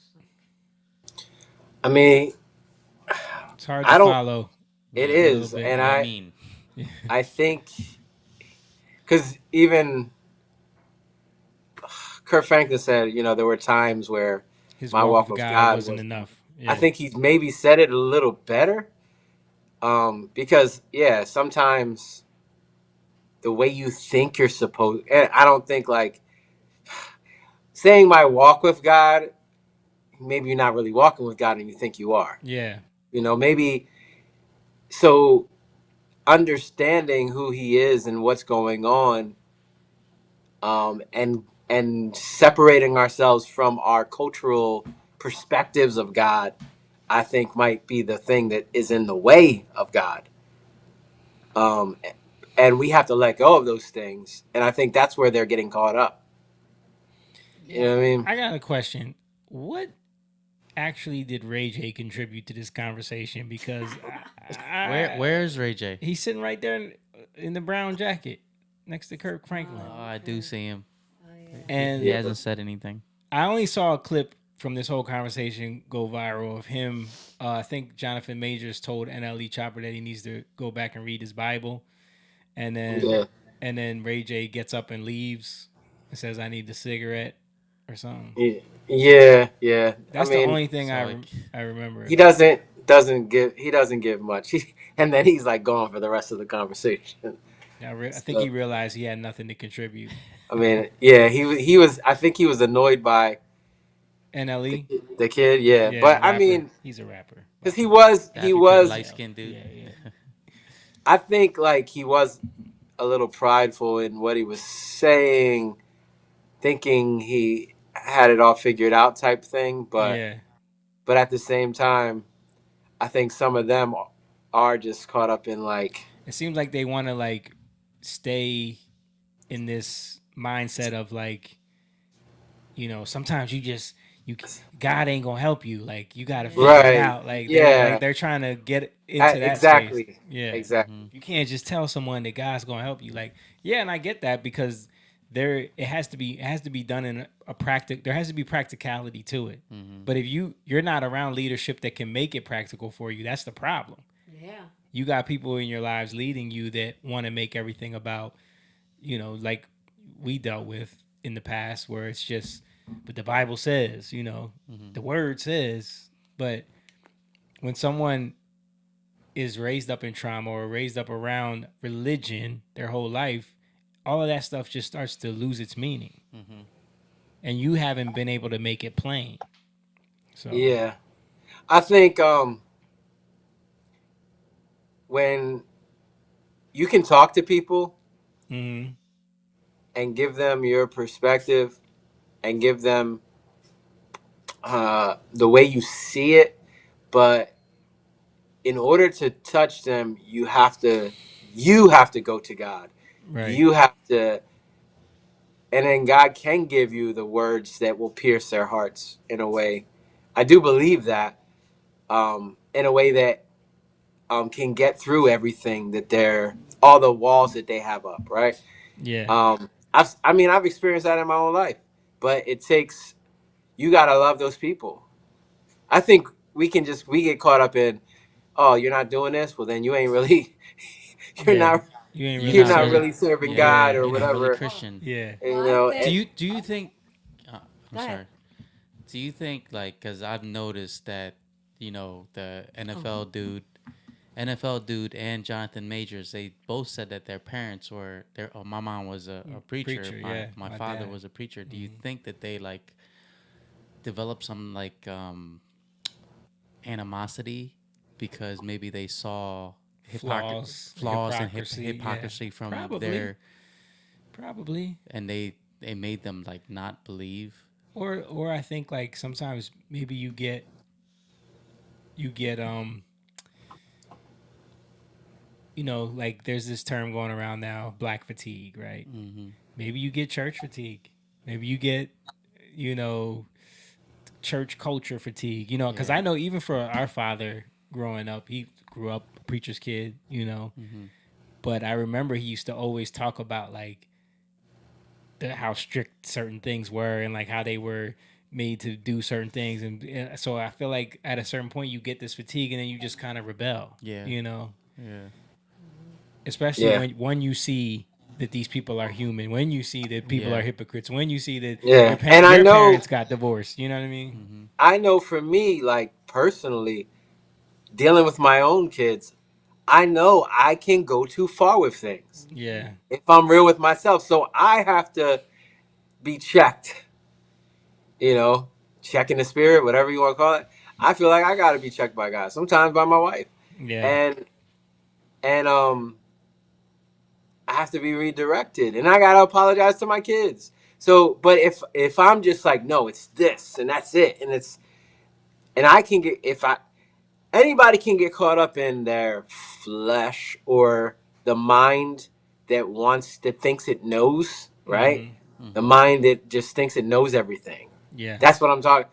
I mean, It's hard to follow. It a little is, bit. and I I mean, I think, because even Kurt Franklin said, there were times where his my walk with with God God wasn't was, enough. I think he's maybe said it a little better, because sometimes the way you think you're supposed, and I don't think like saying my walk with God, maybe you're not really walking with God and you think you are. Yeah. Maybe, so understanding who He is and what's going on, and separating ourselves from our cultural perspectives of God, I think might be the thing that is in the way of God. And we have to let go of those things. And I think that's where they're getting caught up. You know what I mean? I got a question. What actually did Ray J contribute to this conversation? Because Where's Ray J? He's sitting right there in the brown jacket next to Kirk Franklin. Oh, I do see him. And he hasn't said anything. I only saw a clip from this whole conversation go viral of him. I think Jonathan Majors told NLE Chopper that he needs to go back and read his Bible. And then Ray J gets up and leaves and says, I need the cigarette or something. Yeah. That's the only thing I remember. He doesn't give much. And then he's like gone for the rest of the conversation. I think he realized he had nothing to contribute. I mean, yeah, he was. I think he was annoyed by NLE, the kid. Yeah, but rapper. I mean, he's a rapper because he was light-skinned dude. Yeah. I think like he was a little prideful in what he was saying, thinking he had it all figured out type thing. But at the same time, I think some of them are just caught up in like. It seems like they want to like stay in this mindset of like, sometimes God ain't gonna help you. Like you gotta figure it out. Like they're trying to get into that exactly. Space. Yeah, exactly. You can't just tell someone that God's gonna help you. Like, yeah, and I get that because it has to be done in a practical. There has to be practicality to it. But if you're not around leadership that can make it practical for you, that's the problem. Yeah. You got people in your lives leading you that want to make everything about, like we dealt with in the past, where it's just, but the Bible says, the word says. But when someone is raised up in trauma or raised up around religion their whole life, all of that stuff just starts to lose its meaning. And you haven't been able to make it plain. So Yeah. I think when you can talk to people and give them your perspective and give them the way you see it, but in order to touch them, you have to go to God. Right. You have to, and then God can give you the words that will pierce their hearts in a way. I do believe that, in a way that can get through everything that all the walls that they have up, right? Yeah. I've experienced that in my own life, but you gotta love those people. I think we get caught up in, oh, you're not doing this, well then you ain't really, you're not really serving God or You're not really whatever. Christian. Yeah. Do you think? I'm Go ahead. sorry. Do you think because I've noticed that the NFL dude and Jonathan Majors, they both said that their parents were my mom was a preacher. Preacher, my yeah, my my father dad. was a preacher. Do you think that they developed some animosity because maybe they saw Flaws, flaws and hypocrisy, hypocrisy yeah. from Probably. and they made them not believe? Or I think sometimes maybe you get there's this term going around now, black fatigue, right? Maybe you get church fatigue. Maybe you get church culture fatigue, because I know even for our father growing up, he grew up a preacher's kid, but I remember he used to always talk about how strict certain things were and how they were made to do certain things, and so I feel like at a certain point you get this fatigue and then you just kind of rebel. Yeah. Especially when you see that these people are human, when you see that people are hypocrites, when you see that Yeah, your parents got divorced, you know what I mean? I know for me, personally, dealing with my own kids, I know I can go too far with things. Yeah. If I'm real with myself. So I have to be checked, checking the spirit, whatever you want to call it. I feel like I got to be checked by God, sometimes by my wife. Yeah. And I have to be redirected, and I got to apologize to my kids. So, but if I'm just no, it's this and that's it. And I can anybody can get caught up in their flesh or the mind that thinks it knows, right? The mind that just thinks it knows everything. Yeah. That's what I'm talking.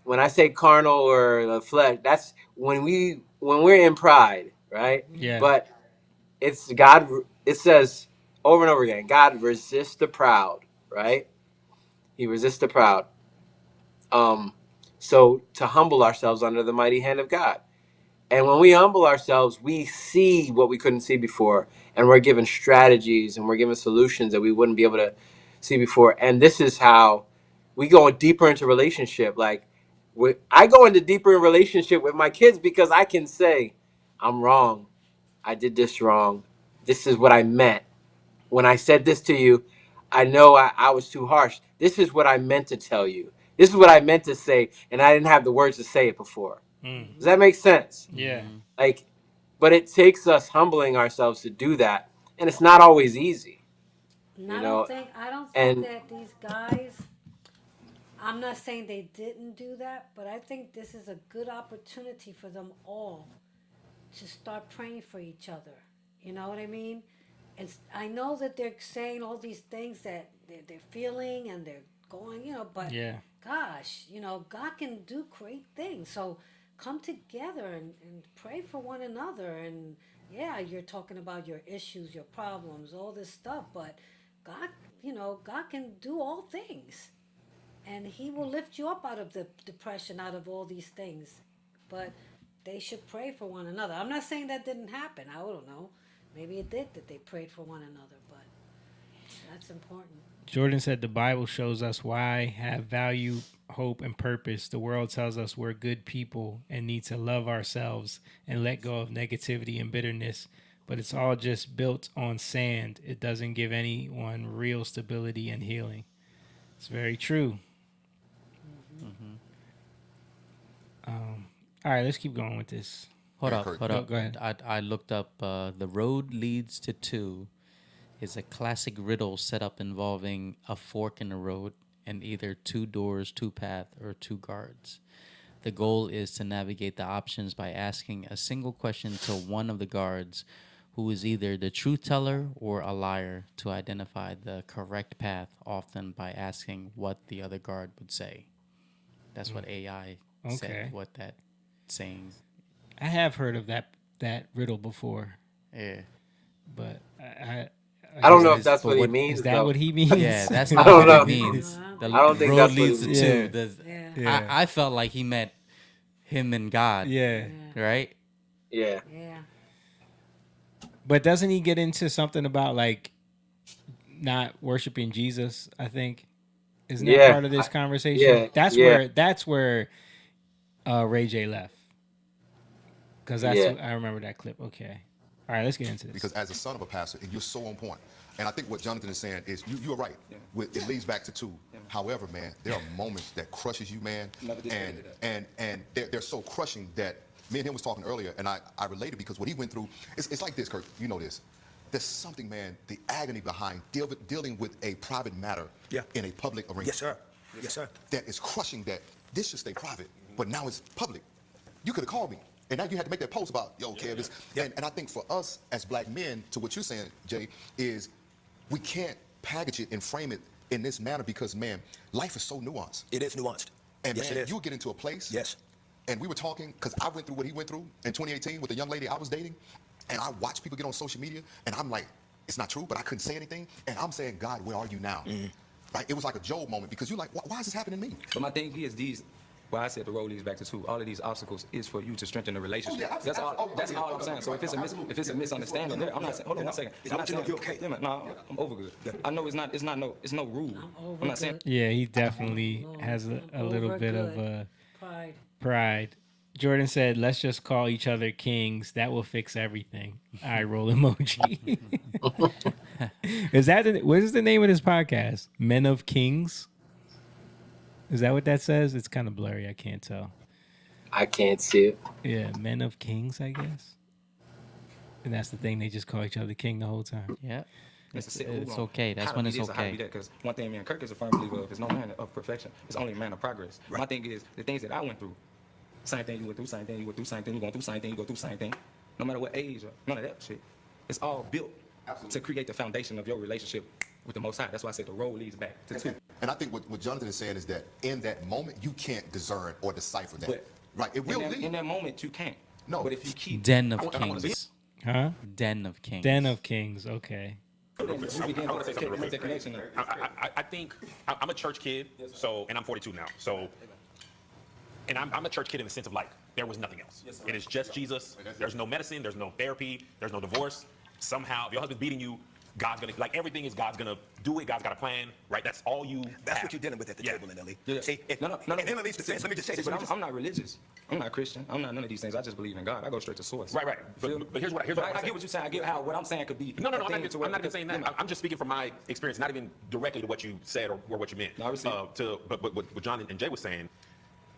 When I say carnal or the flesh, that's when we're in pride, right? Yeah. But it's God. It says over and over again, God resists the proud, right? He resists the proud. So to humble ourselves under the mighty hand of God. And when we humble ourselves, we see what we couldn't see before. And we're given strategies and we're given solutions that we wouldn't be able to see before. And this is how we go deeper into relationship. I go into deeper in relationship with my kids because I can say, I'm wrong. I did this wrong. This is what I meant. When I said this to you, I know I was too harsh. This is what I meant to tell you. This is what I meant to say. And I didn't have the words to say it before. Does that make sense? Yeah. But it takes us humbling ourselves to do that, and it's not always easy. And I don't think that these guys. I'm not saying they didn't do that, but I think this is a good opportunity for them all to start praying for each other. You know what I mean? And I know that they're saying all these things that they're feeling and they're going, but gosh, God can do great things. So come together and pray for one another. And yeah, you're talking about your issues, your problems, all this stuff, but God you know, God can do all things. And he will lift you up out of the depression, out of all these things. But they should pray for one another. I'm not saying that didn't happen. I don't know. Maybe it did, that they prayed for one another, but that's important. Jordan said the Bible shows us why have value, hope, and purpose. The world tells us we're good people and need to love ourselves and let go of negativity and bitterness. But it's all just built on sand. It doesn't give anyone real stability and healing. It's very true. All right, let's keep going with this. Hold up. Go ahead. I looked up The Road Leads to Two is a classic riddle set up involving a fork in the road and either two doors, two paths, or two guards. The goal is to navigate the options by asking a single question to one of the guards, who is either the truth teller or a liar, to identify the correct path, often by asking what the other guard would say. That's what AI said, what that saying. I have heard of that riddle before. Yeah. But I don't know if that's what he means. Is that though. what he means? Yeah, that's not what he means. The I don't think road that's what leads he to means. two. I felt like he meant him and God. Yeah. Right? Yeah. Yeah. But doesn't he get into something about like not worshiping Jesus, I think? Isn't that part of this conversation? Yeah. That's where Ray J left. Because I remember that clip. Okay. All right, let's get into this. Because as a son of a pastor, and you're so on point, and I think what Jonathan is saying is you're right. It leads back to two. However, man, there are moments that crushes you, man, and they're so crushing that me and him was talking earlier, and I related because what he went through, it's like this, Kirk. You know this. There's something, man, the agony behind dealing with a private matter in a public arena. Yes, sir. Yes, sir. That is crushing that this should stay private, but now it's public. You could have called me. And now you had to make that post about, yo, Kev. And I think for us as black men, to what you're saying, Jay, is we can't package it and frame it in this manner because, man, life is so nuanced. It is nuanced. And, yes, man, it is. you'll get into a place. Yes. And we were talking, because I went through what he went through in 2018 with a young lady I was dating. And I watched people get on social media, and I'm like, it's not true, but I couldn't say anything. And I'm saying, God, where are you now? Like, it was like a Job moment because you're like, why is this happening to me? But my thing is well, I said the road leads back to two. All of these obstacles is for you to strengthen the relationship. That's all I'm saying. So if it's a misunderstanding there, I'm not saying. Hold on 1 second. I'm not saying you okay. No, I'm over good. I know it's no rule. I'm not saying. Yeah, he definitely has a little bit of pride. Jordan said, "Let's just call each other kings. That will fix everything." Eye roll emoji. What is the name of this podcast? Men of Kings. Is that what that says? It's kind of blurry. I can't tell. I can't see it. Yeah, Men of Kings, I guess. And that's the thing. They just call each other king the whole time. Yeah. It's okay. That's when it's okay. Because one thing me and Kirk is a firm believer of is no man of perfection. It's only a man of progress. Right. My thing is the things that I went through. Same thing you went through, same thing you went through, same thing you going through, same thing you go through, same thing. No matter what age or none of that shit. It's all built to create the foundation of your relationship with the Most High. That's why I said the road leads back to two. And I think what Jonathan is saying is that in that moment, you can't discern or decipher that. Right? It will lead. In that moment, you can't. No. But if you keep... Den of Kings. Huh? Den of Kings. Den of Kings. Okay. I think I'm a church kid, and I'm 42 now. And I'm a church kid in the sense of like, there was nothing else. It is just Jesus. There's no medicine. There's no therapy. There's no divorce. Somehow, if your husband's beating you, God's gonna, like everything is God's gonna do it. God's got a plan, right? That's all you That's have. what you're dealing with at the table in LA. Yeah. See, No. in LA's defense, let me just say this. But I'm not religious. I'm not Christian. I'm not none of these things. I just believe in God. I go straight to source. Right. But here's what I get what you're saying. I get how what I'm saying could be. No. I'm not even saying that. I'm just speaking from my experience, not even directly to what you said or what you meant. No, I receive. But what John and Jay was saying,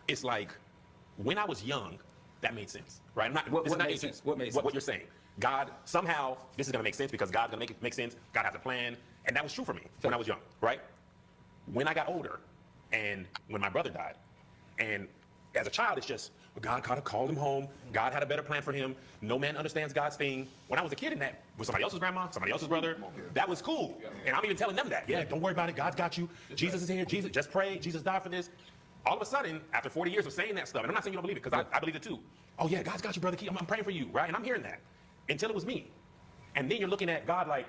it's like when I was young, that made sense, right? What made sense? What made sense? What you're saying. God, somehow, this is going to make sense because God's going to make sense. God has a plan. And that was true for me when I was young, right? When I got older and when my brother died, and as a child, it's just, God kind of called him home. God had a better plan for him. No man understands God's thing. When I was a kid and that was somebody else's grandma, somebody else's brother, that was cool. And I'm even telling them that. Yeah, don't worry about it. God's got you. Jesus is here. Jesus, just pray. Jesus died for this. All of a sudden, after 40 years of saying that stuff, and I'm not saying you don't believe it because I believe it too. Oh yeah, God's got you, brother. I'm praying for you, right? And I'm hearing that until it was me. And then you're looking at God like,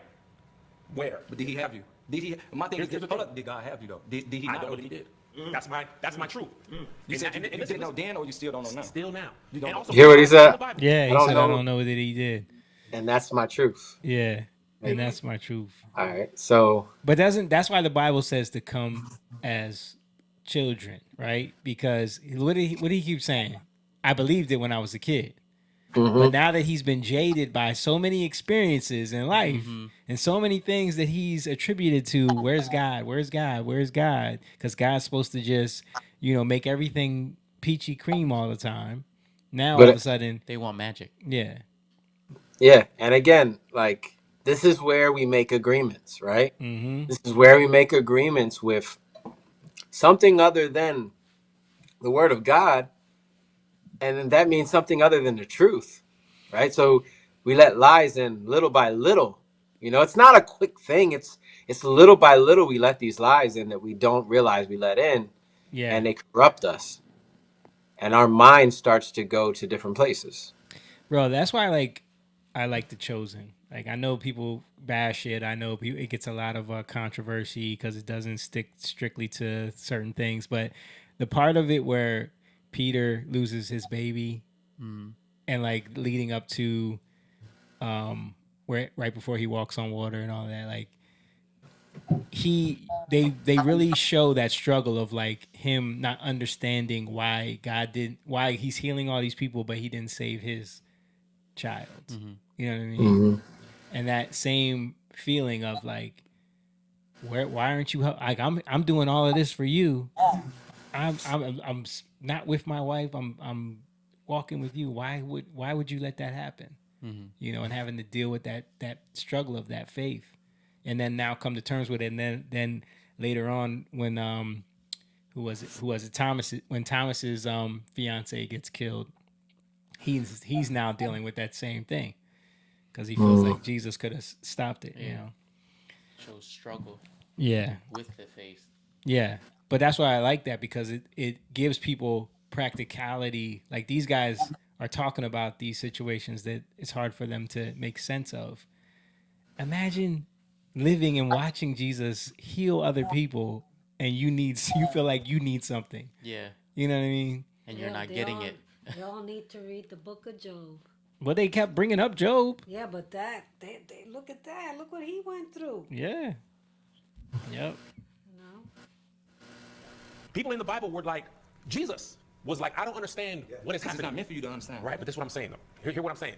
where? But did he have you? Did he? My thing is, hold up, did God have you though? Did he I not? don't believe he did. That's my truth. You said you didn't know then, or you still don't know now? Still now. You don't And know. also, You hear what he said? Yeah, he I don't said, know. I don't know that he did. And that's my truth. Yeah, and that's my truth. All right. So, But that's why the Bible says to come as children, right? Because what did he keep saying? I believed it when I was a kid. But now that he's been jaded by so many experiences in life and so many things that he's attributed to, where's God? Where's God? Where's God? Because God's supposed to just, make everything peachy cream all the time. Now all of a sudden they want magic. Yeah. Yeah. And again, like, this is where we make agreements, right? Mm-hmm. This is where we make agreements with something other than the word of God. And then that means something other than the truth, right? So we let lies in little by little. It's not a quick thing. It's little by little we let these lies in that we don't realize we let in. Yeah. And they corrupt us. And our mind starts to go to different places. Bro, that's why I like The Chosen. Like, I know people bash it. I know it gets a lot of controversy because it doesn't stick strictly to certain things. But the part of it where Peter loses his baby and like leading up to where right before he walks on water and all that, like they really show that struggle of like him not understanding why why he's healing all these people, but he didn't save his child. You know what I mean? And that same feeling of like, why aren't you like I'm doing all of this for you? I'm not with my wife. I'm walking with you. Why would you let that happen? And having to deal with that struggle of that faith, and then now come to terms with it. And then later on when who was it when Thomas's fiance gets killed, he's now dealing with that same thing because he feels like Jesus could have stopped it. Shows struggle. Yeah. With the faith. Yeah, but that's why I like that, because it gives people practicality. Like, these guys are talking about these situations that it's hard for them to make sense of. Imagine living and watching Jesus heal other people, and you feel like you need something. Yeah. You know what I mean? And you're not getting it. They all need to read the book of Job. But they kept bringing up Job. Yeah, but they look at that. Look what he went through. Yeah. Yep. People in the Bible were like, Jesus was like, I don't understand what is happening. It's not meant for you to understand. Right, but this is what I'm saying, though. Hear what I'm saying.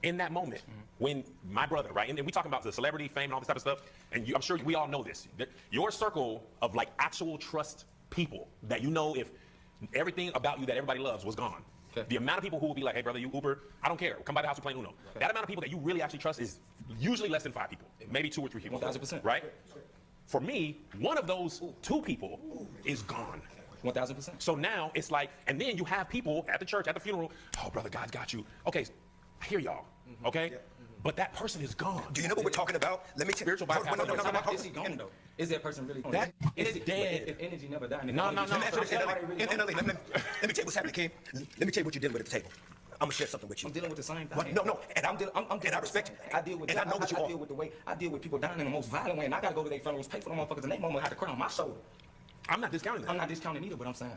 In that moment, when my brother, right, and we talking about the celebrity, fame, and all this type of stuff, and I'm sure we all know this. Your circle of, like, actual trust people that if everything about you that everybody loves was gone, the amount of people who will be like, hey, brother, you Uber, I don't care. Come by the house, we're playing Uno. That amount of people that you really actually trust is usually less than 5 people, maybe 2 or 3 people. 1,000%. Right? For me, one of those 2 people is gone. 1,000%. So now it's like, and then you have people at the church, at the funeral, oh, brother, God's got you. Okay, I hear y'all, okay? But that person is gone. Do you know what we're talking about? Let me spiritual bypass. No. Is he gone though? Is that person really gone? That is dead. If energy never died. No. Let me tell you what's happening, Kim. Let me tell you what you're dealing with at the table. I'm gonna share something with you. I'm dealing with the same thing. No, and I'm and I respect you. I deal with. And I know that you are. I deal with the way I deal with people dying in the most violent way, and I gotta go to their funerals, pay for the motherfuckers, and they moment have to cry on my shoulder. I'm not discounting that. I'm not discounting either, but I'm saying.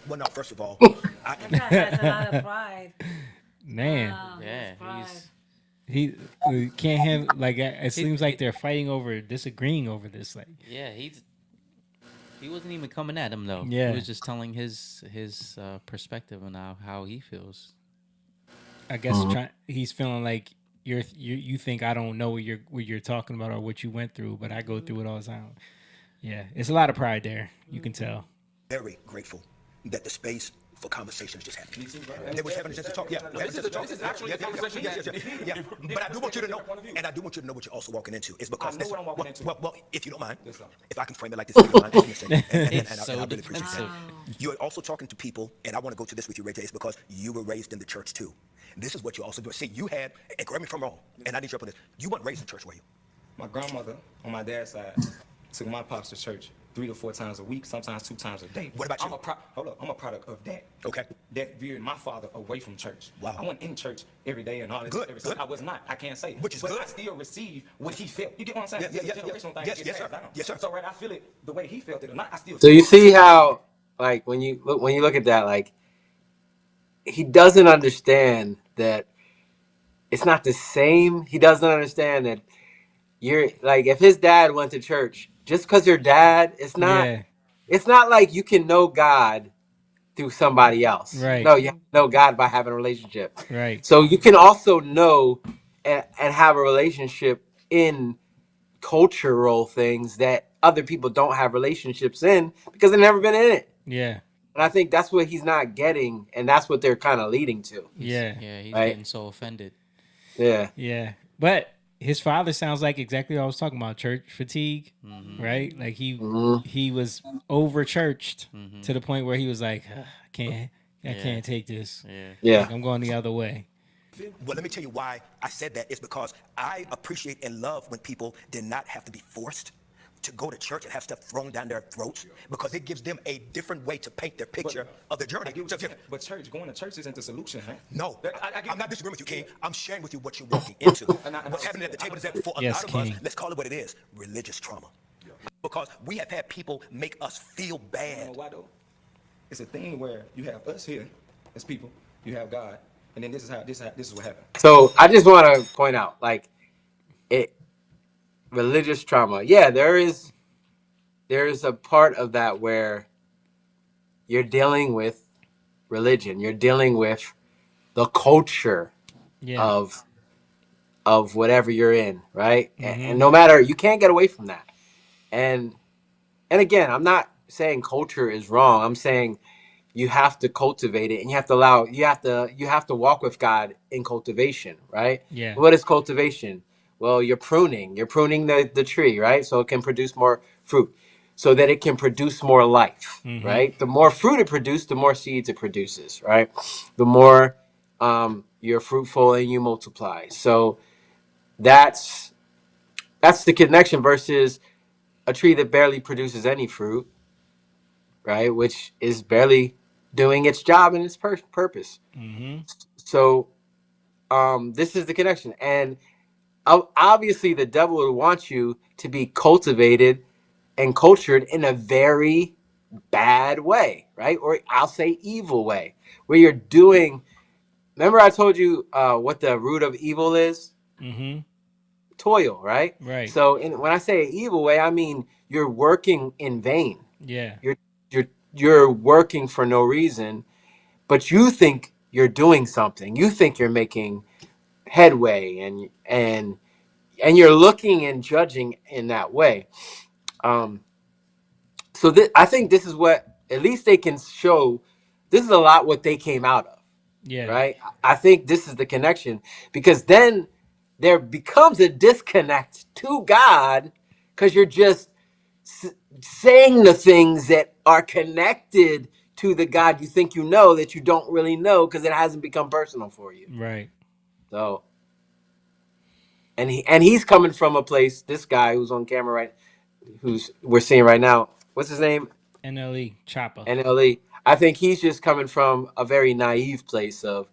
Well, no. First of all, that guy has a lot of pride. Man. Wow, Yeah, he can't have like it seems like they're fighting over disagreeing over this. Like, yeah, he wasn't even coming at him though. Yeah, he was just telling his perspective on how he feels. I guess he's feeling like you think I don't know what you're talking about or what you went through, but I go through it all the time. Yeah, it's a lot of pride there. You can tell. Very grateful that the space for conversation is just happening. And they was having just a talk. Yeah, this is actually a conversation. Yeah. But I do want you to know, and I do want you to know what you're also walking into. Is because I know what I'm walking into. Well, if you don't mind, if I can frame it like this, if you don't mind, and I really appreciate that. You're also talking to people, and I want to go to this with you, Ray J, is because you were raised in the church too. This is what you also do. See, you had, and correct me if I'm wrong, and I need your opinion. You weren't raised in church, were you? My grandmother on my dad's side took my pops to church 3 to 4 times a week, sometimes 2 times a day. What about you? I'm a product of that. Okay. That veered my father away from church. Wow. I wasn't in church every day and all this. Good, good. I was not. I can't say. Which is but good. I still receive what he felt. You get what I'm saying? Yeah, It's a generational thing. Yes, It's yes, sir. passed down. Yes, sir. So right, I feel it the way he felt it or not. I still. So you see how, like, when you look at that, like, he doesn't understand that it's not the same. He doesn't understand that you're like, if his dad went to church, just because your dad, it's not. Yeah. It's not like you can know God through somebody else. Right. No, you have to know God by having a relationship. Right. So you can also know and have a relationship in cultural things that other people don't have relationships in because they've never been in it. Yeah. And I think that's what he's not getting, and that's what they're kind of leading to. Yeah. Yeah, he's Right? getting so offended. Yeah. Yeah. But his father sounds like exactly what I was talking about, church fatigue, right? Like he was over churched to the point where he was like, I can't take this. Yeah. Like, I'm going the other way. Well, let me tell you why I said that. It's because I appreciate and love when people did not have to be forced to go to church and have stuff thrown down their throats, because it gives them a different way to paint their picture of the journey. But church, going to church isn't the solution, huh? No, I'm not disagreeing with you, King. I'm sharing with you what you're walking into. What's happening at the table is that for a Yes, lot of King. us, let's call it what it is, religious trauma. Because we have had people make us feel bad. You know why though? It's a thing where you have us here as people, you have God, and then this is what happened. So I just want to point out, like, religious trauma. Yeah, there is a part of that where you're dealing with religion. You're dealing with the culture of whatever you're in, right? And no matter, you can't get away from that. And again, I'm not saying culture is wrong. I'm saying you have to cultivate it, and you have to walk with God in cultivation, right? Yeah. What is cultivation? Well, you're pruning the tree, right? So it can produce more fruit, so that it can produce more life, right? The more fruit it produces, the more seeds it produces, right? The more you're fruitful and you multiply. So that's the connection versus a tree that barely produces any fruit, right? Which is barely doing its job and its purpose. So this is the connection. And obviously the devil would want you to be cultivated and cultured in a very bad way, right? Or I'll say evil way, where you're doing, remember I told you what the root of evil is? Toil, right? Right. So when I say evil way, I mean you're working in vain. Yeah. You're working for no reason, but you think you're doing something. You think you're making headway, and you're looking and judging in that way. So I think this is what at least they can show. This is a lot what they came out of. Yeah. Right. I think this is the connection, because then there becomes a disconnect to God, because you're just saying the things that are connected to the God you think you know that you don't really know, because it hasn't become personal for you. Right. So, and he's coming from a place. This guy who's on camera, right, who's we're seeing right now. What's his name? NLE Chopper. NLE. I think he's just coming from a very naive place of,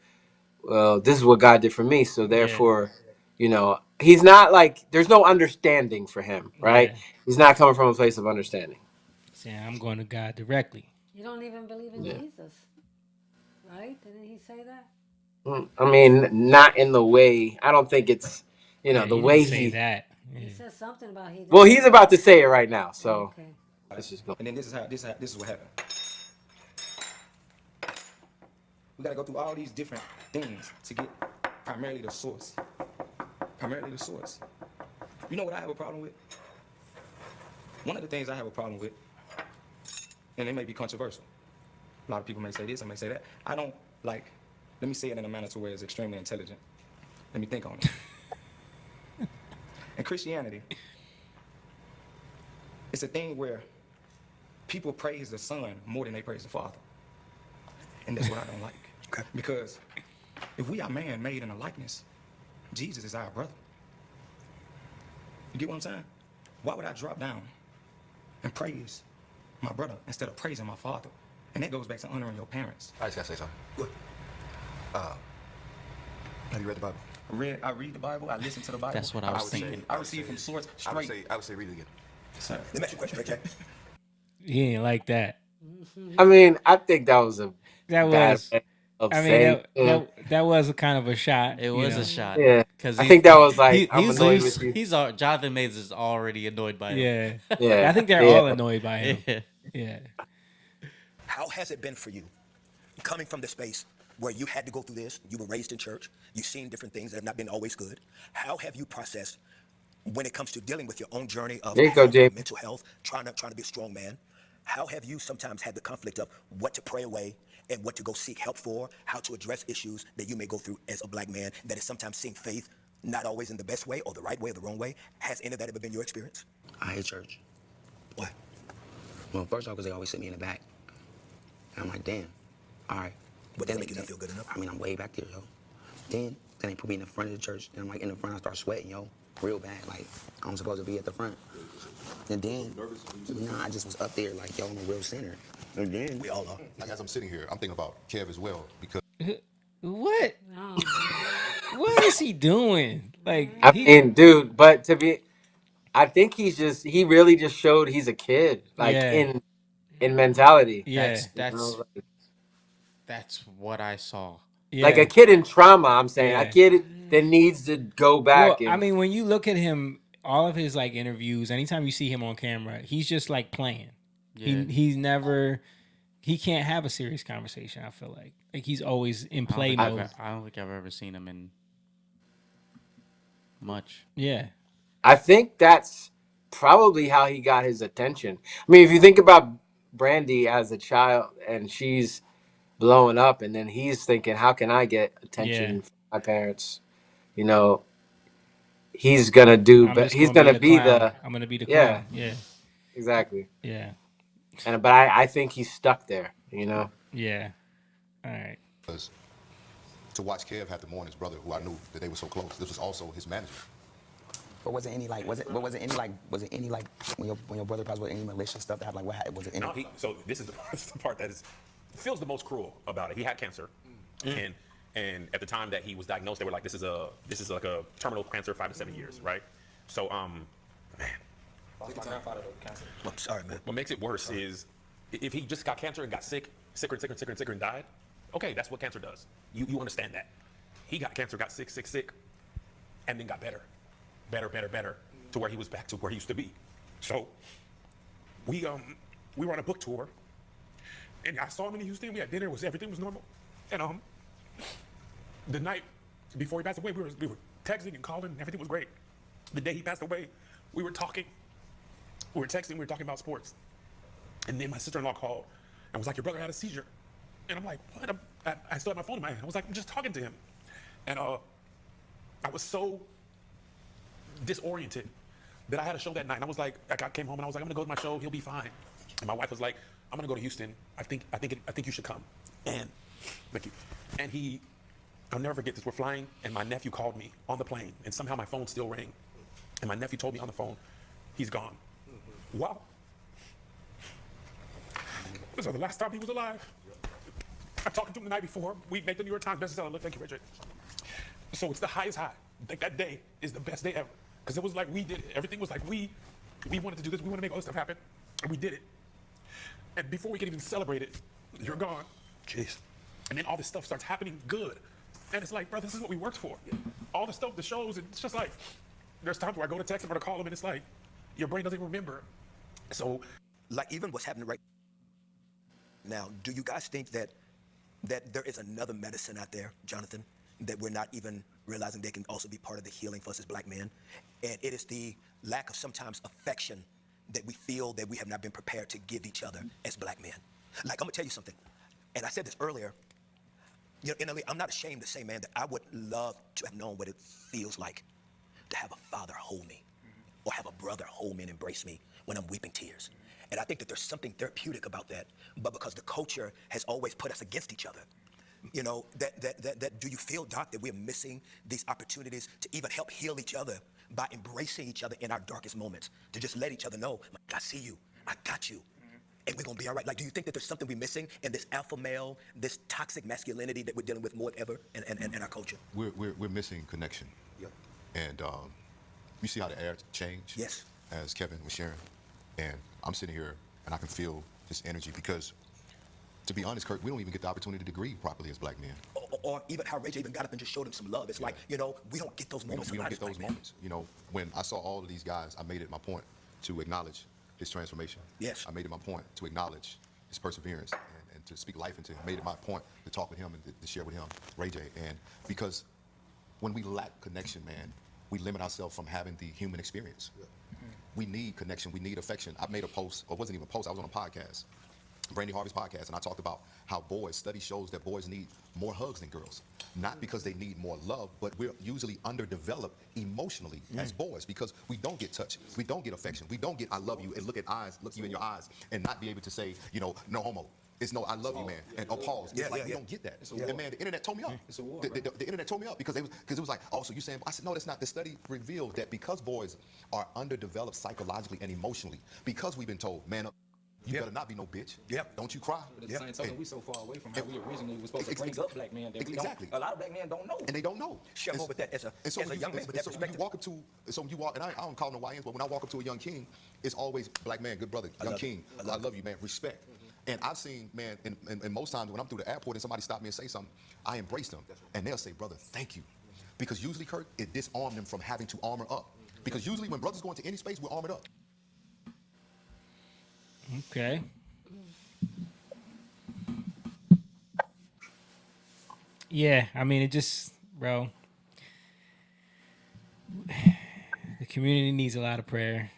well, this is what God did for me, so therefore, he's not like, there's no understanding for him, right? Yeah. He's not coming from a place of understanding. Saying I'm going to God directly. You don't even believe in Jesus, right? Didn't he say that? I mean, not in the way. I don't think it's, the he way didn't say that. He said something about he. Well, he's about to say it right now, so Okay. let's just go. And then this is what happened. We gotta go through all these different things to get primarily the source. Primarily the source. You know what I have a problem with? One of the things I have a problem with, and it may be controversial. A lot of people may say this, I may say that. I don't like, let me say it in a manner to where it's extremely intelligent. Let me think on it. In Christianity, it's a thing where people praise the Son more than they praise the Father. And that's what I don't like. Okay. Because if we are man made in a likeness, Jesus is our brother. You get what I'm saying? Why would I drop down and praise my brother instead of praising my father. And that goes back to honoring your parents. I just gotta say something. What? Have you read the Bible? I read the Bible. I listen to the Bible. That's what I was thinking. I receive from source straight. I would say read it again. Sir. Let me ask you a question, right, Jack? He ain't like that. I mean, I think that was a That bad was. way of I mean, saying. that was a kind of a shot. It was a shot. Yeah, Because I think that was like, I'm annoyed he's, with you. he's Jonathan Mays is already annoyed by him. Yeah. Yeah. I think they're Yeah. all annoyed by him. Yeah. Yeah. How has it been for you coming from the space where you had to go through this? You were raised in church. You've seen different things that have not been always good. How have you processed when it comes to dealing with your own journey of There you go, Jay. mental health, trying to be a strong man? How have you sometimes had the conflict of what to pray away and what to go seek help for, how to address issues that you may go through as a black man that is sometimes seeing faith not always in the best way or the right way or the wrong way? Has any of that ever been your experience? I hate church. Why? Well, first off, because they always sit me in the back. And I'm like, damn, all right. But that make you not feel good enough? I mean, I'm way back there, yo. Then they put me in the front of the church, and I'm like in the front, I start sweating, yo, real bad. Like, I'm supposed to be at the front. And then, nah, I just was up there, like, yo, I'm a real sinner. And then, we all are. Like, as I'm sitting here, I'm thinking about Kev as well, because What? What is he doing? Like, I mean, dude, but I think he really just showed he's a kid, like Yeah. in mentality. Yeah. That's what I saw. Like a kid in trauma. I'm saying Yeah. a kid that needs to go back. Well, I mean, when you look at him, all of his like interviews, anytime you see him on camera, he's just like playing. Yeah. He can't have a serious conversation. I feel like he's always in play I mode. don't think I've ever seen him in much. Yeah. I think that's probably how he got his attention. I mean, if you think about Brandy as a child and she's blowing up, and then he's thinking, how can I get attention from my parents? You know, he's gonna do, but he's gonna be the. I'm gonna be the clown. Yeah. Exactly. Yeah. But I think he's stuck there. You know. Yeah. All right. to watch Kev have to mourn his brother, who I knew that they were so close. This was also his manager. But was it any like when your brother passed away, any malicious stuff that happened? Like what was it? No, so this is the part that feels the most cruel about it. He had cancer, and at the time that he was diagnosed, they were like, this is like a terminal cancer, 5 to 7 years, right? So man. Lost my grandfather to cancer. I'm sorry, man. What makes it worse is if he just got cancer and got sicker and died. Okay, that's what cancer does. You understand that. He got cancer, got sick, and then got better, to where he was back to where he used to be. So we were on a book tour, and I saw him in Houston. We had dinner. Everything was normal, and the night before he passed away, we were texting and calling. And everything was great. The day he passed away, we were talking. We were texting. We were talking about sports, and then my sister-in-law called and was like, "Your brother had a seizure," and I'm like, "What?" I still had my phone in my hand. I was like, "I'm just talking to him," and I was so disoriented that I had a show that night. And I was like, I came home and I was like, "I'm gonna go to my show. He'll be fine." And my wife was like, "I'm gonna go to Houston. I think you should come." And thank you. And I'll never forget this. We're flying, and my nephew called me on the plane, and somehow my phone still rang. And my nephew told me on the phone, he's gone. Wow. This was the last time he was alive. I talked to him the night before. We made the New York Times bestseller. Look, thank you, Richard. So it's the highest high. Like that day is the best day ever. Because it was like we did it. Everything was like we wanted to do this. We wanted to make all this stuff happen. And we did it. And before we could even celebrate it, you're gone. Jeez. And then all this stuff starts happening good. And it's like, bro, this is what we worked for. All the stuff, the shows, it's just like, there's times where I go to text him or to call him and it's like, your brain doesn't remember. So, like even what's happening right now, do you guys think that there is another medicine out there, Jonathan, that we're not even realizing they can also be part of the healing for us as black men? And it is the lack of sometimes affection that we feel that we have not been prepared to give each other as black men. Like, I'm gonna tell you something, and I said this earlier, you know, I'm not ashamed to say, man, that I would love to have known what it feels like to have a father hold me or have a brother hold me and embrace me when I'm weeping tears. And I think that there's something therapeutic about that, but because the culture has always put us against each other, you know, that do you feel, Doc, that we're missing these opportunities to even help heal each other by embracing each other in our darkest moments, to just let each other know, I see you, I got you. and we're gonna be all right. Like, do you think that there's something we're missing in this alpha male, this toxic masculinity that we're dealing with more than ever in our culture? We're missing connection. Yep. And you see how the air changed? Yes. As Kevin was sharing. And I'm sitting here and I can feel this energy because, to be honest, Kurt, we don't even get the opportunity to grieve properly as black men. Or even how Ray J even got up and just showed him some love. It's like, you know, we don't get those moments. We don't get those moments. You know, when I saw all of these guys, I made it my point to acknowledge his transformation. Yes. I made it my point to acknowledge his perseverance and to speak life into him. Made it my point to talk with him and to share with him, Ray J. And because when we lack connection, man, we limit ourselves from having the human experience. Yeah. We need connection. We need affection. I made a post, or it wasn't even a post, I was on a podcast, Brandy Harvey's podcast, and I talked about how study shows that boys need more hugs than girls. Not because they need more love, but we're usually underdeveloped emotionally as boys because we don't get touch, we don't get affection, we don't get I love you and look you in your eyes and not be able to say, you know, no homo. It's no, I love you, man, and pause. It's like we don't get that. And man, the internet told me up. The internet told me up because it was like, oh, so you saying? I said, no, that's not. The study revealed that because boys are underdeveloped psychologically and emotionally, because we've been told, man up. You better not be no bitch. Yep. Don't you cry. But at the same token, we so far away from how we originally were supposed to bring up black men that we don't. A lot of black men don't know. And they don't know. Share more with that as a young man with that perspective. And I don't call no YNs, but when I walk up to a young king, it's always black man, good brother, young king. I love you, man. Respect. And I've seen, man, and most times when I'm through the airport and somebody stop me and say something, I embrace them. And they'll say, brother, thank you. Because usually, Kurt, it disarmed them from having to armor up. Because usually when brothers go into any space, we're armored up. Okay. Yeah, I mean, it just, bro, the community needs a lot of prayer.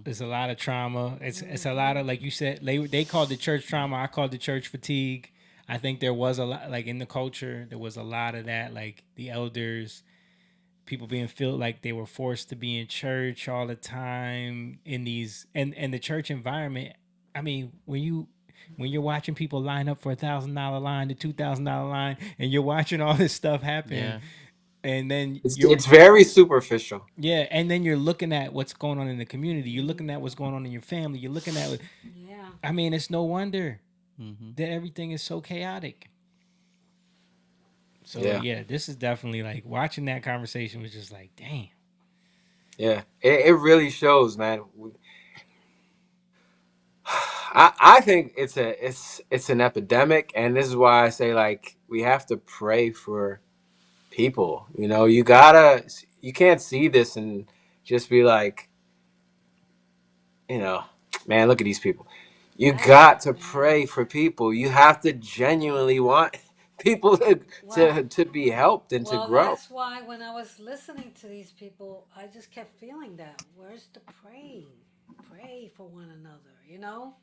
There's a lot of trauma. It's a lot of, like you said, they called the church trauma. I called the church fatigue. I think there was a lot, like in the culture, there was a lot of that, like the elders, people being felt like they were forced to be in church all the time in these, and the church environment. I mean, when you're watching people line up for $1,000 line, the $2,000 line, and you're watching all this stuff happen, and then it's very superficial. Yeah, and then you're looking at what's going on in the community. You're looking at what's going on in your family. You're looking at, I mean, it's no wonder that everything is so chaotic. So yeah, this is definitely like watching that conversation was just like, damn. Yeah, it really shows, man. I think it's an epidemic, and this is why I say like we have to pray for people. You know, you can't see this and just be like, you know, man, look at these people. You got to pray for people. You have to genuinely want people to be helped and to grow. That's why when I was listening to these people, I just kept feeling that. Where's the praying? Pray for one another, you know?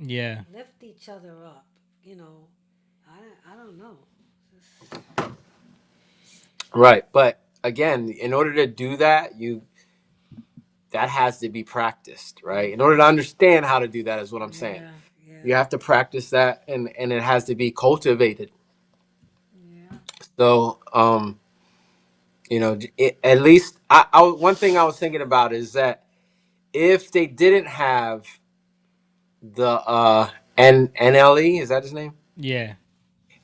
Yeah. Lift each other up, you know. I don't know. Right, but again, in order to do that, that has to be practiced, right? In order to understand how to do that is what I'm saying. You have to practice that, and it has to be cultivated. So, you know, at least one thing I was thinking about is that if they didn't have the NLE, is that his name? Yeah.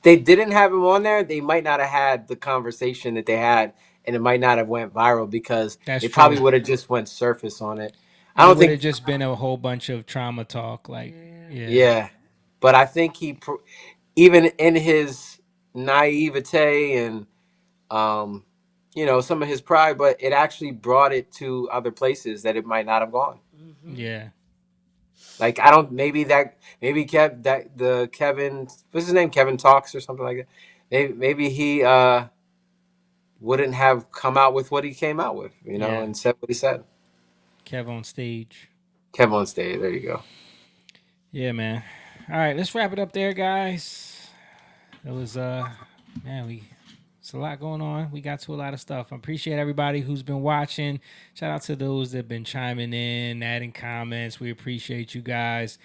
They didn't have him on there, they might not have had the conversation that they had, and it might not have went viral because they probably would have just went surface on it. I don't think it just been a whole bunch of trauma talk, like yeah. But I think even in his naivete and you know, some of his pride, but it actually brought it to other places that it might not have gone. Yeah. Like maybe Kevin, what's his name? Kevin Talks or something like that. Maybe he wouldn't have come out with what he came out with, you know, and said what he said. Kev on stage. Kev on stage. There you go. Yeah, man. All right, let's wrap it up there, guys. It was man, it's a lot going on. We got to a lot of stuff. I appreciate everybody who's been watching. Shout out to those that have been chiming in, adding comments. We appreciate you guys.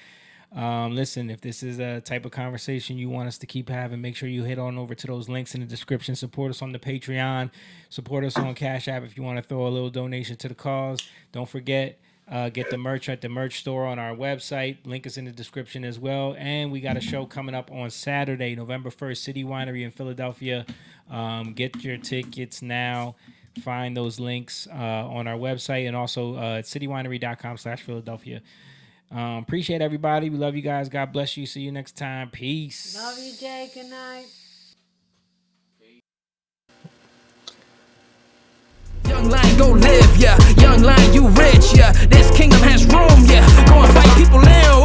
Listen, if this is a type of conversation you want us to keep having, make sure you head on over to those links in the description. Support us on the Patreon. Support us on CashApp if you want to throw a little donation to the cause. Don't forget, Get the merch at the merch store on our website. Link is in the description as well. And we got a show coming up on Saturday, November 1st, City Winery in Philadelphia. Get your tickets now. Find those links on our website and also at citywinery.com/Philadelphia. Appreciate everybody. We love you guys. God bless you. See you next time. Peace. Love you, Jay. Good night. Young lion, go live, yeah. Young lion, you rich, yeah. This kingdom has room, yeah. Go and fight people ill.